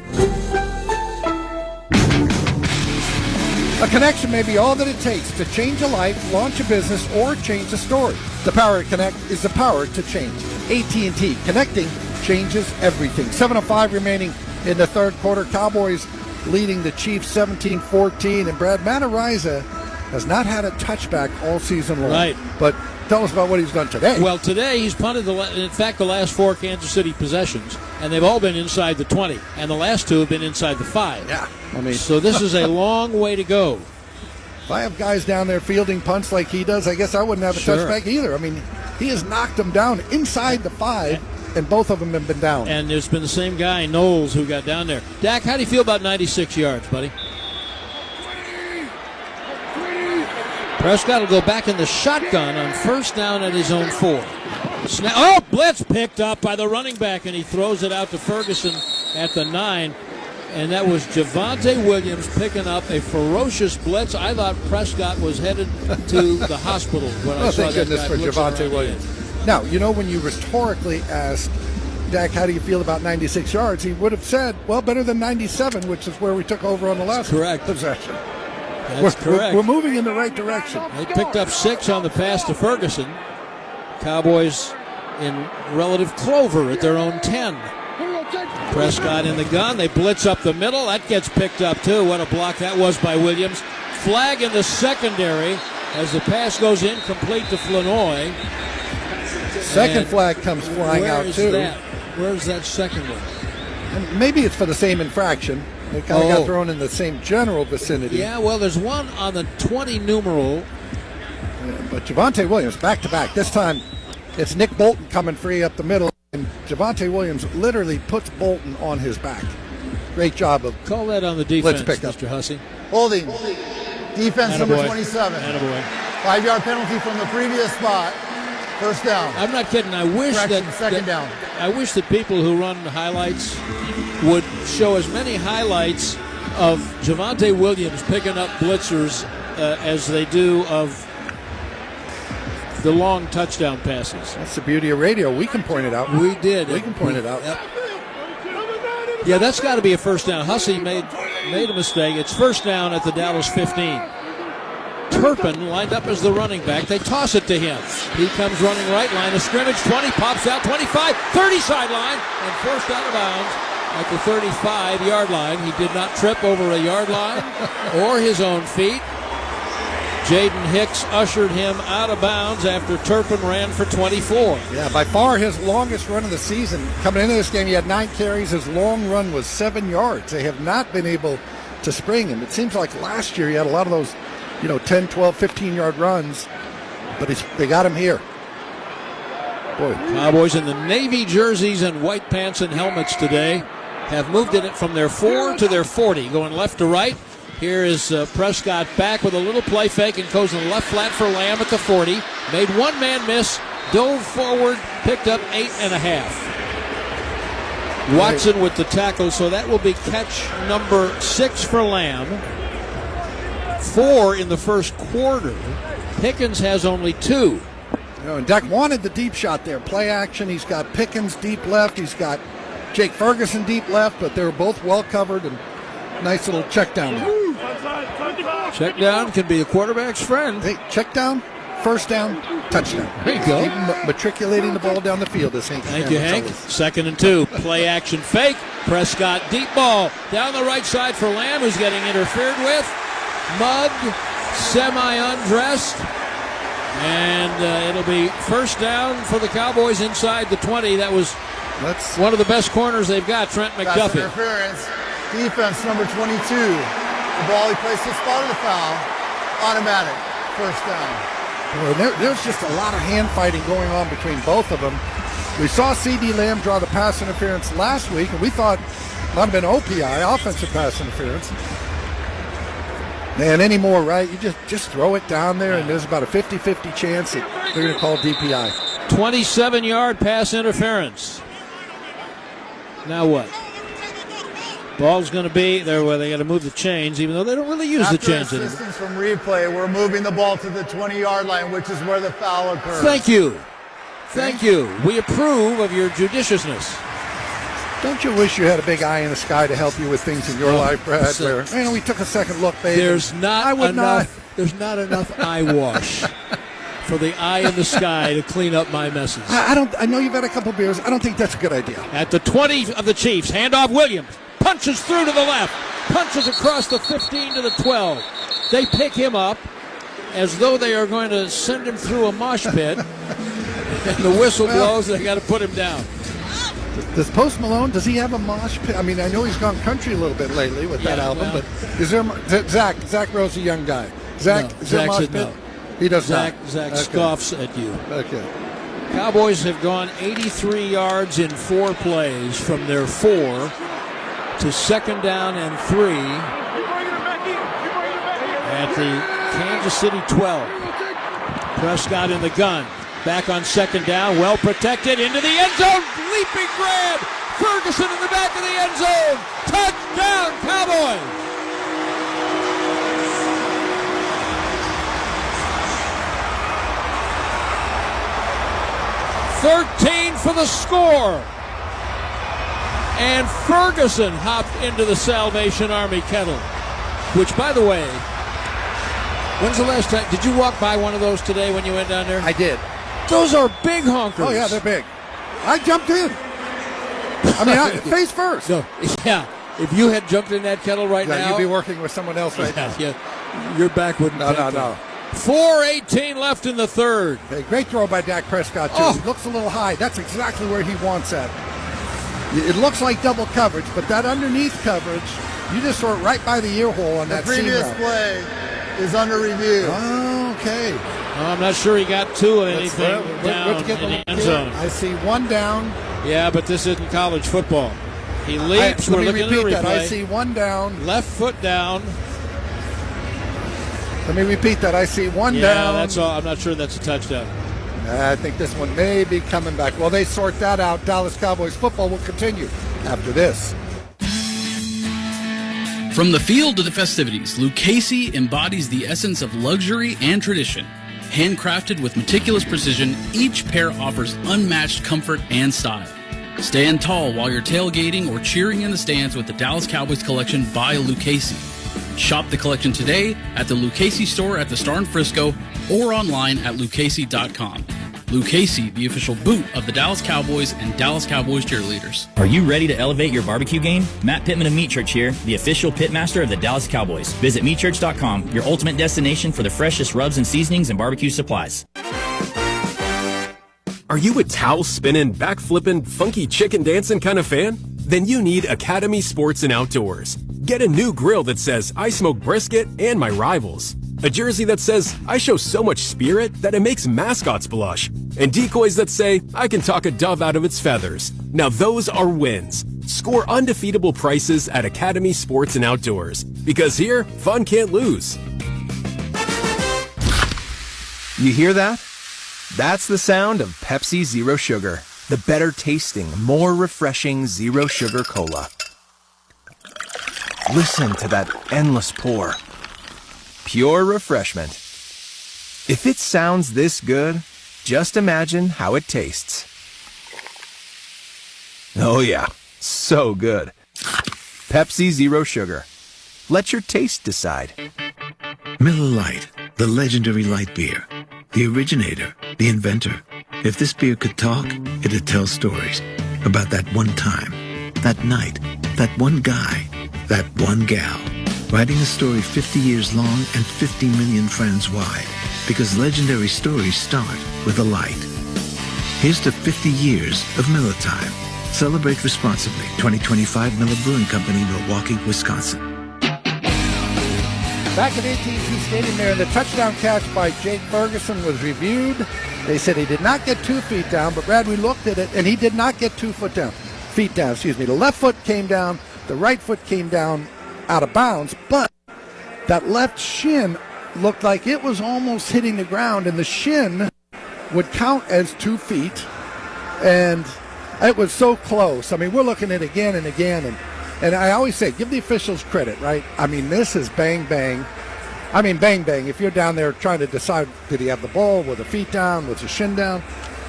A connection may be all that it takes to change a life, launch a business, or change a story. The power to connect is the power to change. AT&T. Connecting changes everything. 7:05 remaining in the third quarter. Cowboys leading the Chiefs 17-14. And Brad Matariza has not had a touchback all season long. Right. But tell us about what he's done today. Well, today he's punted, the last 4 Kansas City possessions, and they've all been inside the 20, and the last 2 have been inside the 5. Yeah. So this is a long way to go. If I have guys down there fielding punts like he does, I guess I wouldn't have a touchback either. I mean, he has knocked them down inside the 5, and both of them have been down. And there's been the same guy, Knowles, who got down there. Dak, how do you feel about 96 yards, buddy? Prescott will go back in the shotgun on first down at his own 4. Blitz picked up by the running back, and he throws it out to Ferguson at the 9. And that was Javonte Williams picking up a ferocious blitz. I thought Prescott was headed to the hospital when I saw thank that goodness guy for blitz Javonte Williams. Now, you know, when you rhetorically asked Dak, how do you feel about 96 yards, he would have said, well, better than 97, which is where we took over on the last possession. That's correct. We're moving in the right direction. They picked up 6 on the pass to Ferguson. Cowboys in relative clover at their own 10. Prescott in the gun. They blitz up the middle. That gets picked up, too. What a block that was by Williams. Flag in the secondary as the pass goes incomplete to Flanoy. Second flag comes flying out, too. Where's that second one? And maybe it's for the same infraction. They kind of got thrown in the same general vicinity. Yeah, well, there's one on the 20 numeral. Yeah, but Javonte Williams, back-to-back. This time, it's Nick Bolton coming free up the middle. And Javonte Williams literally puts Bolton on his back. Great job of call that on the defense, Mr. Hussey. Holding. Defense number 27. Attaboy. 5-yard penalty from the previous spot. First down. I'm not kidding. I wish second down. I wish that people who run highlights would show as many highlights of Javonte Williams picking up blitzers as they do of the long touchdown passes. That's the beauty of radio. We can point it out. We did. We can point it out. Yep. Yeah, that's got to be a first down. Hussey made a mistake. It's first down at the Dallas 15. Turpin lined up as the running back. They toss it to him. He comes running right, line of scrimmage, 20, pops out, 25, 30 sideline, and forced out of bounds at the 35-yard line. He did not trip over a yard line or his own feet. Jaden Hicks ushered him out of bounds after Turpin ran for 24. Yeah, by far his longest run of the season. Coming into this game, he had 9 carries. His long run was 7 yards. They have not been able to spring him. It seems like last year he had a lot of those 10, 12, 15-yard runs, but they got him here. Boy. Cowboys in the navy jerseys and white pants and helmets today have moved it from their 4 to their 40, going left to right. Here is Prescott back with a little play fake and goes in the left flat for Lamb at the 40. Made one man miss, dove forward, picked up 8.5. Watson with the tackle, so that will be catch number 6 for Lamb. 4 in the first quarter. Pickens has only 2. And Dak wanted the deep shot there. Play action. He's got Pickens deep left. He's got Jake Ferguson deep left, but they were both well covered and nice little check down there. Check down can be the quarterback's friend. Hey, check down, first down, touchdown. There you go. Keep matriculating the ball down the field. Thank you, Hank. 2nd and 2. Play action fake. Prescott deep ball down the right side for Lamb, who's getting interfered with. Mugged, semi-undressed. And it'll be first down for the Cowboys inside the 20. That was one of the best corners they've got, Trent McDuffie. Interference. Defense number 22. The ball, he placed the spot of the foul. Automatic. First down. Boy, there's just a lot of hand fighting going on between both of them. We saw C.D. Lamb draw the pass interference last week, and we thought it might have been OPI, offensive pass interference. Man, anymore, right? You just throw it down there, and there's about a 50-50 chance that they're going to call DPI. 27-yard pass interference. Now what? Ball's going to be there where they got to move the chains, even though they don't really use the chains anymore. Assistance from replay, we're moving the ball to the 20-yard line, which is where the foul occurs. Thank you. Thank you. We approve of your judiciousness. Don't you wish you had a big eye in the sky to help you with things in your life, Brad? Where, we took a second look, baby. There's not enough eye wash for the eye in the sky to clean up my messes. I know you've had a couple beers. I don't think that's a good idea. At the 20 of the Chiefs, handoff Williams. Punches through to the left. Punches across the 15 to the 12. They pick him up as though they are going to send him through a mosh pit. And the whistle blows and they got to put him down. Does Post Malone, does he have a mosh pit? I mean, I know he's gone country a little bit lately with that album, but is there, Zach Rowe's a young guy. Zach, no, is there a mosh pit? No. He does Zach not. scoffs at you. Okay. Cowboys have gone 83 yards in 4 plays from their 4 to 2nd down and 3 at the Kansas City 12. Prescott in the gun. Back on 2nd down, well protected, into the end zone, leaping grab, Ferguson in the back of the end zone, touchdown Cowboys! $13 for the score, and Ferguson hopped into the Salvation Army kettle, which, by the way, when's the last time, did you walk by one of those today when you went down there? I did. Those are big honkers. Oh, yeah, they're big. I jumped in. I mean, face first. No, yeah. If you had jumped in that kettle right now. You'd be working with someone else right now. Yeah, your back wouldn't. No. 4:18 left in the third. Hey, great throw by Dak Prescott, too. He looks a little high. That's exactly where he wants that. It looks like double coverage, but that underneath coverage, you just throw it right by the ear hole on that seam route. The previous play is under review. Oh, okay. I'm not sure he got to anything down in the end zone. I see one down. Yeah, but this isn't college football. He leaps. We're looking at the replay. I see one down. Left foot down. Let me repeat that. I see one down. Yeah, that's all. I'm not sure that's a touchdown. I think this one may be coming back. Well, they sort that out. Dallas Cowboys football will continue after this. From the field to the festivities, Lucchese embodies the essence of luxury and tradition. Handcrafted with meticulous precision, each pair offers unmatched comfort and style. Stand tall while you're tailgating or cheering in the stands with the Dallas Cowboys collection by Lucchese. Shop the collection today at the Lucchese store at the Star in Frisco or online at lucchese.com. Lucchese, the official boot of the Dallas Cowboys and Dallas Cowboys cheerleaders. Are you ready to elevate your barbecue game? Matt Pittman of Meat Church here, the official pitmaster of the Dallas Cowboys. Visit meatchurch.com, your ultimate destination for the freshest rubs and seasonings and barbecue supplies. Are you a towel spinning, back flipping, funky chicken dancing kind of fan? Then you need Academy Sports and Outdoors. Get a new grill that says, I smoke brisket and my rivals. A jersey that says, I show so much spirit that it makes mascots blush. And decoys that say, I can talk a dove out of its feathers. Now those are wins. Score undefeatable prices at Academy Sports and Outdoors. Because here, fun can't lose. You hear that? That's the sound of Pepsi Zero Sugar. The better tasting, more refreshing Zero Sugar Cola. Listen to that endless pour. Pure refreshment. If it sounds this good, just imagine how it tastes. Oh yeah, so good. Pepsi Zero Sugar. Let your taste decide. Miller Lite, the legendary light beer. The originator, the inventor. If this beer could talk, it'd tell stories about that one time, that night, that one guy, that one gal. Writing a story 50 years long and 50 million friends wide. Because legendary stories start with a light. Here's to 50 years of Miller Time. Celebrate responsibly. 2025 Miller Brewing Company, Milwaukee, Wisconsin. Back at AT&T Stadium there, the touchdown catch by Jake Ferguson was reviewed. They said he did not get 2 feet down, but Brad, we looked at it, and he did not get 2 feet down. The left foot came down, the right foot came down out of bounds, but that left shin looked like it was almost hitting the ground, and the shin would count as 2 feet, and it was so close. I mean, we're looking at it again and again, and I always say, give the officials credit, right? I mean, this is bang, bang. I mean, bang, bang. If you're down there trying to decide, did he have the ball with the feet down, with the shin down?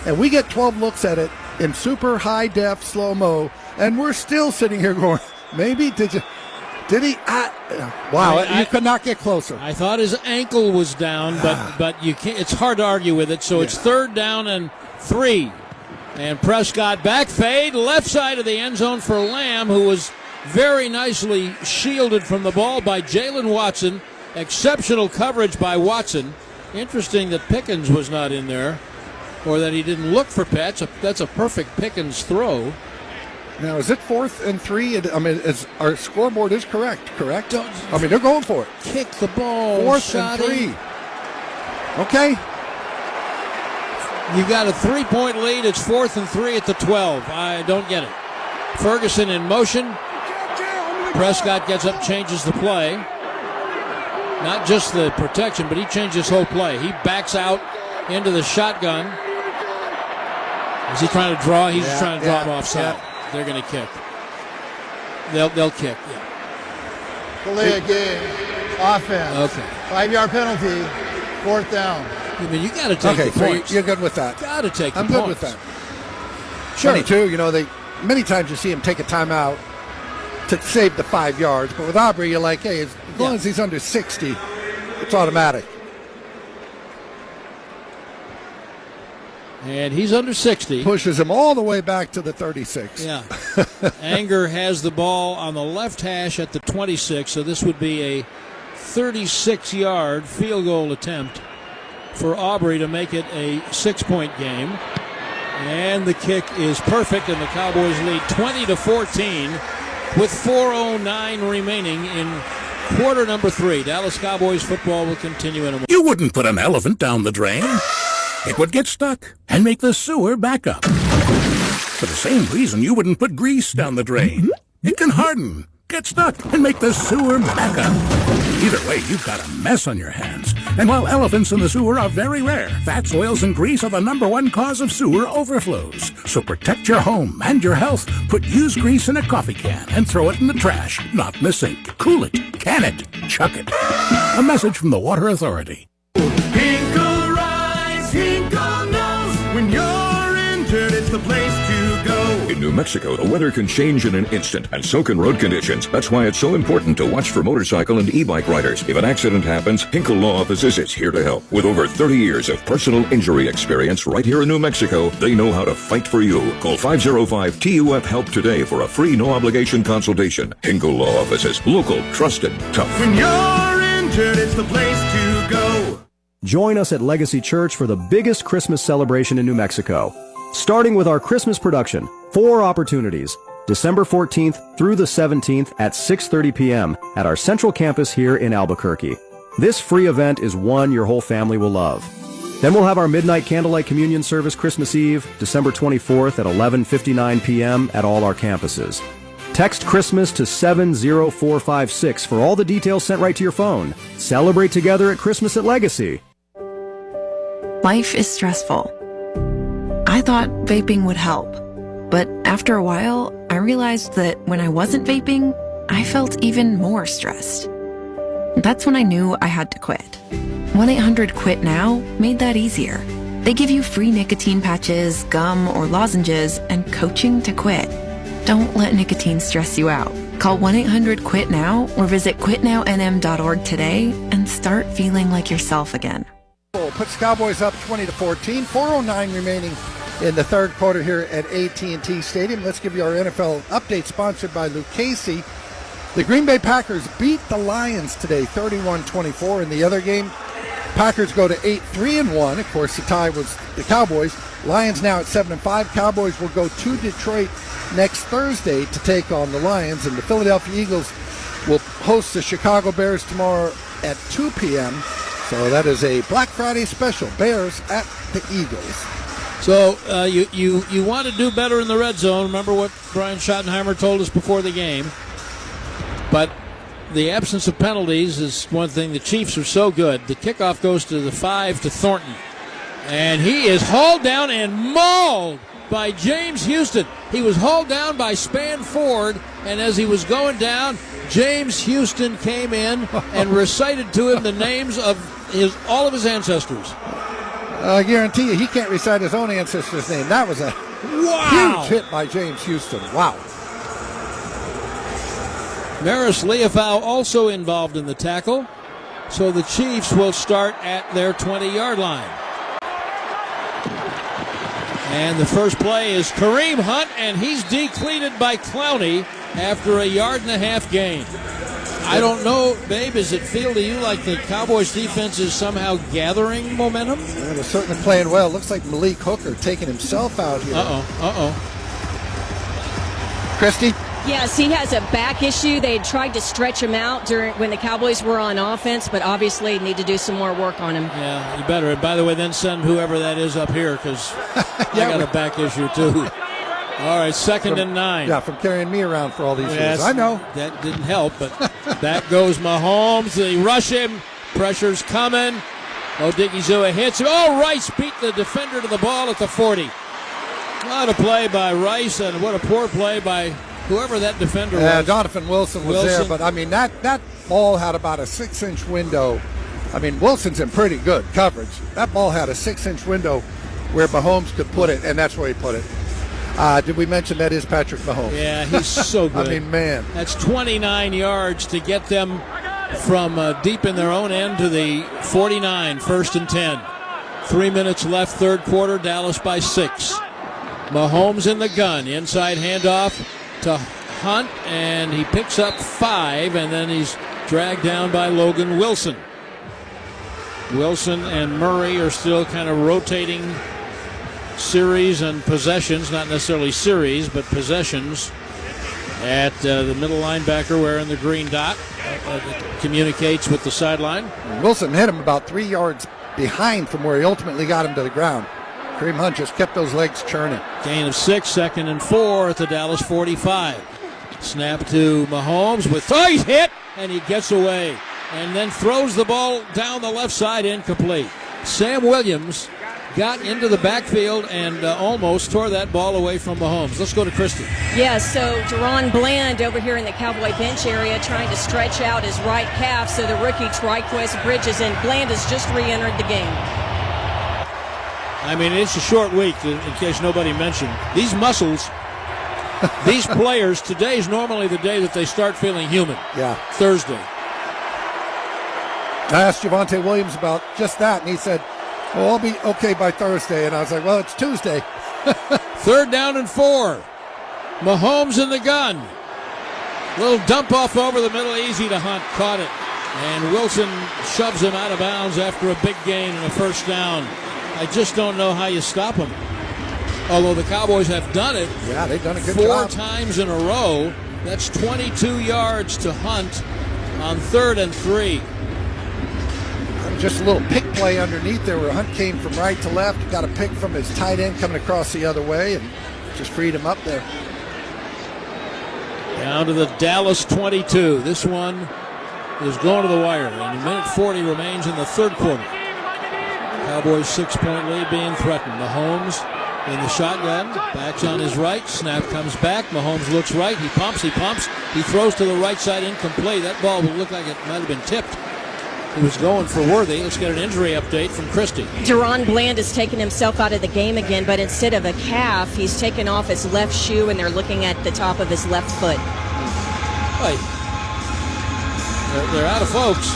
And we get 12 looks at it in super high def, slow-mo, and we're still sitting here going, maybe, did he? Wow, you could not get closer. I thought his ankle was down, but you can't. It's hard to argue with it. So it's 3rd down and 3. And Prescott back fade, left side of the end zone for Lamb, who was very nicely shielded from the ball by Jalen Watson. Exceptional coverage by Watson. Interesting that Pickens was not in there, or that he didn't look for Pats. That's a perfect Pickens throw. Now, is it 4th and 3? I mean, our scoreboard is correct? I mean, they're going for it. Kick the ball. 4th and 3. Okay. You've got a 3-point lead. It's 4th and 3 at the 12. I don't get it. Ferguson in motion. Prescott gets up, changes the play. Not just the protection, but he changed his whole play. He backs out into the shotgun. Is he trying to draw? He's just trying to draw him offside. They're going to kick. They'll kick. Delay a game. Offense. Okay. 5-yard penalty. 4th down. I mean, you got to take the points. You're good with that. Got to take the points. I'm good with that. Sure. Funny too, many times you see him take a timeout to save the 5 yards, but with Aubrey, you're like, hey, as long as he's under 60, it's automatic. And he's under 60. Pushes him all the way back to the 36. Yeah. Anger has the ball on the left hash at the 26, so this would be a 36-yard field goal attempt for Aubrey to make it a 6-point game. And the kick is perfect, and the Cowboys lead 20-14 with 4:09 remaining in quarter number 3. Dallas Cowboys football will continue in a moment. You wouldn't put an elephant down the drain. It would get stuck and make the sewer back up. For the same reason you wouldn't put grease down the drain. It can harden, get stuck, and make the sewer back up. Either way, you've got a mess on your hands. And while elephants in the sewer are very rare, fats, oils, and grease are the #1 cause of sewer overflows. So protect your home and your health. Put used grease in a coffee can and throw it in the trash, not in the sink. Cool it, can it, chuck it. A message from the Water Authority. Hinkle rise, Hinkle knows. When you're injured, it's the place to go. In New Mexico, the weather can change in an instant, and so can road conditions. That's why it's so important to watch for motorcycle and e-bike riders. If an accident happens, Hinkle Law Offices is here to help. With over 30 years of personal injury experience right here in New Mexico, they know how to fight for you. Call 505-TUF-HELP today for a free no-obligation consultation. Hinkle Law Offices. Local, trusted, tough. When you're injured, it's the place to go. Join us at Legacy Church for the biggest Christmas celebration in New Mexico. Starting with our Christmas production, 4 opportunities, December 14th through the 17th at 6:30 p.m. at our central campus here in Albuquerque. This free event is one your whole family will love. Then we'll have our midnight candlelight communion service Christmas Eve, December 24th at 11:59 p.m. at all our campuses. Text Christmas to 70456 for all the details sent right to your phone. Celebrate together at Christmas at Legacy. Life is stressful. I thought vaping would help, but after a while, I realized that when I wasn't vaping, I felt even more stressed. That's when I knew I had to quit. 1-800-QUIT-NOW made that easier. They give you free nicotine patches, gum, or lozenges, and coaching to quit. Don't let nicotine stress you out. Call 1-800-QUIT-NOW or visit quitnownm.org today and start feeling like yourself again. Puts Cowboys up 20-14. 4:09 remaining in the third quarter here at AT&T Stadium. Let's give you our NFL update sponsored by Lucchese. The Green Bay Packers beat the Lions today 31-24. In the other game, Packers go to 8-3-1. Of course, the tie was the Cowboys. Lions now at 7-5. Cowboys will go to Detroit next Thursday to take on the Lions. And the Philadelphia Eagles will host the Chicago Bears tomorrow at 2 p.m. So that is a Black Friday special. Bears at the Eagles. So you want to do better in the red zone. Remember what Brian Schottenheimer told us before the game. But the absence of penalties is one thing. The Chiefs are so good. The kickoff goes to the 5 to Thornton. And he is hauled down and mauled by James Houston. He was hauled down by Span Ford, and as he was going down, James Houston came in and recited to him the names of all of his ancestors. I guarantee you he can't recite his own ancestor's name. That was a huge hit by James Houston. Wow. Maris Leofau also involved in the tackle. So the Chiefs will start at their 20-yard line. And the first play is Kareem Hunt, and he's decleated by Clowney after a 1.5 yard gain. I don't know, babe, does it feel to you like the Cowboys defense is somehow gathering momentum? Yeah, they're certainly playing well. Looks like Malik Hooker taking himself out here. Christy? Yes, he has a back issue. They had tried to stretch him out when the Cowboys were on offense, but obviously need to do some more work on him. Yeah, you better. And by the way, then send whoever that is up here, because I got a back issue too. All right, 2nd and 9. Yeah, from carrying me around for all these years. I know. That didn't help, but back goes Mahomes. They rush him. Pressure's coming. Odigizua hits him. Oh, Rice beat the defender to the ball at the 40. What a play by Rice, and what a poor play by whoever that defender was. Donovan Wilson was there, but I mean, that ball had about a 6-inch window. I mean, Wilson's in pretty good coverage. That ball had a 6-inch window where Mahomes could put it, and that's where he put it. Did we mention that is Patrick Mahomes? Yeah, he's so good. I mean, man. That's 29 yards to get them from deep in their own end to the 49, 1st and 10. 3 minutes left, third quarter, Dallas by 6. Mahomes in the gun, inside handoff to Hunt, and he picks up 5, and then he's dragged down by Logan Wilson. Wilson and Murray are still kind of rotating series and possessions, not necessarily series, but possessions at the middle linebacker wearing the green dot. Communicates with the sideline. Wilson hit him about 3 yards behind from where he ultimately got him to the ground. Kareem Hunt just kept those legs churning. Gain of 6, 2nd and 4 at the Dallas 45. Snap to Mahomes with he's hit, and he gets away. and then throws the ball down the left side, incomplete. Sam Williams got into the backfield and almost tore that ball away from Mahomes. Let's go to Christy. Yeah, so Deron Bland over here in the Cowboy bench area trying to stretch out his right calf, so the rookie Triquez Bridges, and Bland has just re-entered the game. I mean, it's a short week, in case nobody mentioned. These muscles, these players, today's normally the day that they start feeling human. Yeah. Thursday. I asked Javonte Williams about just that, and he said, well, I'll be okay by Thursday. And I was like, well, it's Tuesday. 3rd down and 4. Mahomes in the gun. Little dump off over the middle, easy to Hunt. Caught it. And Wilson shoves him out of bounds after a big gain and a first down. I just don't know how you stop him. Although the Cowboys have done it. Yeah, they've done a good 4 job. times in a row. That's 22 yards to Hunt on 3rd and 3. Just a little pick play underneath there where Hunt came from right to left, got a pick from his tight end coming across the other way, and just freed him up there. Down to the Dallas 22. This one is going to the wire. And a minute 40 remains in the 3rd quarter. Cowboys 6-point lead being threatened. Mahomes in the shotgun, backs on his right, snap comes back, Mahomes looks right, he pumps, he throws to the right side, incomplete. That ball would look like it might have been tipped. He was going for Worthy. Let's get an injury update from Christy. Deron Bland has taken himself out of the game again, but instead of a calf, he's taken off his left shoe, and they're looking at the top of his left foot. Right. They're out of folks.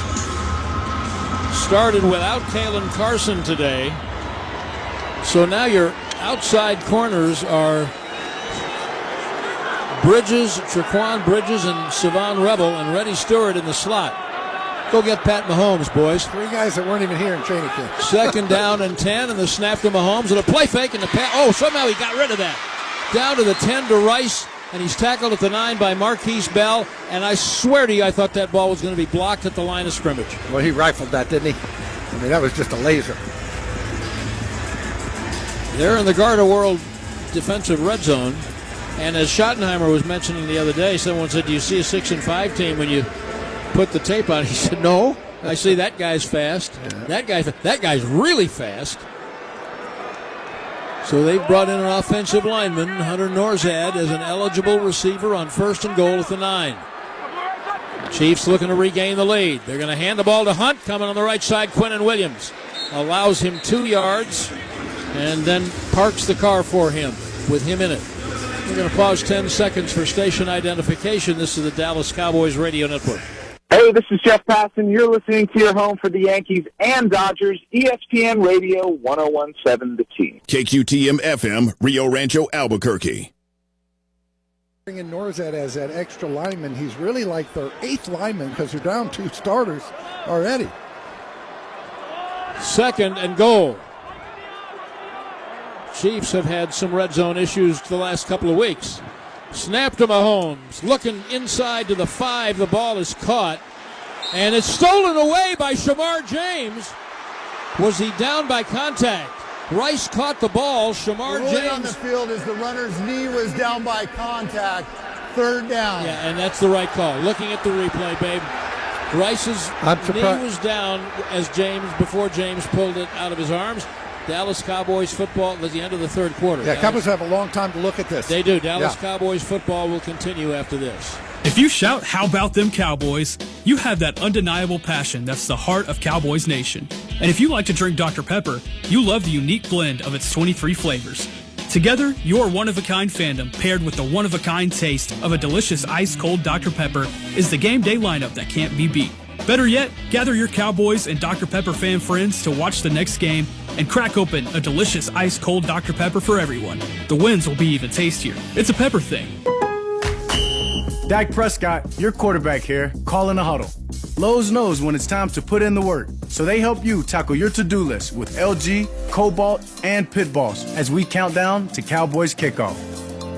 Started without Kalen Carson today. So now your outside corners are Bridges, Traquan Bridges, and Savon Rebel, and Reddy Stewart in the slot. Go get Pat Mahomes, boys. 3 guys that weren't even here in training camp. 2nd down and 10, and the snap to Mahomes, and a play fake, and the pass. Oh, somehow he got rid of that. Down to the 10 to Rice, and he's tackled at the 9 by Marquise Bell, and I swear to you, I thought that ball was going to be blocked at the line of scrimmage. Well, he rifled that, didn't he? I mean, that was just a laser. They're in the Garda World defensive red zone, and as Schottenheimer was mentioning the other day, someone said, do you see a 6-5 team when you put the tape on? He said, no, I see that guy's fast. Yeah. That guy's really fast. So they've brought in an offensive lineman, Hunter Norzad, as an eligible receiver on 1st and goal at the 9. Chiefs looking to regain the lead. They're going to hand the ball to Hunt, coming on the right side. Quinnen Williams allows him 2 yards and then parks the car for him with him in it. We're going to pause 10 seconds for station identification. This is the Dallas Cowboys Radio Network. Hey, this is Jeff Passan. You're listening to your home for the Yankees and Dodgers, ESPN Radio 101.7 The Team. KQTM-FM, Rio Rancho, Albuquerque. Bringing Norzad as that extra lineman, he's really like their 8th lineman because they're down 2 starters already. 2nd and goal. Chiefs have had some red zone issues the last couple of weeks. Snap to Mahomes, looking inside to the 5. The ball is caught, and it's stolen away by Shamar James. Was he down by contact? Rice caught the ball. Shamar James on the field as the runner's knee was down by contact. 3rd down. Yeah, and that's the right call. Looking at the replay, babe. Rice's knee was down before James pulled it out of his arms. Dallas Cowboys football at the end of the 3rd quarter. Yeah, Cowboys have a long time to look at this. They do. Dallas Cowboys football will continue after this. If you shout, "How about them Cowboys?" you have that undeniable passion that's the heart of Cowboys Nation. And if you like to drink Dr. Pepper, you love the unique blend of its 23 flavors. Together, your one-of-a-kind fandom paired with the one-of-a-kind taste of a delicious ice-cold Dr. Pepper is the game day lineup that can't be beat. Better yet, gather your Cowboys and Dr. Pepper fan friends to watch the next game and crack open a delicious ice-cold Dr. Pepper for everyone. The wins will be even tastier. It's a pepper thing. Dak Prescott, your quarterback here, calling a huddle. Lowe's knows when it's time to put in the work, so they help you tackle your to-do list with LG, Cobalt, and Pit Boss as we count down to Cowboys kickoff.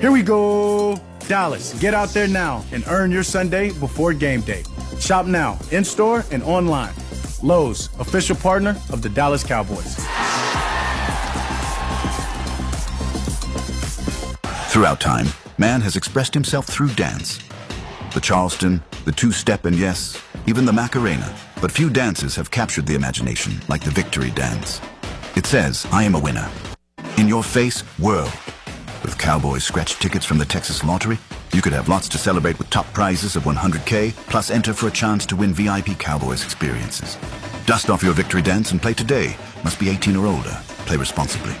Here we go. Dallas, get out there now and earn your Sunday before game day. Shop now, in-store and online. Lowe's, official partner of the Dallas Cowboys. Throughout time, man has expressed himself through dance. The Charleston, the two-step and yes, even the Macarena. But few dances have captured the imagination like the victory dance. It says, I am a winner. In your face, world. With Cowboys scratch tickets from the Texas Lottery, you could have lots to celebrate with top prizes of $100K, plus enter for a chance to win VIP Cowboys experiences. Dust off your victory dance and play today. Must be 18 or older. Play responsibly.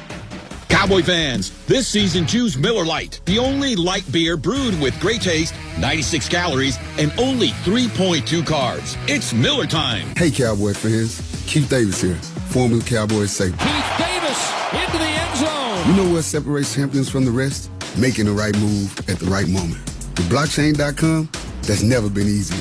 Cowboy fans, this season choose Miller Lite, the only light beer brewed with great taste, 96 calories, and only 3.2 carbs. It's Miller time. Hey, Cowboy fans. Keith Davis here, formerly Cowboys safety. Keith Davis into the end zone. You know what separates champions from the rest? Making the right move at the right moment. With blockchain.com, that's never been easier.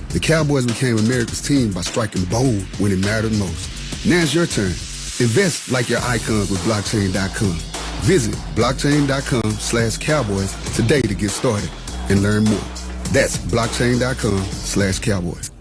The Cowboys became America's team by striking bold when it mattered most. Now it's your turn. Invest like your icons with blockchain.com. Visit blockchain.com/Cowboys today to get started and learn more. That's blockchain.com/Cowboys.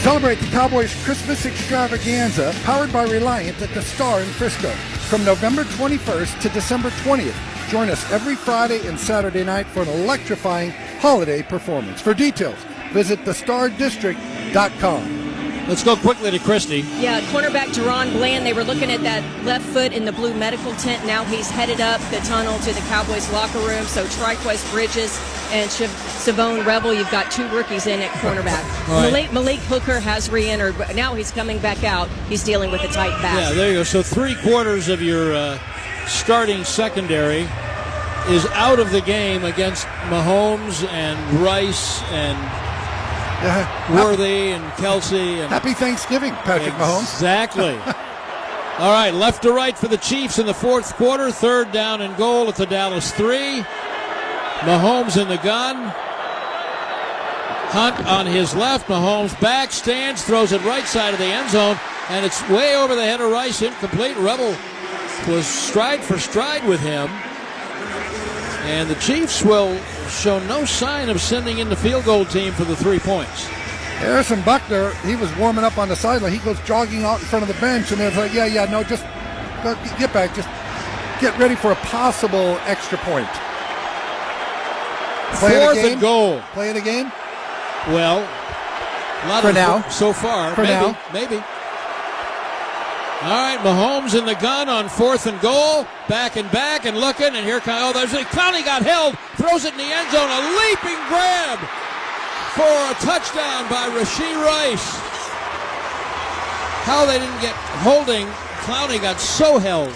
Celebrate the Cowboys Christmas extravaganza powered by Reliant at the Star in Frisco from November 21st to December 20th. Join us every Friday and Saturday night for an electrifying holiday performance. For details, visit thestardistrict.com. Let's go quickly to Christy. Yeah, cornerback Deron Bland, they were looking at that left foot in the blue medical tent. Now he's headed up the tunnel to the Cowboys locker room. So Triquest Bridges and Savone Rebel, you've got two rookies in at cornerback. Right. Malik Hooker has re-entered, but now he's coming back out. He's dealing with a tight back. Yeah, there you go. So 3/4 of your starting secondary is out of the game against Mahomes and Rice and Worthy and Kelsey. And Happy Thanksgiving, Patrick Mahomes. Exactly. All right, left to right for the Chiefs in the fourth quarter. 3rd down and goal at the Dallas 3. Mahomes in the gun. Hunt on his left. Mahomes back, stands, throws it right side of the end zone, and it's way over the head of Rice, incomplete. Rebel was stride for stride with him. And the Chiefs will show no sign of sending in the field goal team for the 3 points. Harrison Buckner, he was warming up on the sideline. He goes jogging out in front of the bench, and it's like, no, just get back. Just get ready for a possible extra point. Fourth and goal. Play it again? Well, a lot for of now. So far. For now. Maybe. All right, Mahomes in the gun on 4th and goal. Back and looking, and here comes. Clowney got held, throws it in the end zone. A leaping grab for a touchdown by Rashee Rice. How they didn't get holding. Clowney got so held.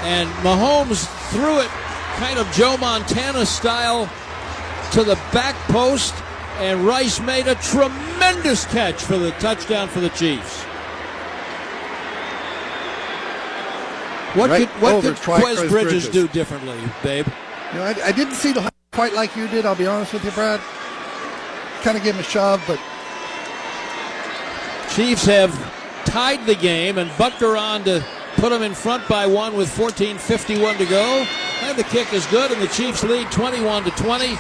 And Mahomes threw it kind of Joe Montana style to the back post, and Rice made a tremendous catch for the touchdown for the Chiefs. What could Quez Bridges do differently, babe? I didn't see the quite like you did, I'll be honest with you, Brad. Kind of gave him a shove, but... Chiefs have tied the game, and Buckner on to put them in front by 1 with 14:51 to go. And the kick is good, and the Chiefs lead 21-20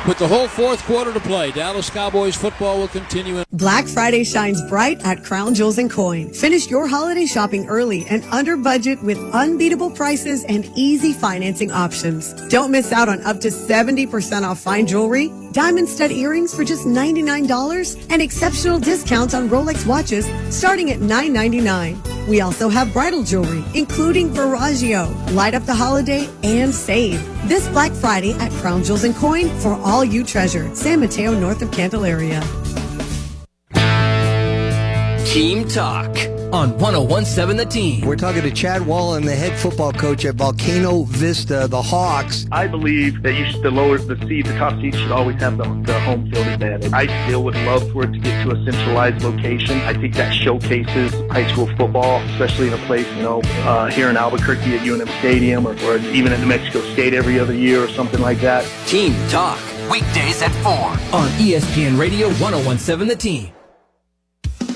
with the whole fourth quarter to play. Dallas Cowboys football will continue. Black Friday shines bright at Crown Jewels & Coin. Finish your holiday shopping early and under budget with unbeatable prices and easy financing options. Don't miss out on up to 70% off fine jewelry, diamond stud earrings for just $99, and exceptional discounts on Rolex watches starting at $9.99. We also have bridal jewelry, including Verragio. Light up the holiday and save this Black Friday at Crown Jewels & Coin for all you treasure. San Mateo, north of Candelaria. Team Talk on 101.7 The Team. We're talking to Chad Wallen, the head football coach at Volcano Vista, the Hawks. I believe that the top seed should always have the home field advantage. I still would love for it to get to a centralized location. I think that showcases high school football, especially in a place, here in Albuquerque at UNM Stadium or even at New Mexico State every other year or something like that. Team Talk, weekdays at 4 on ESPN Radio 101.7 The Team.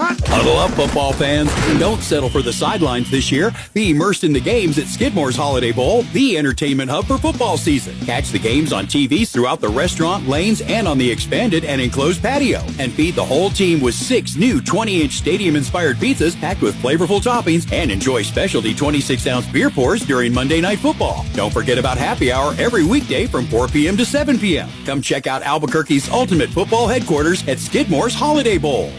Huddle up, football fans. Don't settle for the sidelines this year. Be immersed in the games at Skidmore's Holiday Bowl, the entertainment hub for football season. Catch the games on TVs throughout the restaurant, lanes, and on the expanded and enclosed patio. And feed the whole team with 6 new 20-inch stadium-inspired pizzas packed with flavorful toppings, and enjoy specialty 26-ounce beer pours during Monday Night Football. Don't forget about happy hour every weekday from 4 p.m. to 7 p.m. Come check out Albuquerque's ultimate football headquarters at Skidmore's Holiday Bowl.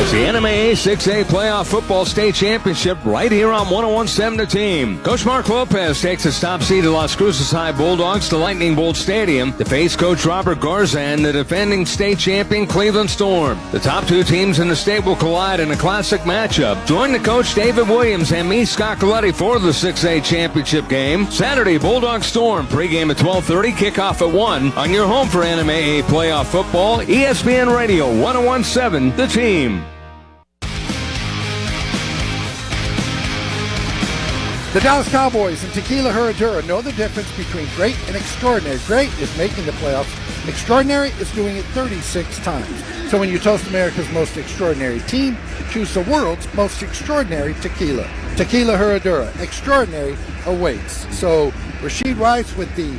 It's the NMAA 6A Playoff Football State Championship right here on 101.7 The Team. Coach Mark Lopez takes his top seed at Las Cruces High Bulldogs to Lightning Bolt Stadium to face Coach Robert Garza and the defending state champion Cleveland Storm. The top 2 teams in the state will collide in a classic matchup. Join the coach David Williams and me, Scott Coletti, for the 6A championship game. Saturday, Bulldog Storm, pregame at 12:30, kickoff at 1 on your home for NMAA Playoff Football, ESPN Radio 101.7 The Team. The Dallas Cowboys and Tequila Herradura know the difference between great and extraordinary. Great is making the playoffs. Extraordinary is doing it 36 times. So when you toast America's most extraordinary team, choose the world's most extraordinary tequila. Tequila Herradura. Extraordinary awaits. So Rashid Rice with the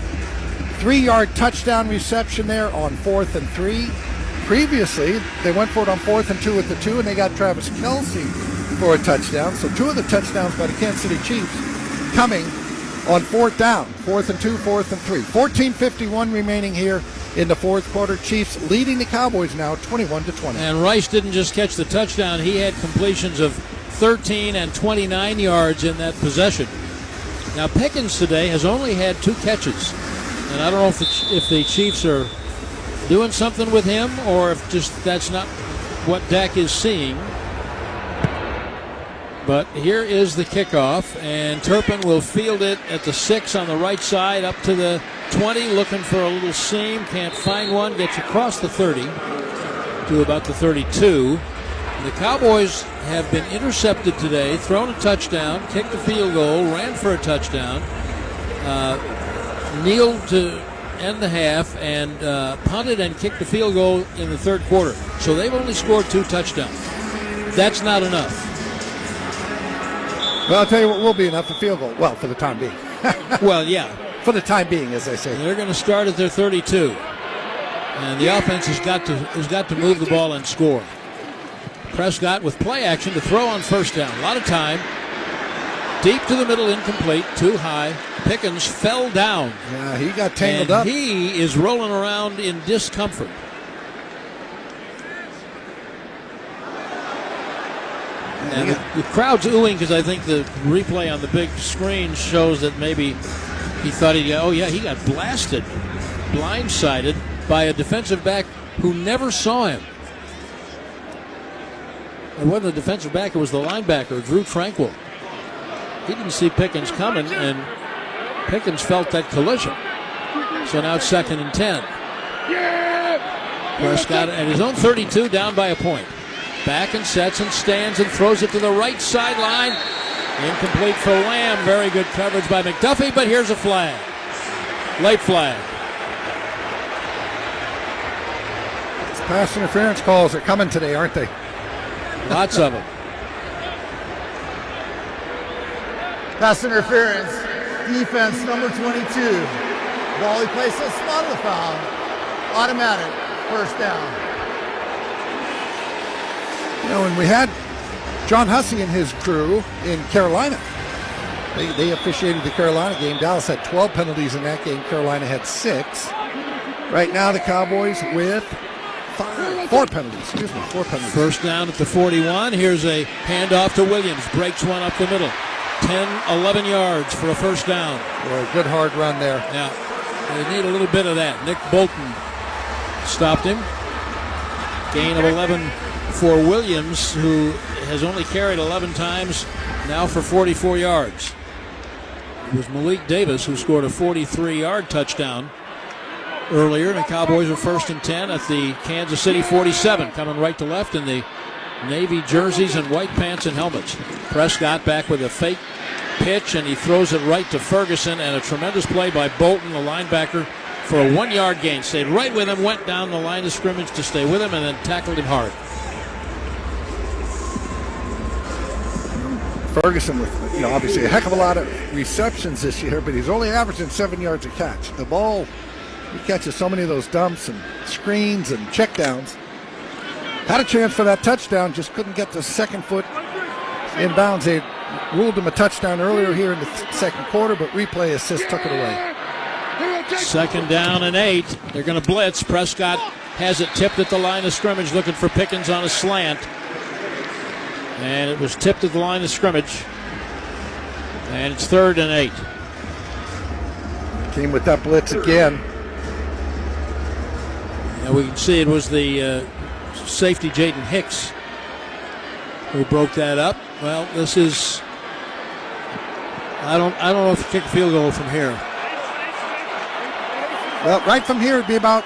3-yard touchdown reception there on 4th and 3. Previously, they went for it on 4th and 2 with the 2, and they got Travis Kelce for a touchdown. So 2 of the touchdowns by the Kansas City Chiefs coming on 4th down. 4th and 2, 4th and 3. 14:51 remaining here in the 4th quarter. Chiefs leading the Cowboys now 21-20. And Rice didn't just catch the touchdown. He had completions of 13 and 29 yards in that possession. Now Pickens today has only had 2 catches. And I don't know if the Chiefs are doing something with him or if just that's not what Dak is seeing. But here is the kickoff, and Turpin will field it at the 6 on the right side up to the 20, looking for a little seam. Can't find one. Gets across the 30 to about the 32. The Cowboys have been intercepted today, thrown a touchdown, kicked a field goal, ran for a touchdown, kneeled to end the half, and punted and kicked a field goal in the 3rd quarter. So they've only scored 2 touchdowns. That's not enough. Well, I'll tell you what will be enough, a field goal. Well, for the time being. Well, yeah. For the time being, as I say. They're going to start at their 32. And the offense has got to move the ball and score. Prescott with play action to throw on 1st down. A lot of time. Deep to the middle, incomplete, too high. Pickens fell down. Yeah, he got tangled up. He is rolling around in discomfort. And the crowd's oohing because I think the replay on the big screen shows that maybe he thought he got blasted, blindsided by a defensive back who never saw him. It wasn't the defensive back, it was the linebacker, Drew Tranquil. He didn't see Pickens coming, and Pickens felt that collision. So now it's 2nd and 10. Prescott at his own 32, down by a point. Back and sets and stands and throws it to the right sideline. Incomplete for Lamb. Very good coverage by McDuffie, but here's a flag. Late flag. Pass interference calls are coming today, aren't they? Lots of them. Pass interference. Defense number 22. Ball he places, spot of the foul. Automatic. 1st down. You know, when we had John Hussey and his crew in Carolina, they officiated the Carolina game. Dallas had 12 penalties in that game. Carolina had 6. Right now the Cowboys with 4 penalties. 4 penalties. 1st down at the 41. Here's a handoff to Williams. Breaks one up the middle. 10, 11 yards for a 1st down. Boy, good hard run there. Yeah, they need a little bit of that. Nick Bolton stopped him. Gain of 11 for Williams, who has only carried 11 times, now for 44 yards. It was Malik Davis who scored a 43-yard touchdown earlier, and the Cowboys are 1st and 10 at the Kansas City 47, coming right to left in the navy jerseys and white pants and helmets. Prescott back with a fake pitch, and he throws it right to Ferguson, and a tremendous play by Bolton, the linebacker, for a 1-yard gain. Stayed right with him, went down the line of scrimmage to stay with him, and then tackled him hard. Ferguson with, obviously a heck of a lot of receptions this year, but he's only averaging 7 yards a catch. The ball, he catches so many of those dumps and screens and checkdowns. Had a chance for that touchdown, just couldn't get the second foot in bounds. They ruled him a touchdown earlier here in the second quarter, but replay assist took it away. 2nd down and 8. They're going to blitz. Prescott has it tipped at the line of scrimmage, looking for Pickens on a slant. And it was tipped at the line of scrimmage. And it's 3rd and 8. Came with that blitz again. Now we can see it was the safety Jaden Hicks who broke that up. Well, this is, I don't know if you kick a field goal from here. Well, right from here it'd be about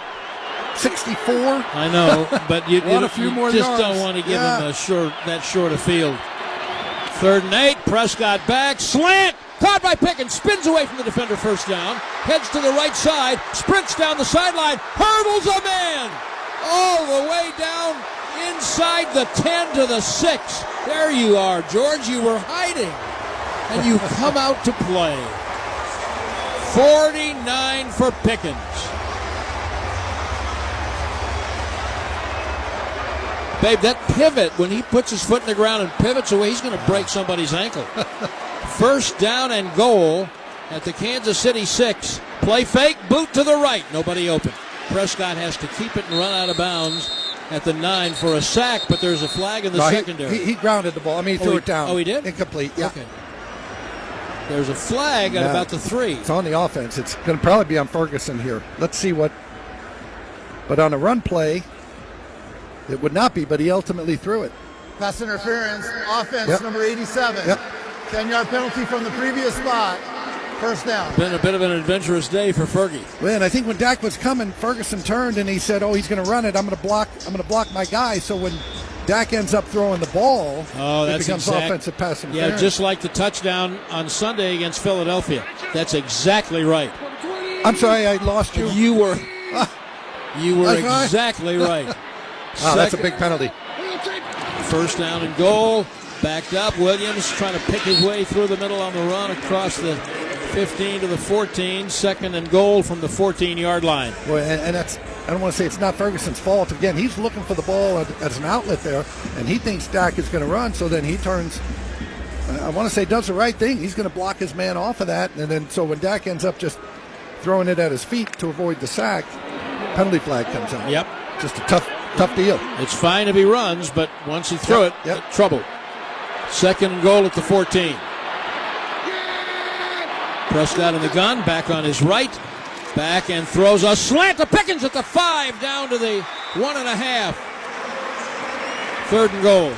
64. I know, but you want a few more just yards. Don't want to give him that short a field. 3rd and 8. Prescott back, slant, caught by Pickens, spins away from the defender, 1st down, heads to the right side, sprints down the sideline, hurdles a man all the way down inside the 10 to the 6. There you are, George. You were hiding, and you come out to play. 49 for Pickens. Babe, that pivot, when he puts his foot in the ground and pivots away, he's going to break somebody's ankle. 1st down and goal at the Kansas City 6. Play fake, boot to the right. Nobody open. Prescott has to keep it and run out of bounds at the 9 for a sack, but there's a flag in the secondary. He grounded the ball. I mean, he threw it down. Oh, he did? Incomplete, yeah. Okay. There's a flag at about the 3. It's on the offense. It's going to probably be on Ferguson here. Let's see what. But on a run play, it would not be, but he ultimately threw it. Pass interference, offense number 87. 10-yard penalty from the previous spot. 1st down. Been a bit of an adventurous day for Fergie. Well, and I think when Dak was coming, Ferguson turned and he said, "Oh, he's going to run it. I'm going to block my guy." So when Dak ends up throwing the ball, it becomes offensive pass interference. Yeah, just like the touchdown on Sunday against Philadelphia. That's exactly right. I'm sorry, I lost you. You were exactly right. Wow, that's a big penalty. 1st down and goal. Backed up. Williams trying to pick his way through the middle on the run across the 15 to the 14. 2nd and goal from the 14-yard line. Boy, and that's, I don't want to say it's not Ferguson's fault. Again, he's looking for the ball as an outlet there, and he thinks Dak is going to run, so then he turns, I want to say does the right thing. He's going to block his man off of that, and then so when Dak ends up just throwing it at his feet to avoid the sack, penalty flag comes out. Yep. Just a tough deal. It's fine if he runs, but once he threw it, trouble. 2nd and goal at the 14. Prescott in the gun, back on his right. Back and throws a slant to Pickens at the 5, down to the 1.5. 3rd and goal.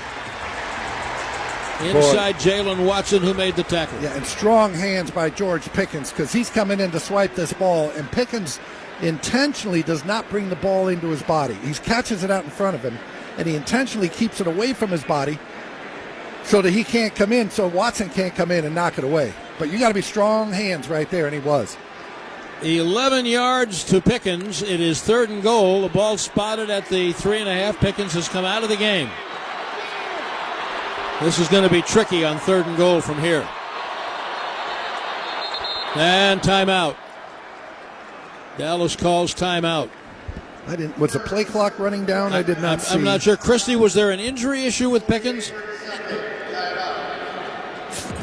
Inside Jalen Watson, who made the tackle. Yeah, and strong hands by George Pickens, because he's coming in to swipe this ball, and Pickens intentionally does not bring the ball into his body. He catches it out in front of him, and he intentionally keeps it away from his body so that he can't come in, so Watson can't come in and knock it away. But you got to be strong hands right there, and he was. 11 yards to Pickens. It is 3rd and goal. The ball spotted at the 3.5. Pickens has come out of the game. This is going to be tricky on 3rd and goal from here. And timeout. Dallas calls timeout. Was the play clock running down? I did not see. I'm not sure. Christy, was there an injury issue with Pickens?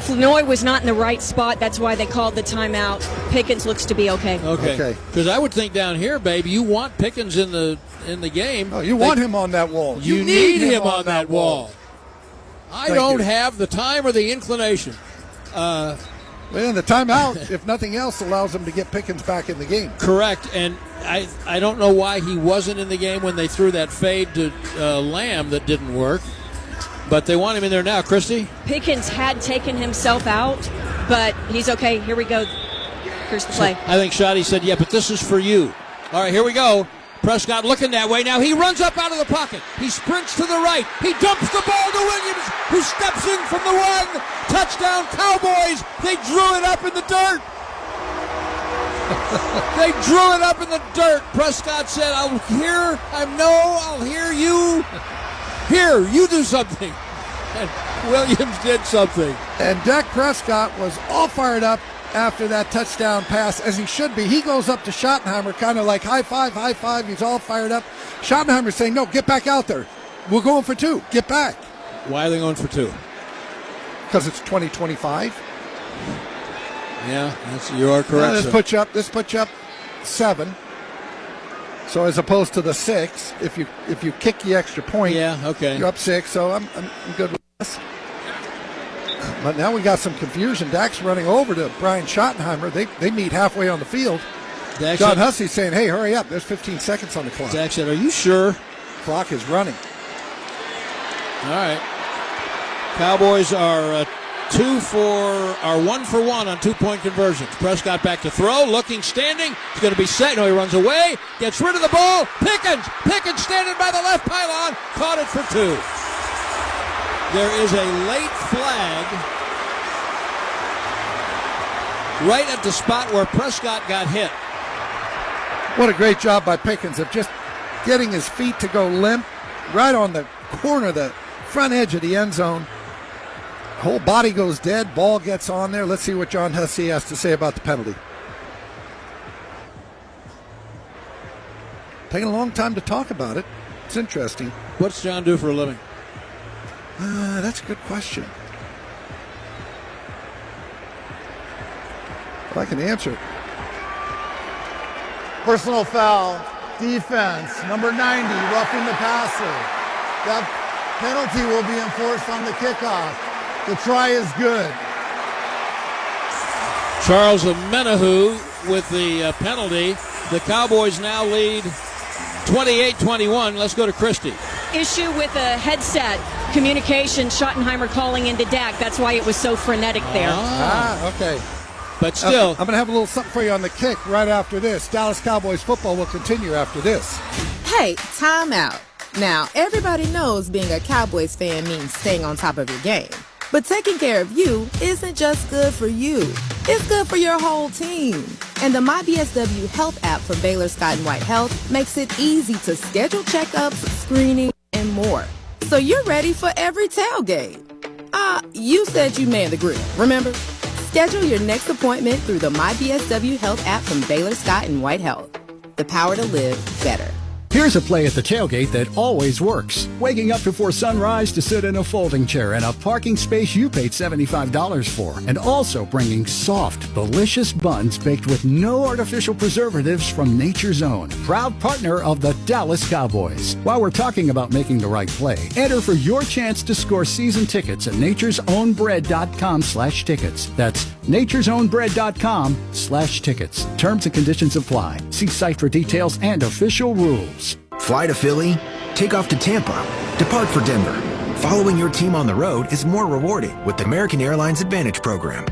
Flournoy was not in the right spot. That's why they called the timeout. Pickens looks to be okay. Okay. Because I would think down here, babe, you want Pickens in the game. Oh, you want him on that wall. You need him on that wall. I don't have the time or the inclination. Well, the timeout, if nothing else, allows him to get Pickens back in the game. Correct, and I don't know why he wasn't in the game when they threw that fade to Lamb that didn't work, but they want him in there now. Christy? Pickens had taken himself out, but he's okay. Here we go. Here's the play. I think Shotty said, yeah, but this is for you. All right, here we go. Prescott looking that way. Now he runs up out of the pocket. He sprints to the right. He dumps the ball to Williams, who steps in from the 1. Touchdown, Cowboys. They drew it up in the dirt. They drew it up in the dirt. Prescott said, I'll hear you. Here, you do something. And Williams did something. And Dak Prescott was all fired up after that touchdown pass, as he should be. He goes up to Schottenheimer, kind of like high five. He's all fired up. Schottenheimer's saying, no, get back out there. We're going for 2. Get back. Why are they going for 2? Because it's 2025. Yeah, you are correct. This puts you up 7. So as opposed to the 6, if you kick the extra point, you're up 6. So I'm good with this. But now we got some confusion. Dak's running over to Brian Schottenheimer. They meet halfway on the field. John Hussey's saying, hey, hurry up. There's 15 seconds on the clock. Dak said, are you sure? Clock is running. All right. Cowboys are 1 for 1 on 2-point conversions. Prescott back to throw, looking, standing. He's going to be set. No, he runs away, gets rid of the ball. Pickens standing by the left pylon, caught it for 2. There is a late flag right at the spot where Prescott got hit. What a great job by Pickens of just getting his feet to go limp right on the corner, the front edge of the end zone. Whole body goes dead. Ball gets on there. Let's see what John Hussey has to say about the penalty. Taking a long time to talk about it. It's interesting. What's John do for a living? That's a good question. Well, I can answer it. Personal foul, defense, number 90, roughing the passer. That penalty will be enforced on the kickoff. The try is good. Charles Menahu with the penalty. The Cowboys now lead 28-21. Let's go to Christie. Issue with a headset communication. Schottenheimer calling into Dak. That's why it was so frenetic there. Okay. But still. I'm going to have a little something for you on the kick right after this. Dallas Cowboys football will continue after this. Hey, timeout. Now, everybody knows being a Cowboys fan means staying on top of your game. But taking care of you isn't just good for you. It's good for your whole team. And the MyBSW Health app from Baylor Scott & White Health makes it easy to schedule checkups, screening, and more. So you're ready for every tailgate. You said you manned the grill, remember? Schedule your next appointment through the MyBSW Health app from Baylor Scott & White Health. The power to live better. Here's a play at the tailgate that always works. Waking up before sunrise to sit in a folding chair in a parking space you paid $75 for. And also bringing soft, delicious buns baked with no artificial preservatives from Nature's Own. Proud partner of the Dallas Cowboys. While we're talking about making the right play, enter for your chance to score season tickets at naturesownbread.com/tickets. That's naturesownbread.com/tickets. Terms and conditions apply. See site for details and official rules. Fly to Philly, take off to Tampa, depart for Denver. Following your team on the road is more rewarding with the American Airlines Advantage program.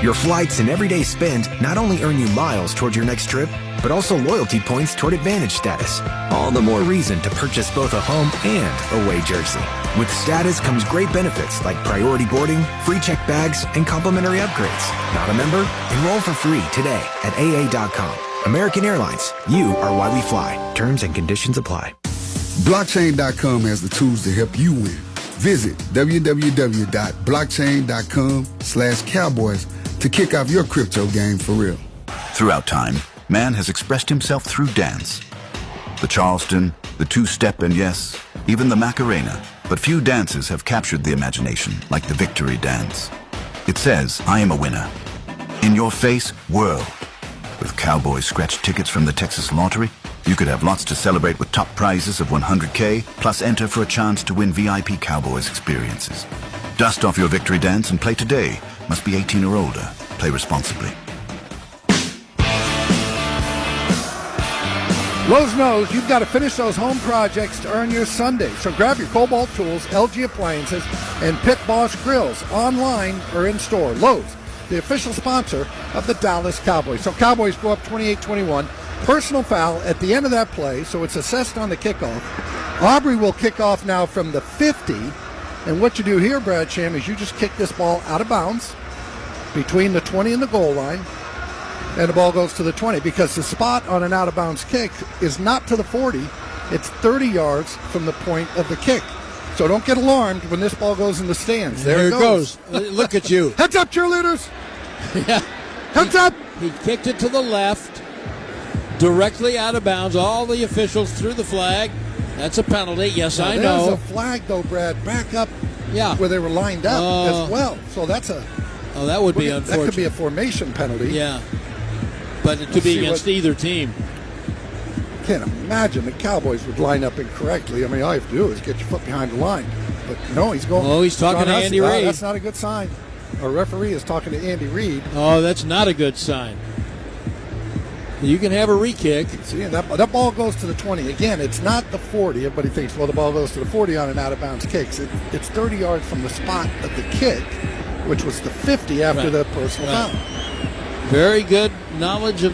Your flights and everyday spend not only earn you miles toward your next trip, but also loyalty points toward Advantage status. All the more reason to purchase both a home and away jersey. With status comes great benefits like priority boarding, free check bags, and complimentary upgrades. Not a member? Enroll for free today at AA.com. American Airlines, you are why we fly. Terms and conditions apply. Blockchain.com has the tools to help you win. Visit www.blockchain.com/cowboys to kick off your crypto game for real. Throughout time, man has expressed himself through dance. The Charleston, the two-step, and yes, even the Macarena. But few dances have captured the imagination like the victory dance. It says, I am a winner. In your face, world. With Cowboys scratch tickets from the Texas Lottery, you could have lots to celebrate with top prizes of $100K, plus enter for a chance to win VIP Cowboys experiences. Dust off your victory dance and play today. Must be 18 or older. Play responsibly. Lowe's knows you've got to finish those home projects to earn your Sunday. So grab your Cobalt tools, LG appliances, and Pit Boss grills online or in store. Lowe's, the official sponsor of the Dallas Cowboys. So Cowboys go up 28-21. Personal foul at the end of that play, so it's assessed on the kickoff. Aubrey will kick off now from the 50. And what you do here, Brad Sham, is you just kick this ball out of bounds between the 20 and the goal line, and the ball goes to the 20, because the spot on an out-of-bounds kick is not to the 40. It's 30 yards from the point of the kick. So don't get alarmed when this ball goes in the stands. There it goes. Look at you. Heads up, cheerleaders. Yeah. Heads up. He kicked it to the left, directly out of bounds. All the officials threw the flag. That's a penalty. Yes, now, I know. There's a flag, though, Brad, back up where they were lined up as well. So that's a... Oh, that would be unfortunate. That could be a formation penalty. Yeah. But it could be against either team. Can't imagine the Cowboys would line up incorrectly. I mean, all you have to do is get your foot behind the line. But no, he's going... Oh, he's talking to Andy Reid. That's not a good sign. Our referee is talking to Andy Reid. Oh, that's not a good sign. You can have a re-kick. See, that ball goes to the 20. Again, it's not the 40. Everybody thinks, well, the ball goes to the 40 on an out-of-bounds kick. It's 30 yards from the spot of the kick, which was the 50 after the personal foul. Very good knowledge of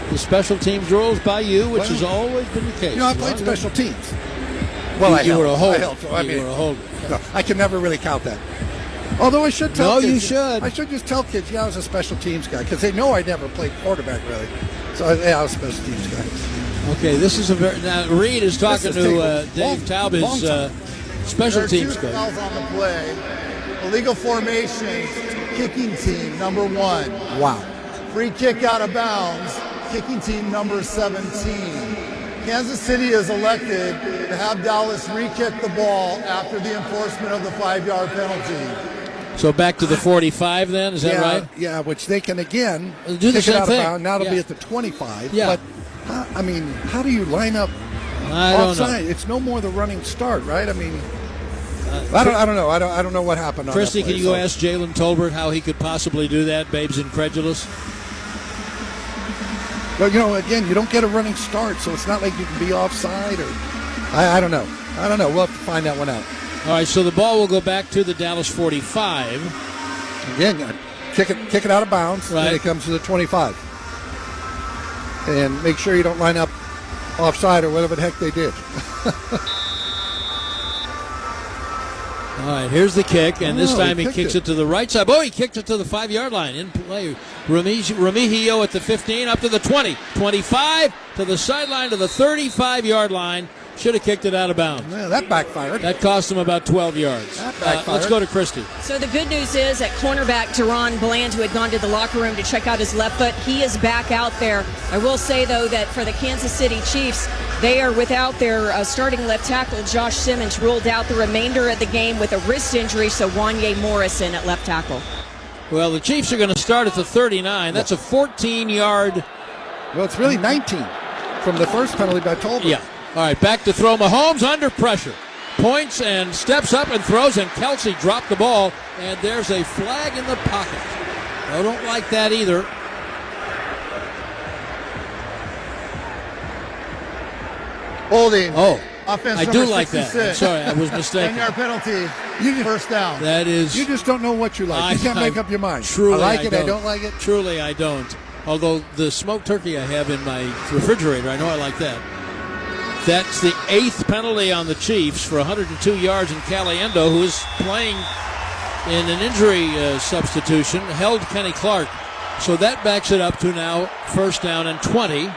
the special teams rules by you, which has always been the case. You know, I played special teams. Well, you were a holder. You were a holder. No, I can never really count that. Although I should tell kids. No, you should. I should just tell kids, I was a special teams guy, because they know I never played quarterback, really. So, I was a special teams guy. Okay, this is a very... Now, Reid is talking to Dave Taub, his special teams coach. There are 2 fouls on the play. Illegal formation, kicking team, number 1. Wow. Free kick out of bounds, kicking team, number 17. Kansas City is elected to have Dallas re-kick the ball after the enforcement of the 5-yard penalty. So back to the 45 then, is that right? Yeah, which they can again do the kick it out same of thing. bounds. Now it'll be at the 25. Yeah. But, how do you line up offside? It's no more the running start, right? I mean, I don't know. I don't know what happened on Christy, that play, can you go ask Jalen Tolbert how he could possibly do that? Babe's incredulous. But, again, you don't get a running start, so it's not like you can be offside or... I don't know. We'll have to find that one out. All right, so the ball will go back to the Dallas 45. Again, kick it out of bounds, right. And it comes to the 25. And make sure you don't line up offside or whatever the heck they did. All right, here's the kick, and this time he kicks it to the right side. Oh, he kicked it to the 5-yard line. In play, Remigio at the 15, up to the 20, 25, to the sideline, to the 35-yard line. Should have kicked it out of bounds. Yeah, that backfired. That cost him about 12 yards. Let's go to Christy. So the good news is that cornerback Teron Bland, who had gone to the locker room to check out his left foot, he is back out there. I will say, though, that for the Kansas City Chiefs, they are without their starting left tackle, Josh Simmons, ruled out the remainder of the game with a wrist injury, so Wanye Morrison at left tackle. Well, the Chiefs are going to start at the 39. That's a 14-yard. Well, it's really 19 from the first penalty by Tolbert. Yeah. All right, back to throw. Mahomes under pressure. Points and steps up and throws, and Kelsey dropped the ball, and there's a flag in the pocket. I don't like that either. Holding. Oh, offense I do like that. I'm sorry, I was mistaken. 10-yard penalty. First down. That is. You just don't know what you like. You can't make up your mind. Truly, I like it. I don't like it. Truly, I don't. Although the smoked turkey I have in my refrigerator, I know I like that. That's the 8th penalty on the Chiefs for 102 yards, and Caliendo, who is playing in an injury substitution, held Kenny Clark. So that backs it up to now first down and 20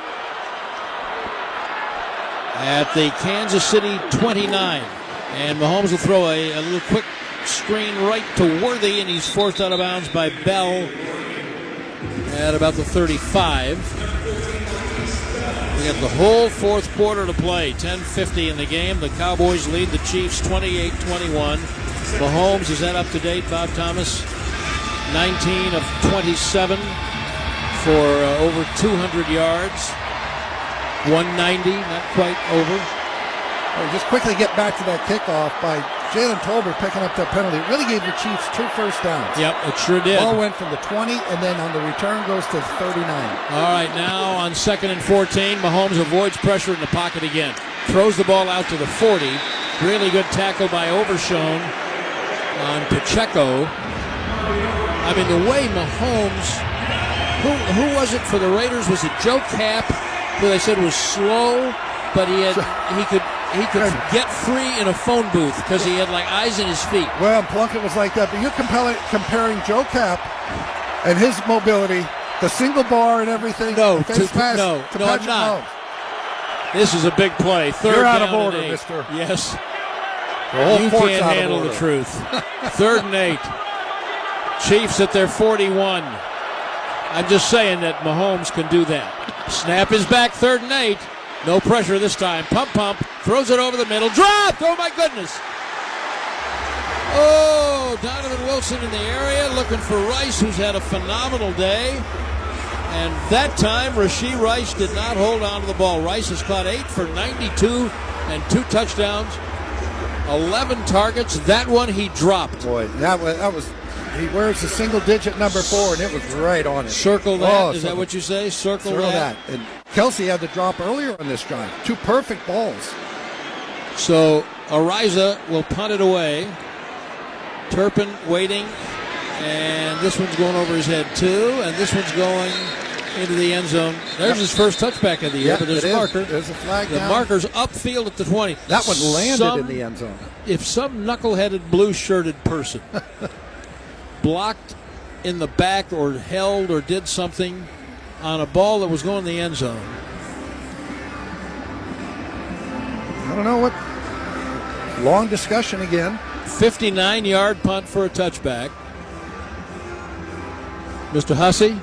at the Kansas City 29. And Mahomes will throw a little quick screen right to Worthy, and he's forced out of bounds by Bell at about the 35. We have the whole fourth quarter to play. 10:50 in the game. The Cowboys lead the Chiefs 28-21. Mahomes, is that up to date, Bob Thomas? 19 of 27 for over 200 yards. 190, not quite over. Well, just quickly get back to that kickoff by Jalen Tolbert picking up that penalty. It really gave the Chiefs 2 first downs. Yep, it sure did. Ball went from the 20, and then on the return goes to 39. All right, now on 2nd and 14, Mahomes avoids pressure in the pocket again. Throws the ball out to the 40. Really good tackle by Overshone on Pacheco. I mean, the way Mahomes, who was it for the Raiders? Was it Joe Kapp, who they said was slow, but he could get free in a phone booth because he had like eyes in his feet. Well, Plunkett was like that, but you're comparing Joe Kapp and his mobility, the single bar and everything. No, I'm not. This is a big play. Third You're out down of order, and 8. mister. Yes. You can't handle the truth. 3rd and 8. Chiefs at their 41. I'm just saying that Mahomes can do that. Snap is back, 3rd and 8. No pressure this time. Pump. Throws it over the middle. Dropped! Oh, my goodness. Oh, Donovan Wilson in the area looking for Rice, who's had a phenomenal day. And that time, Rashee Rice did not hold on to the ball. Rice has caught 8 for 92 and 2 touchdowns. 11 targets. That one he dropped. Boy, that was he wears the single-digit number 4, and it was right on it. Circle that. Is that what you say? Circle that. And Kelsey had the drop earlier on this drive. 2 perfect balls. So Ariza will punt it away. Turpin waiting, and this one's going over his head too, and this one's going into the end zone. There's his first touchback of the year, but there's a marker. There's a flag The down. marker's upfield at the 20. That one landed in the end zone. If some knuckleheaded blue-shirted person blocked in the back or held or did something on a ball that was going in the end zone. I don't know what. Long discussion again. 59-yard punt for a touchback. Mr. Hussey?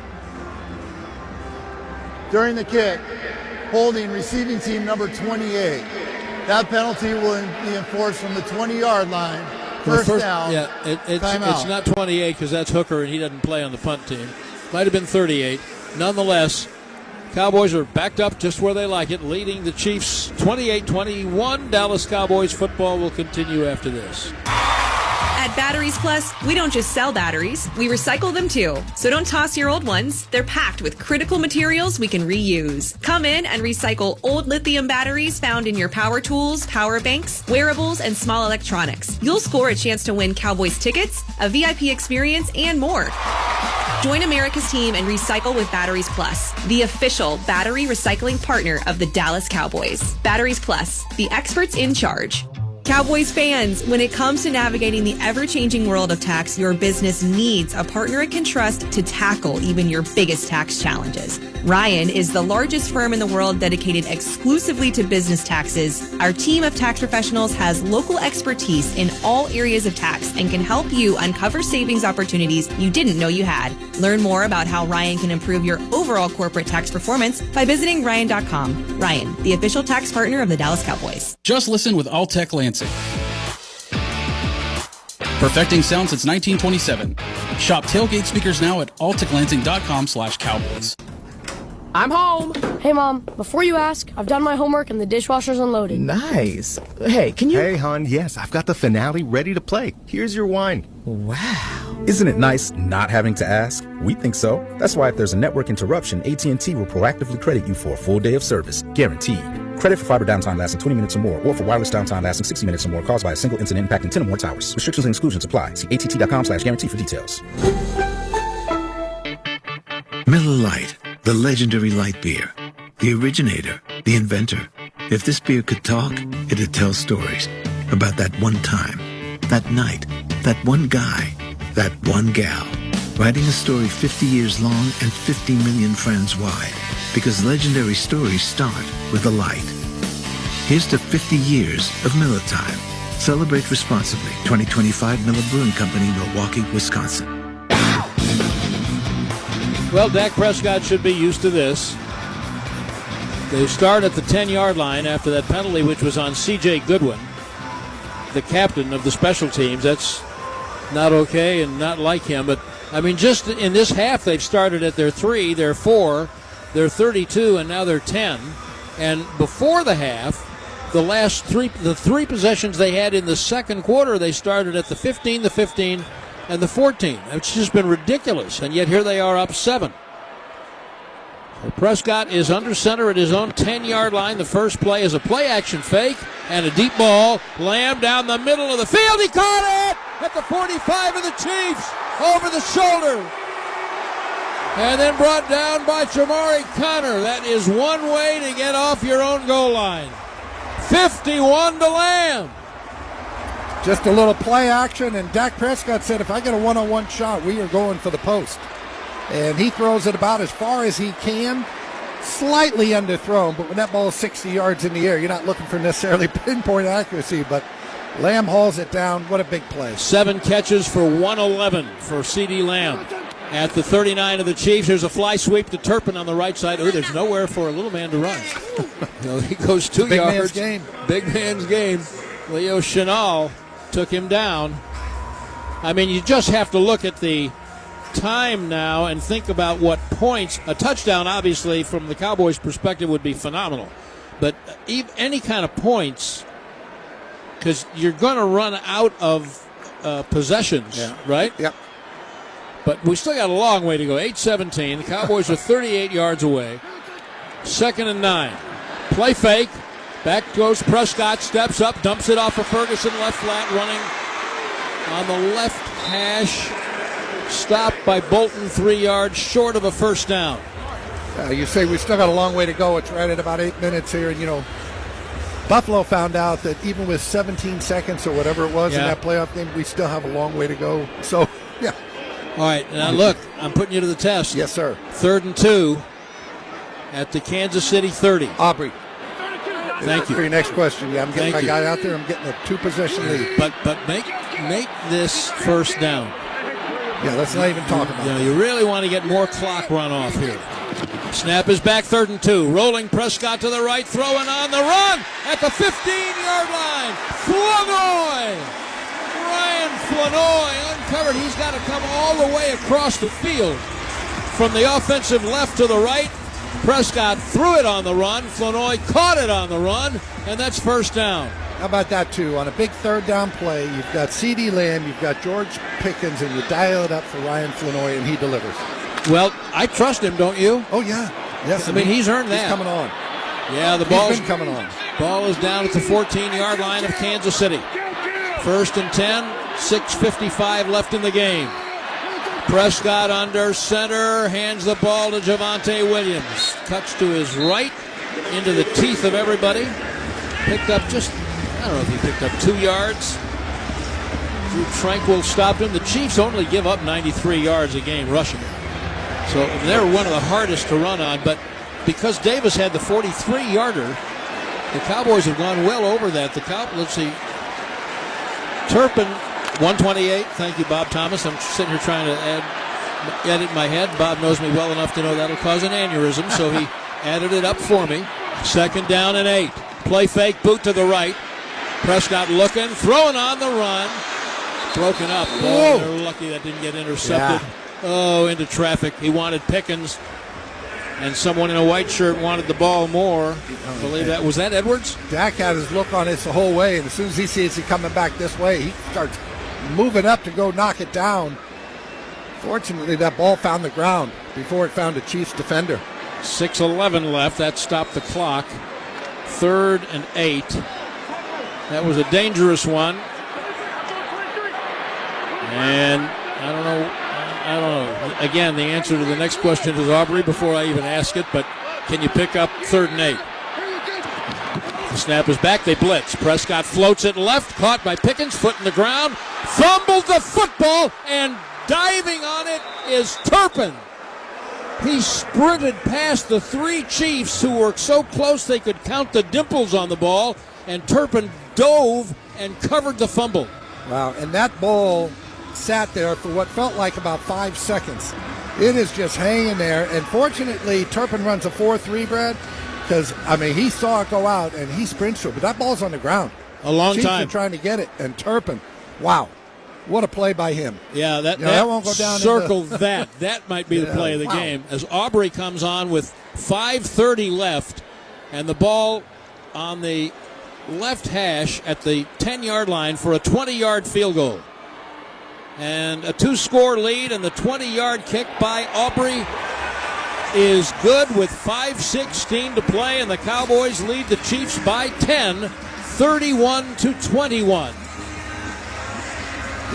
During the kick, holding receiving team number 28. That penalty will be enforced from the 20-yard line. First down. Yeah, it's not 28 because that's Hooker and he doesn't play on the punt team. Might have been 38. Nonetheless, Cowboys are backed up just where they like it, leading the Chiefs 28-21. Dallas Cowboys football will continue after this. At Batteries Plus, we don't just sell batteries, we recycle them too. So don't toss your old ones. They're packed with critical materials we can reuse. Come in and recycle old lithium batteries found in your power tools, power banks, wearables, and small electronics. You'll score a chance to win Cowboys tickets, a VIP experience, and more. Join America's team and recycle with Batteries Plus, the official battery recycling partner of the Dallas Cowboys. Batteries Plus, the experts in charge. Cowboys fans, when it comes to navigating the ever-changing world of tax, your business needs a partner it can trust to tackle even your biggest tax challenges. Ryan is the largest firm in the world dedicated exclusively to business taxes. Our team of tax professionals has local expertise in all areas of tax and can help you uncover savings opportunities you didn't know you had. Learn more about how Ryan can improve your overall corporate tax performance by visiting Ryan.com. Ryan, the official tax partner of the Dallas Cowboys. Just listen with Alltech Lansing. Perfecting sound since 1927. Shop tailgate speakers now at alltechlansing.com/Cowboys. I'm home. Hey, Mom, before you ask, I've done my homework and the dishwasher's unloaded. Nice. Hey, can you... Hey, hon, yes, I've got the finale ready to play. Here's your wine. Wow. Isn't it nice not having to ask? We think so. That's why if there's a network interruption, AT&T will proactively credit you for a full day of service. Guaranteed. Credit for fiber downtime lasting 20 minutes or more, or for wireless downtime lasting 60 minutes or more caused by a single incident impacting 10 or more towers. Restrictions and exclusions apply. See att.com/guarantee for details. Miller Lite, the legendary light beer. The originator, the inventor. If this beer could talk, it'd tell stories about that one time, that night, that one guy, that one gal. Writing a story 50 years long and 50 million friends wide. Because legendary stories start with a light. Here's to 50 years of Miller Time. Celebrate responsibly. 2025 Miller Brewing Company, Milwaukee, Wisconsin. Well, Dak Prescott should be used to this. They start at the 10-yard line after that penalty, which was on C.J. Goodwin, the captain of the special teams. That's not okay and not like him. But, I mean, just in this half, they've started at their 3, their 4, their 32, and now they're 10. And before the half, the three possessions they had in the second quarter, they started at the 15, the 15, and the 14. It's just been ridiculous, and yet here they are up 7. So Prescott is under center at his own 10-yard line. The first play is a play-action fake and a deep ball. Lamb down the middle of the field. He caught it at the 45 of the Chiefs over the shoulder. And then brought down by Jamari Connor. That is one way to get off your own goal line. 51 to Lamb. Just a little play action, and Dak Prescott said, if I get a one-on-one shot, we are going for the post. And he throws it about as far as he can, slightly underthrown, but when that ball is 60 yards in the air, you're not looking for necessarily pinpoint accuracy, but Lamb hauls it down. What a big play. 7 catches for 111 for C.D. Lamb. At the 39 of the Chiefs, there's a fly sweep to Turpin on the right side. Oh, there's nowhere for a little man to run. He goes 2 big yards. Man's game. Big man's game. Leo Chenal took him down. I mean, you just have to look at the time now and think about what points. A touchdown, obviously, from the Cowboys' perspective, would be phenomenal. But any kind of points, because you're going to run out of possessions, right? Yep. But we still got a long way to go. 8-17. The Cowboys are 38 yards away. 2nd and 9. Play fake. Back goes Prescott. Steps up. Dumps it off of Ferguson. Left flat. Running on the left hash. Stopped by Bolton. 3 yards short of a first down. You say we still got a long way to go. It's right at about 8 minutes here. And, Buffalo found out that even with 17 seconds or whatever it was in that playoff game, we still have a long way to go. So, yeah. All right, now look, I'm putting you to the test. Yes, sir. 3rd and 2 at the Kansas City 30. Aubrey. Thank you. For your next question, I'm getting my guy out there. I'm getting a 2-possession lead. But make this first down. Yeah, let's not even talk about it. You really want to get more clock run off here. Snap is back, 3rd and 2. Rolling Prescott to the right, throwing on the run at the 15-yard line. Flournoy! Ryan Flournoy uncovered. He's got to come all the way across the field from the offensive left to the right. Prescott threw it on the run. Flournoy caught it on the run, and that's first down. How about that, too? On a big 3rd down play, you've got C.D. Lamb, you've got George Pickens, and you dial it up for Ryan Flournoy, and he delivers. Well, I trust him, don't you? Oh, yeah. Yes, I mean, he's earned that. He's coming on. Yeah, He's been coming on. Ball is down at the 14-yard line of Kansas City. 1st and 10, 6:55 left in the game. Prescott under center, hands the ball to Javonte Williams. Cuts to his right, into the teeth of everybody. Picked up I don't know if he picked up 2 yards. Drew Tranquil stopped him. The Chiefs only give up 93 yards a game rushing. So they're one of the hardest to run on, but because Davis had the 43-yarder, the Cowboys have gone well over that. Let's see. Turpin, 128. Thank you, Bob Thomas. I'm sitting here trying to edit my head. Bob knows me well enough to know that'll cause an aneurysm, so he added it up for me. 2nd down and 8. Play fake, boot to the right. Prescott looking, throwing on the run. Broken up. Oh, they're lucky that didn't get intercepted. Yeah. Oh, into traffic. He wanted Pickens, and someone in a white shirt wanted the ball more. I believe that was that Edwards? Dak had his look on it the whole way, and as soon as he sees it coming back this way, he starts moving up to go knock it down. Fortunately, that ball found the ground before it found a Chiefs defender. 6:11 left. That stopped the clock. 3rd and 8. That was a dangerous one. And I don't know. Again, the answer to the next question is Aubrey before I even ask it, but can you pick up 3rd and 8? The snap is back. They blitz. Prescott floats it left. Caught by Pickens. Foot in the ground. Fumbled the football, and diving on it is Turpin. He sprinted past the 3 Chiefs who were so close they could count the dimples on the ball, and Turpin dove and covered the fumble. Wow, and that ball sat there for what felt like about 5 seconds. It is just hanging there, and fortunately, Turpin runs a 4.3, Brad, because, he saw it go out, and he sprints to it, but that ball's on the ground. A long Chiefs time. are trying to get it, and Turpin, wow. What a play by him. Yeah, that won't go down. Circle that. That might be the play of the game. As Aubrey comes on with 5:30 left, and the ball on the left hash at the 10-yard line for a 20-yard field goal. And a 2-score lead, and the 20-yard kick by Aubrey is good with 5:16 to play, and the Cowboys lead the Chiefs by 10, 31-21.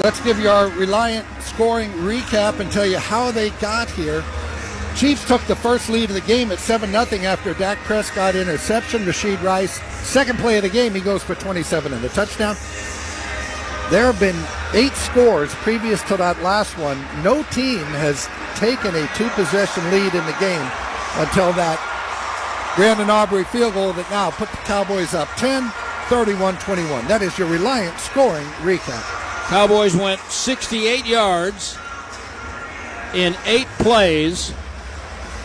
Let's give you our Reliant scoring recap and tell you how they got here. Chiefs took the first lead of the game at 7-0 after Dak Prescott interception. Rashid Rice, second play of the game, he goes for 27 and a touchdown. There have been 8 scores previous to that last one. No team has taken a 2-possession lead in the game until that Brandon Aubrey field goal that now put the Cowboys up 10, 31-21. That is your Reliant scoring recap. Cowboys went 68 yards in 8 plays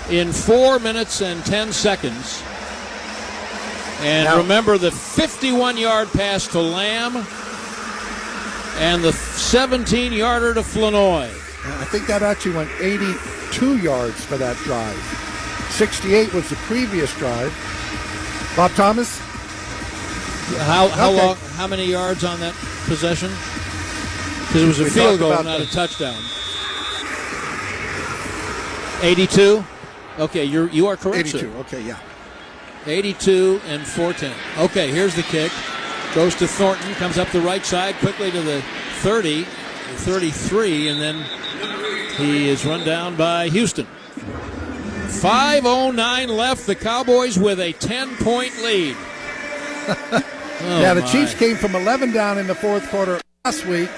in 4 minutes and 10 seconds. And now, remember the 51-yard pass to Lamb and the 17-yarder to Flanoy. I think that actually went 82 yards for that drive. 68 was the previous drive. Bob Thomas? How long? How many yards on that possession? Because it was a field goal, not a touchdown. 82. Okay, you are correct. 82. Sir. Okay, yeah. 82 and 410. Okay, here's the kick. Goes to Thornton. Comes up the right side quickly to the 30, the 33, and then he is run down by Houston. 5:09 left. The Cowboys with a 10-point lead. The Chiefs came from 11 down in the fourth quarter last week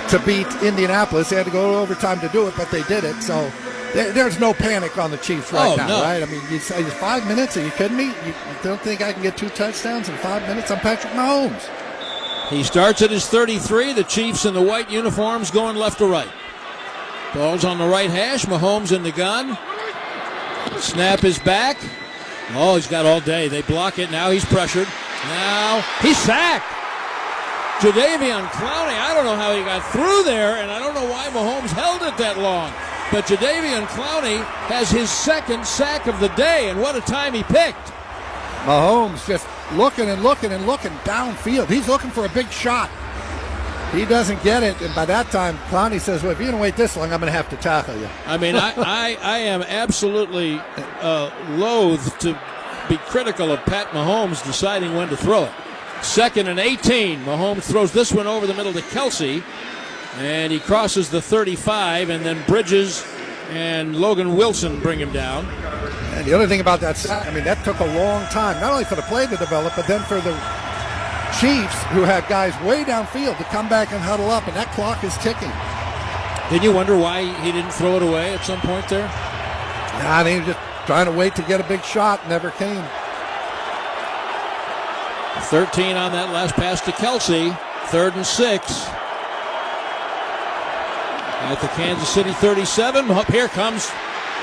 to beat Indianapolis. They had to go to overtime to do it, but they did it. So there's no panic on the Chiefs right now, right? I mean, it's 5 minutes. Are you kidding me? You don't think I can get 2 touchdowns in 5 minutes? I'm Patrick Mahomes. He starts at his 33. The Chiefs in the white uniforms going left to right. Ball's on the right hash. Mahomes in the gun. Snap is back. Oh, he's got all day. They block it. Now he's pressured. Now he's sacked. Jadeveon Clowney, I don't know how he got through there, and I don't know why Mahomes held it that long. But Jadeveon Clowney has his second sack of the day, and what a time he picked. Mahomes just looking and looking and looking downfield. He's looking for a big shot. He doesn't get it, and by that time, Clowney says, well, if you're going to wait this long, I'm going to have to tackle you. I mean, I am absolutely loath to be critical of Pat Mahomes deciding when to throw it. 2nd and 18. Mahomes throws this one over the middle to Kelsey, and he crosses the 35, and then Bridges and Logan Wilson bring him down. And the other thing about that, I mean, that took a long time, not only for the play to develop, but then for the Chiefs, who had guys way downfield, to come back and huddle up, and that clock is ticking. Did you wonder why he didn't throw it away at some point there? Nah, he was just trying to wait to get a big shot. Never came. 13 on that last pass to Kelsey. 3rd and 6. At the Kansas City 37. Up here comes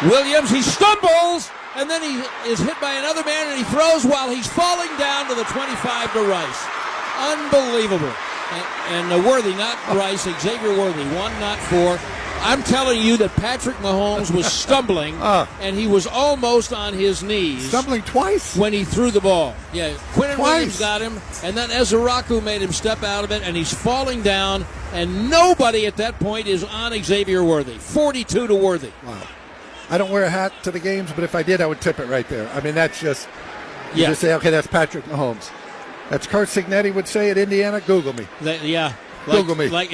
Williams. He stumbles, and then he is hit by another man, and he throws while he's falling down to the 25 to Rice. Unbelievable. And Worthy, not Rice, Xavier Worthy, 1, not 4. I'm telling you that Patrick Mahomes was stumbling, and he was almost on his knees. Stumbling twice? When he threw the ball. Yeah, Quinnen Williams got him, and then Ezeraku made him step out of it, and he's falling down, and nobody at that point is on Xavier Worthy. 42 to Worthy. Wow. I don't wear a hat to the games, but if I did, I would tip it right there. I mean, that's just, you just say, okay, that's Patrick Mahomes. That's Kurt Signetti would say at Indiana, Google me. Yeah. Google me. Like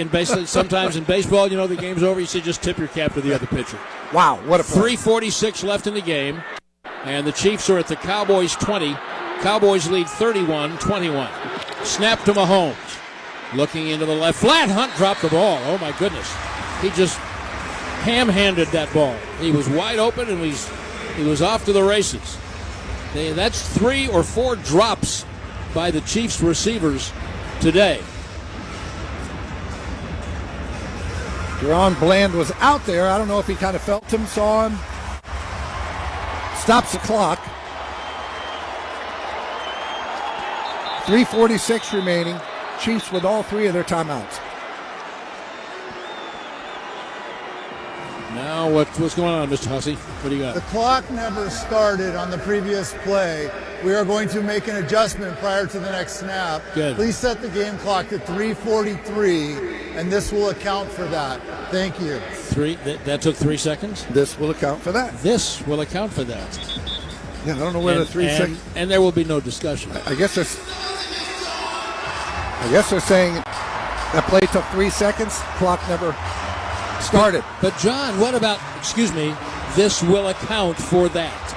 sometimes in baseball, you know, the game's over, you say just tip your cap to the other pitcher. Wow, what a play. 3:46 left in the game, and the Chiefs are at the Cowboys 20. Cowboys lead 31-21. Snap to Mahomes. Looking into the left. Flat. Hunt dropped the ball. Oh, my goodness. He just ham-handed that ball. He was wide open, and he was off to the races. That's 3 or 4 drops by the Chiefs receivers today. Deron Bland was out there. I don't know if he kind of felt him, saw him. Stops the clock. 3:46 remaining. Chiefs with all 3 of their timeouts. Now what's going on, Mr. Hussey? What do you got? The clock never started on the previous play. We are going to make an adjustment prior to the next snap. Good. Please set the game clock to 3:43, and this will account for that. Thank you. That took 3 seconds? This will account for that. This will account for that. Yeah, I don't know where the 3 seconds. And there will be no discussion. I guess they're saying that play took 3 seconds. Clock never started. But John, what about, this will account for that?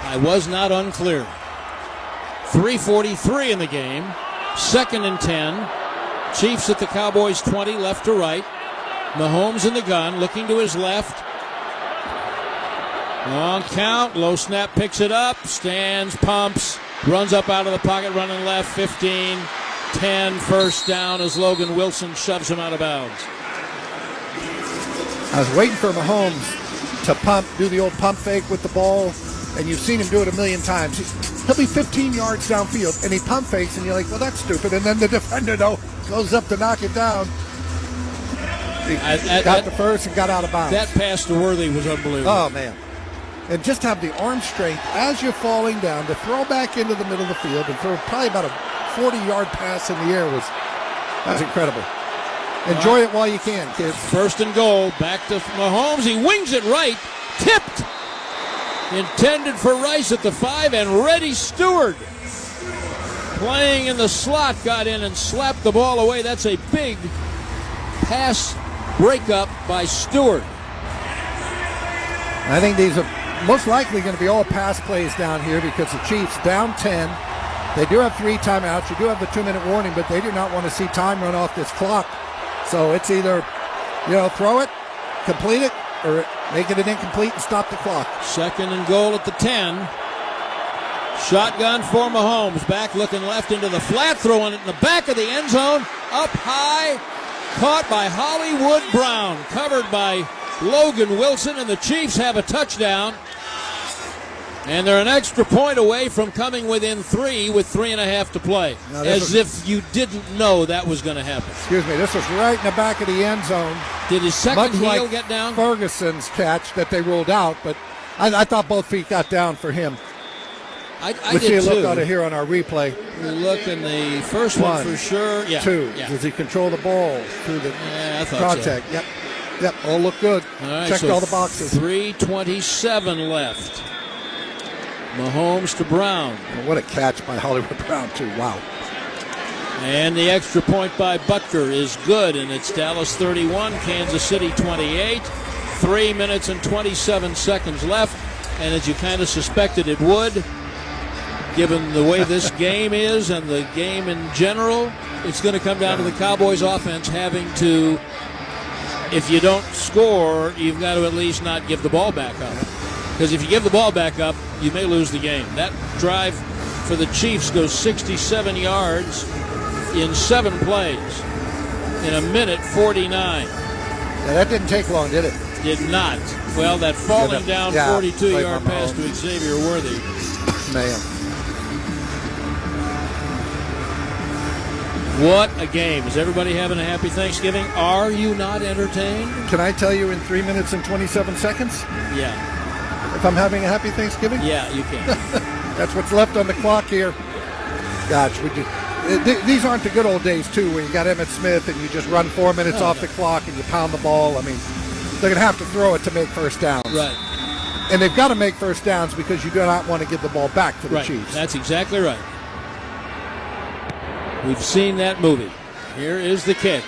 I was not unclear. 3:43 in the game. 2nd and 10. Chiefs at the Cowboys 20, left to right. Mahomes in the gun, looking to his left. Long count, low snap, picks it up, stands, pumps, Runs up out of the pocket, running left, 15, 10, first down as Logan Wilson shoves him out of bounds. I was waiting for Mahomes to do the old pump fake with the ball, and you've seen him do it a million times. He'll be 15 yards downfield, and he pump fakes, and you're like, well, that's stupid. And then the defender, goes up to knock it down. He got the first and got out of bounds. That pass to Worthy was unbelievable. Oh, man. And just have the arm strength as you're falling down to throw back into the middle of the field and throw probably about a 40-yard pass in the air was incredible. Enjoy it while you can, kids. First and goal, back to Mahomes. He wings it right, tipped. Intended for Rice at the 5, and Reddy Stewart, playing in the slot, got in and slapped the ball away. That's a big pass breakup by Stewart. I think these are most likely going to be all pass plays down here because the Chiefs down 10. They do have 3 timeouts. You do have the 2-minute warning, but they do not want to see time run off this clock. So it's either, throw it, complete it, or make it an incomplete and stop the clock. Second and goal at the 10. Shotgun for Mahomes. Back looking left into the flat, throwing it in the back of the end zone. Up high, caught by Hollywood Brown. Covered by Logan Wilson, and the Chiefs have a touchdown. And they're an extra point away from coming within 3 with 3.5 to play. As if you didn't know that was going to happen. Excuse me, this was right in the back of the end zone. Did his second heel like get down? Ferguson's catch that they ruled out, but I thought both feet got down for him. I Let's see a did look too. on it here on our replay. We look in the first one for sure. Yeah. 2. Yeah. Does he control the ball through the I thought contact? So. Yep, all look good. All right, Checked so all the boxes. 3:27 left. Mahomes to Brown. Well, what a catch by Hollywood Brown, too. Wow. And the extra point by Butker is good, and it's Dallas 31, Kansas City 28. 3 minutes and 27 seconds left, and as you kind of suspected it would, given the way this game is and the game in general, it's going to come down to the Cowboys offense having to, if you don't score, you've got to at least not give the ball back up. Because if you give the ball back up, you may lose the game. That drive for the Chiefs goes 67 yards in 7 plays in 1:49. Yeah, that didn't take long, did it? Did not. Well, that falling down 42-yard pass to Xavier Worthy. Man. What a game. Is everybody having a happy Thanksgiving? Are you not entertained? Can I tell you in 3 minutes and 27 seconds? Yeah. If I'm having a happy Thanksgiving? Yeah, you can. That's what's left on the clock here. Gosh, these aren't the good old days, too, where you got Emmitt Smith and you just run 4 minutes off the clock and you pound the ball. I mean, they're going to have to throw it to make first downs. Right. And they've got to make first downs because you do not want to give the ball back to the Right. Chiefs. That's exactly right. We've seen that movie. Here is the kick.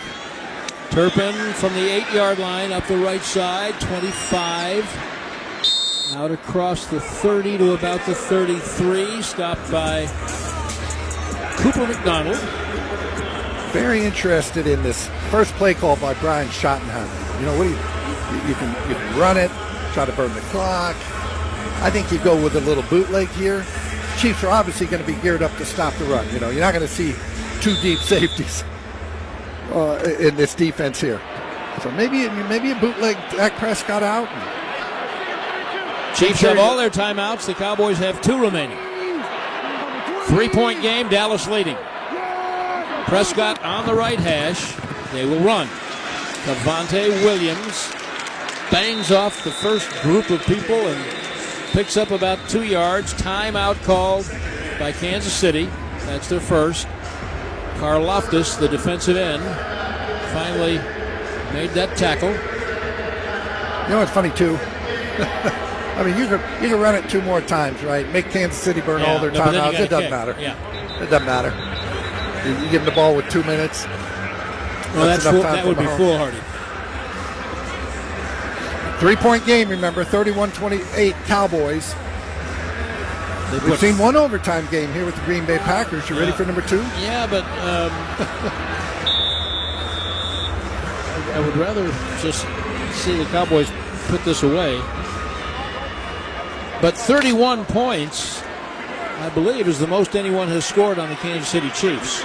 Turpin from the 8-yard line up the right side, 25. Out across the 30 to about the 33. Stopped by Cooper McDonald. Very interested in this first play call by Brian Schottenheimer. You know, what do you can run it, try to burn the clock. I think you go with a little bootleg here. Chiefs are obviously going to be geared up to stop the run. You know, you're not going to see 2 deep safeties in this defense here. So maybe a bootleg Dak Prescott out. Chiefs have all their timeouts. The Cowboys have 2 remaining. 3-point game, Dallas leading. Prescott on the right hash. They will run. Cavante Williams bangs off the first group of people and picks up about 2 yards. Timeout called by Kansas City. That's their first. Karlaftis, the defensive end, finally made that tackle. You know what's funny, too? I mean, you can run it 2 more times, right? Make Kansas City burn all their timeouts. It doesn't matter. Yeah. It doesn't matter. You give them the ball with 2 minutes. Well, that would be foolhardy. 3-point game, remember, 31-28 Cowboys. We've seen one overtime game here with the Green Bay Packers. You ready for number 2? Yeah, but I would rather just see the Cowboys put this away. But 31 points I believe, is the most anyone has scored on the Kansas City Chiefs.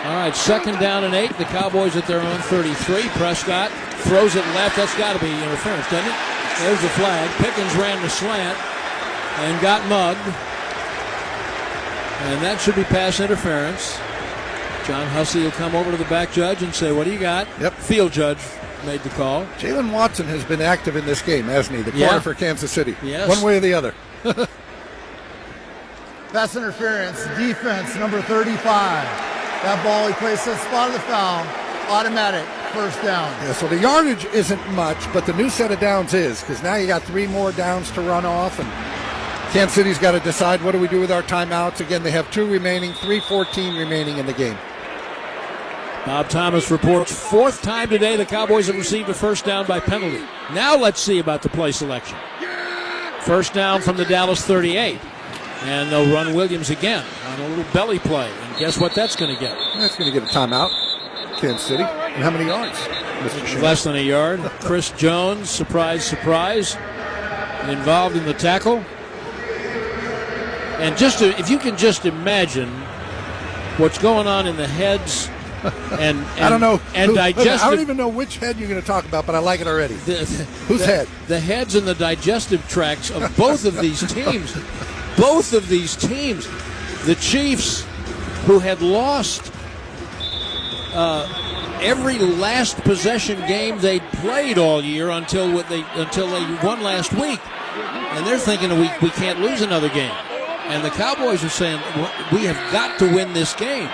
All right, 2nd down and 8. The Cowboys at their own 33. Prescott throws it left. That's got to be interference, doesn't it? There's the flag. Pickens ran the slant and got mugged. And that should be pass interference. John Hussey will come over to the back judge and say, what do you got? Yep. Field judge made the call. Jalen Watson has been active in this game, hasn't he? The corner for Kansas City. Yes. One way or the other. Pass interference, defense, number 35. That ball he placed at the spot of the foul, automatic, 1st down. Yeah, so the yardage isn't much, but the new set of downs is, because now you got 3 more downs to run off, and Kansas City's got to decide what do we do with our timeouts. Again, they have 2 remaining, 3:14 remaining in the game. Bob Thomas reports 4th time today the Cowboys have received a 1st down by penalty. Now let's see about the play selection. 1st down from the Dallas 38. And they'll run Williams again on a little belly play. And guess what that's going to get? That's going to get a timeout. Kansas City. And how many yards, Mr. Shane? Less than a yard. Chris Jones, surprise, surprise, involved in the tackle. And if you can just imagine what's going on in the heads and I don't know. And digestive. I don't even know which head you're going to talk about, but I like it already. Whose head? The heads and the digestive tracts of both of these teams. Both of these teams. The Chiefs, who had lost every last possession game they'd played all year until they won last week. And they're thinking we can't lose another game. And the Cowboys are saying, we have got to win this game.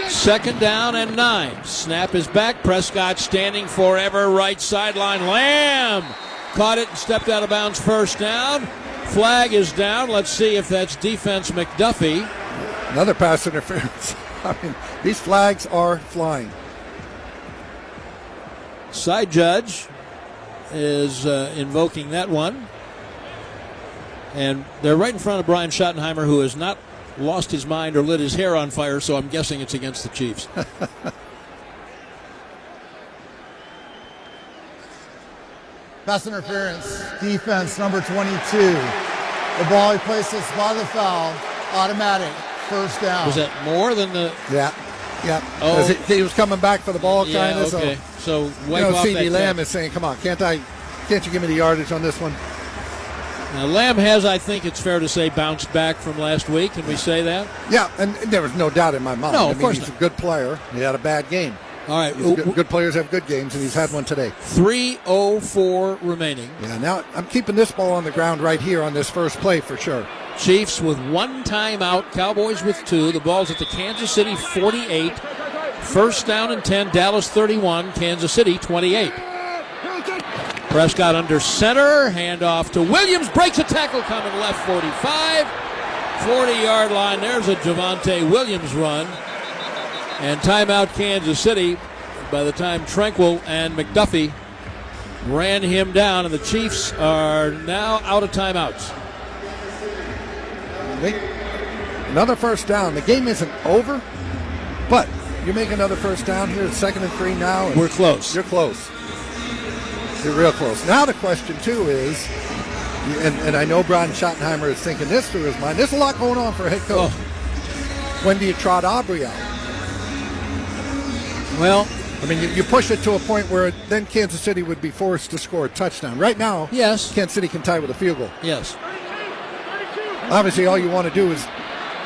2nd down and 9. Snap is back. Prescott standing forever. Right sideline. Lamb caught it and stepped out of bounds. 1st down. Flag is down. Let's see if that's defense McDuffie. Another pass interference. I mean, these flags are flying. Side judge is invoking that one. And they're right in front of Brian Schottenheimer, who has not lost his mind or lit his hair on fire, so I'm guessing it's against the Chiefs. Pass interference, defense, number 22. The ball he placed at the spot of the foul, automatic, 1st down. Was that more than the... Yeah. Oh. He was coming back for the ball, kind of. Okay. So wipe off C.D. that Lamb catch. is saying, come on, can't you give me the yardage on this one? Now, Lamb has, I think it's fair to say, bounced back from last week. Can we say that? Yeah, and there was no doubt in my mind. No, of course he's not. a good player. He had a bad game. All right. Good players have good games, and he's had one today. 3:04 remaining. Yeah, now I'm keeping this ball on the ground right here on this first play for sure. Chiefs with 1 timeout, Cowboys with 2. The ball's at the Kansas City 48. 1st down and 10, Dallas 31, Kansas City 28. Prescott under center, handoff to Williams, breaks a tackle coming left 45. 40-yard line, there's a Javonte Williams run. And timeout Kansas City by the time Tranquil and McDuffie ran him down, and the Chiefs are now out of timeouts. Another 1st down. The game isn't over, but you make another 1st down here, 2nd and 3 now. We're close. You're close. You're real close. Now the question, too, is, and I know Brian Schottenheimer is thinking this through his mind, there's a lot going on for a head coach. When do you trot Aubrey out? Well, I mean, you push it to a point where then Kansas City would be forced to score a touchdown. Right now, yes, Kansas City can tie with a field goal. Yes. Obviously, all you want to do is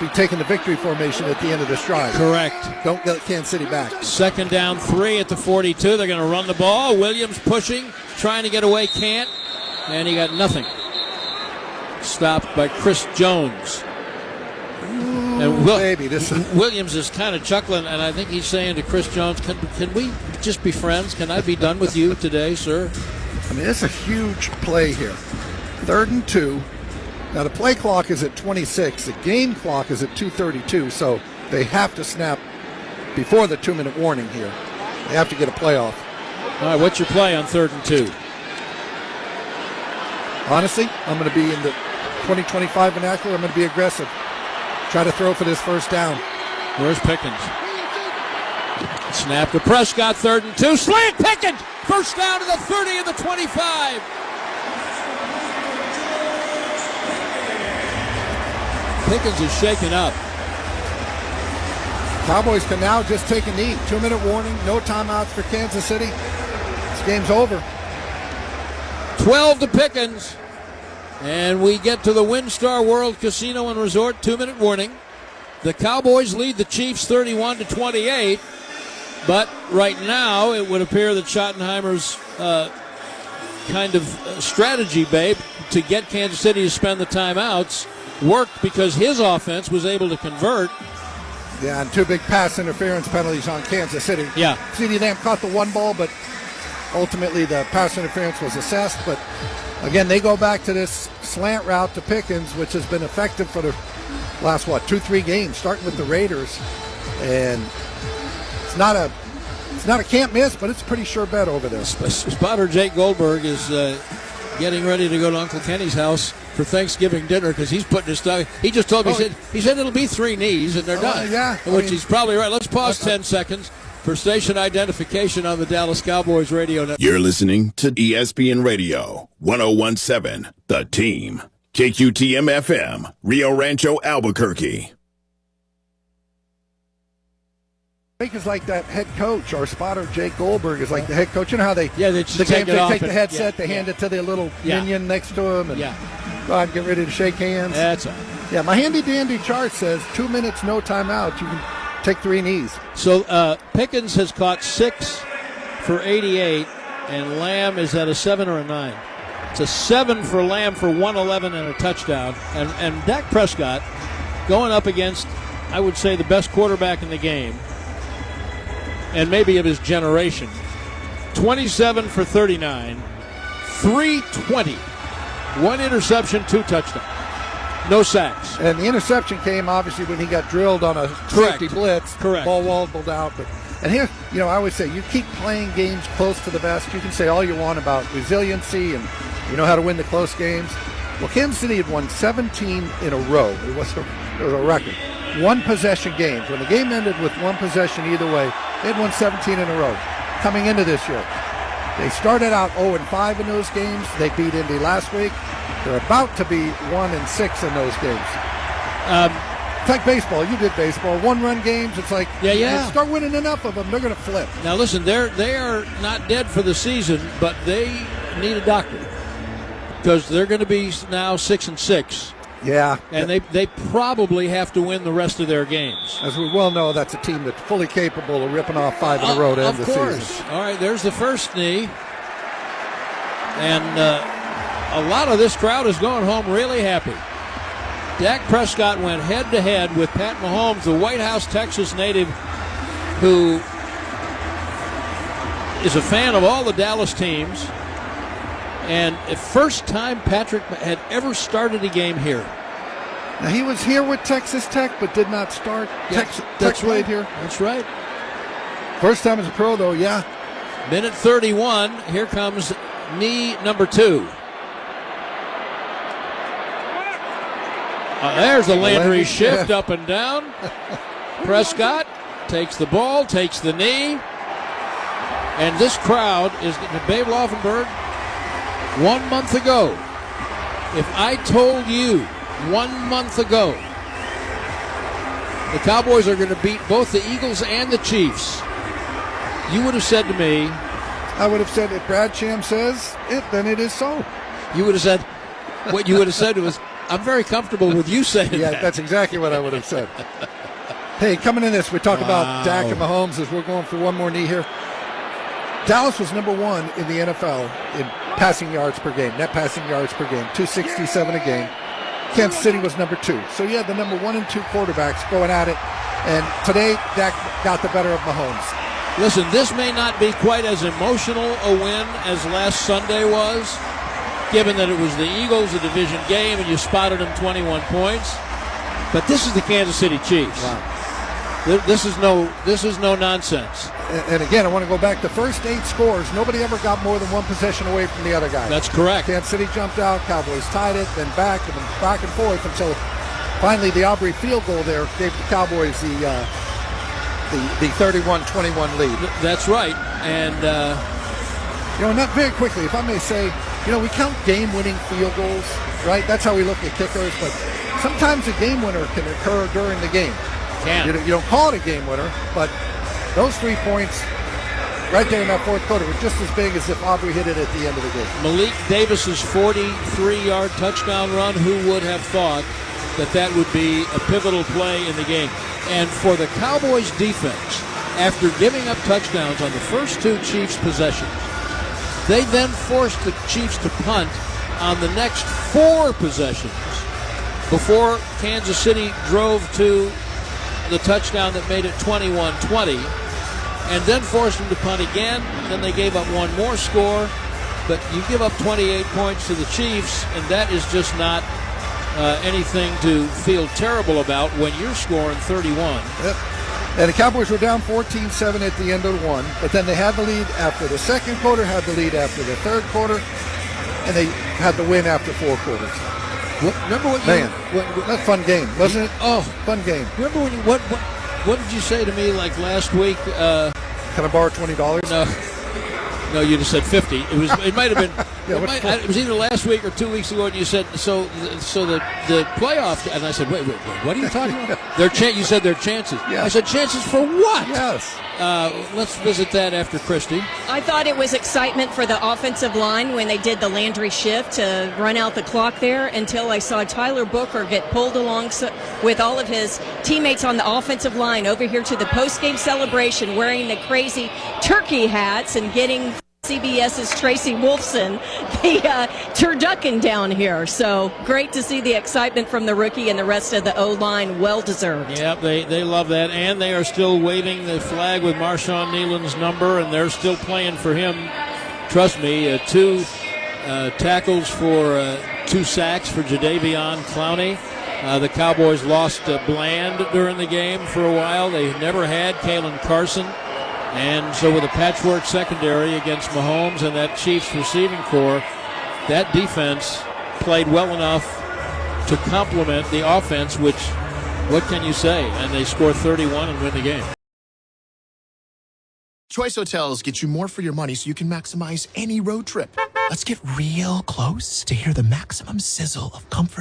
be taking the victory formation at the end of this drive. Correct. Don't get Kansas City back. 2nd down 3 at the 42. They're going to run the ball. Williams pushing, trying to get away, can't. And he got nothing. Stopped by Chris Jones. And Williams is kind of chuckling, and I think he's saying to Chris Jones, can we just be friends? Can I be done with you today, sir? I mean, it's a huge play here. 3rd and 2. Now, the play clock is at 26. The game clock is at 2:32, so they have to snap before the 2-minute warning here. They have to get a playoff. All right, what's your play on 3rd and 2? Honestly, I'm going to be in the 20-25 vernacular. I'm going to be aggressive. Try to throw for this 1st down. Where's Pickens? Snap to Prescott, 3rd and 2. Slant Pickens! 1st down to the 30 and the 25. Pickens is shaken up. Cowboys can now just take a knee. 2-minute warning, no timeouts for Kansas City. This game's over. 12 to Pickens. And we get to the WinStar World Casino and Resort 2-minute warning. The Cowboys lead the Chiefs 31-28. But right now, it would appear that Schottenheimer's kind of strategy, babe, to get Kansas City to spend the timeouts worked because his offense was able to convert. Yeah, and 2 big pass interference penalties on Kansas City. Yeah. CeeDee Lamb caught the one ball, but ultimately the pass interference was assessed. But again, they go back to this slant route to Pickens, which has been effective for the last, 2-3 games, starting with the Raiders. And it's not a can't miss, but it's a pretty sure bet over there. Spotter Jake Goldberg is getting ready to go to Uncle Kenny's house for Thanksgiving dinner because he's putting his stuff. He just told me, he said it'll be 3 knees and they're done. Yeah. He's probably right. Let's pause 10 seconds for station identification on the Dallas Cowboys radio network. You're listening to ESPN Radio 1017, The Team. KQTM FM, Rio Rancho, Albuquerque. Jake is like that head coach. Our spotter, Jake Goldberg, is like the head coach. You know how they take the headset, they hand it to the little minion next to him, and go out and get ready to shake hands. That's all. Yeah, my handy-dandy chart says 2 minutes, no timeout. You can take 3 knees. So Pickens has caught 6 for 88, and Lamb is at a 7 or a 9. It's a 7 for Lamb for 111 and a touchdown. And Dak Prescott going up against, I would say, the best quarterback in the game, and maybe of his generation. 27 for 39, 320, 1 interception, 2 touchdowns, no sacks. And the interception came obviously when he got drilled on a safety blitz. Correct. Ball wobbled out. And here, I always say, you keep playing games close to the vest. You can say all you want about resiliency and you know how to win the close games. Well, Kansas City had won 17 in a row. It was a record. 1 possession games. When the game ended with 1 possession either way, they had won 17 in a row coming into this year. They started out 0-5 in those games. They beat Indy last week. They're about to be 1-6 in those games. It's like baseball. You did baseball. 1-run games. It's like you start winning enough of them, they're going to flip. Now listen, they are not dead for the season, but they need a doctor because they're going to be now 6-6. Yeah. And they probably have to win the rest of their games. As we well know, that's a team that's fully capable of ripping off 5 in a row to end the season. All right, there's the first knee. And a lot of this crowd is going home really happy. Dak Prescott went head-to-head with Pat Mahomes, the White House, Texas native, who is a fan of all the Dallas teams. And the first time Patrick had ever started a game here. Now, he was here with Texas Tech, but did not start. That's right here. That's right. First time as a pro, though, yeah. Minute 31. Here comes knee number 2. There's the Landry shift up and down. Prescott takes the ball, takes the knee. And this crowd is getting Babe Laufenberg. 1 month ago, if I told you 1 month ago the Cowboys are going to beat both the Eagles and the Chiefs, you would have said to me, I would have said, if Brad Sham says it, then it is so. You would have said, what you would have said was, I'm very comfortable with you saying that. Yeah, that's exactly what I would have said. Hey, coming in this, we talk about Dak and Mahomes as we're going for one more knee here. Dallas was number 1 in the NFL in passing yards per game, net passing yards per game, 267 a game. Kansas City was number 2. So you had the number 1 and 2 quarterbacks going at it. And today, Dak got the better of Mahomes. Listen, this may not be quite as emotional a win as last Sunday was, given that it was the Eagles, a division game, and you spotted them 21 points. But this is the Kansas City Chiefs. Wow. This is no nonsense. And again, I want to go back. The first 8 scores, nobody ever got more than 1 possession away from the other guy. That's correct. Kansas City jumped out, Cowboys tied it, then back and forth until finally the Aubrey field goal there gave the Cowboys the 31-21 lead. That's right. And not very quickly, if I may say, we count game-winning field goals, right? That's how we look at kickers, but sometimes a game winner can occur during the game. Can. You don't call it a game winner, but those 3 points right there in that fourth quarter were just as big as if Aubrey hit it at the end of the game. Malik Davis's 43-yard touchdown run, who would have thought that would be a pivotal play in the game? And for the Cowboys defense, after giving up touchdowns on the first 2 Chiefs possessions, they then forced the Chiefs to punt on the next 4 possessions before Kansas City drove to the touchdown that made it 21-20, and then forced them to punt again. Then they gave up one more score, but you give up 28 points to the Chiefs, and that is just not anything to feel terrible about when you're scoring 31. Yep. And the Cowboys were down 14-7 at the end of one, but then they had the lead after the second quarter, had the lead after the third quarter, and they had the win after 4 quarters. Remember what Man, that's a fun game, wasn't it? Oh, fun game. Remember when what did you say to me like last week? Can I borrow $20? No, you just said 50. It might have been. Yeah, it was either last week or 2 weeks ago, and you said so the playoff. And I said, wait, what are you talking about? You said their chances. Yeah. I said chances for what? Yes. Let's visit that after Christy. I thought it was excitement for the offensive line when they did the Landry shift to run out the clock there, until I saw Tyler Booker get pulled along with all of his teammates on the offensive line over here to the post-game celebration, wearing the crazy turkey hats and getting CBS's Tracy Wolfson the turducken down here. So great to see the excitement from the rookie and the rest of the O-line. Well deserved. Yeah, they love that, and they are still waving the flag with Marshawn Nealon's number, and they're still playing for him. Trust me, 2 tackles for 2 sacks for Jadeveon Clowney. The Cowboys lost Bland during the game for a while. They never had Kalen Carson. And so with a patchwork secondary against Mahomes and that Chiefs receiving corps, that defense played well enough to complement the offense, which, what can you say? And they score 31 and win the game. Choice Hotels get you more for your money so you can maximize any road trip. Let's get real close to hear the maximum sizzle of comfort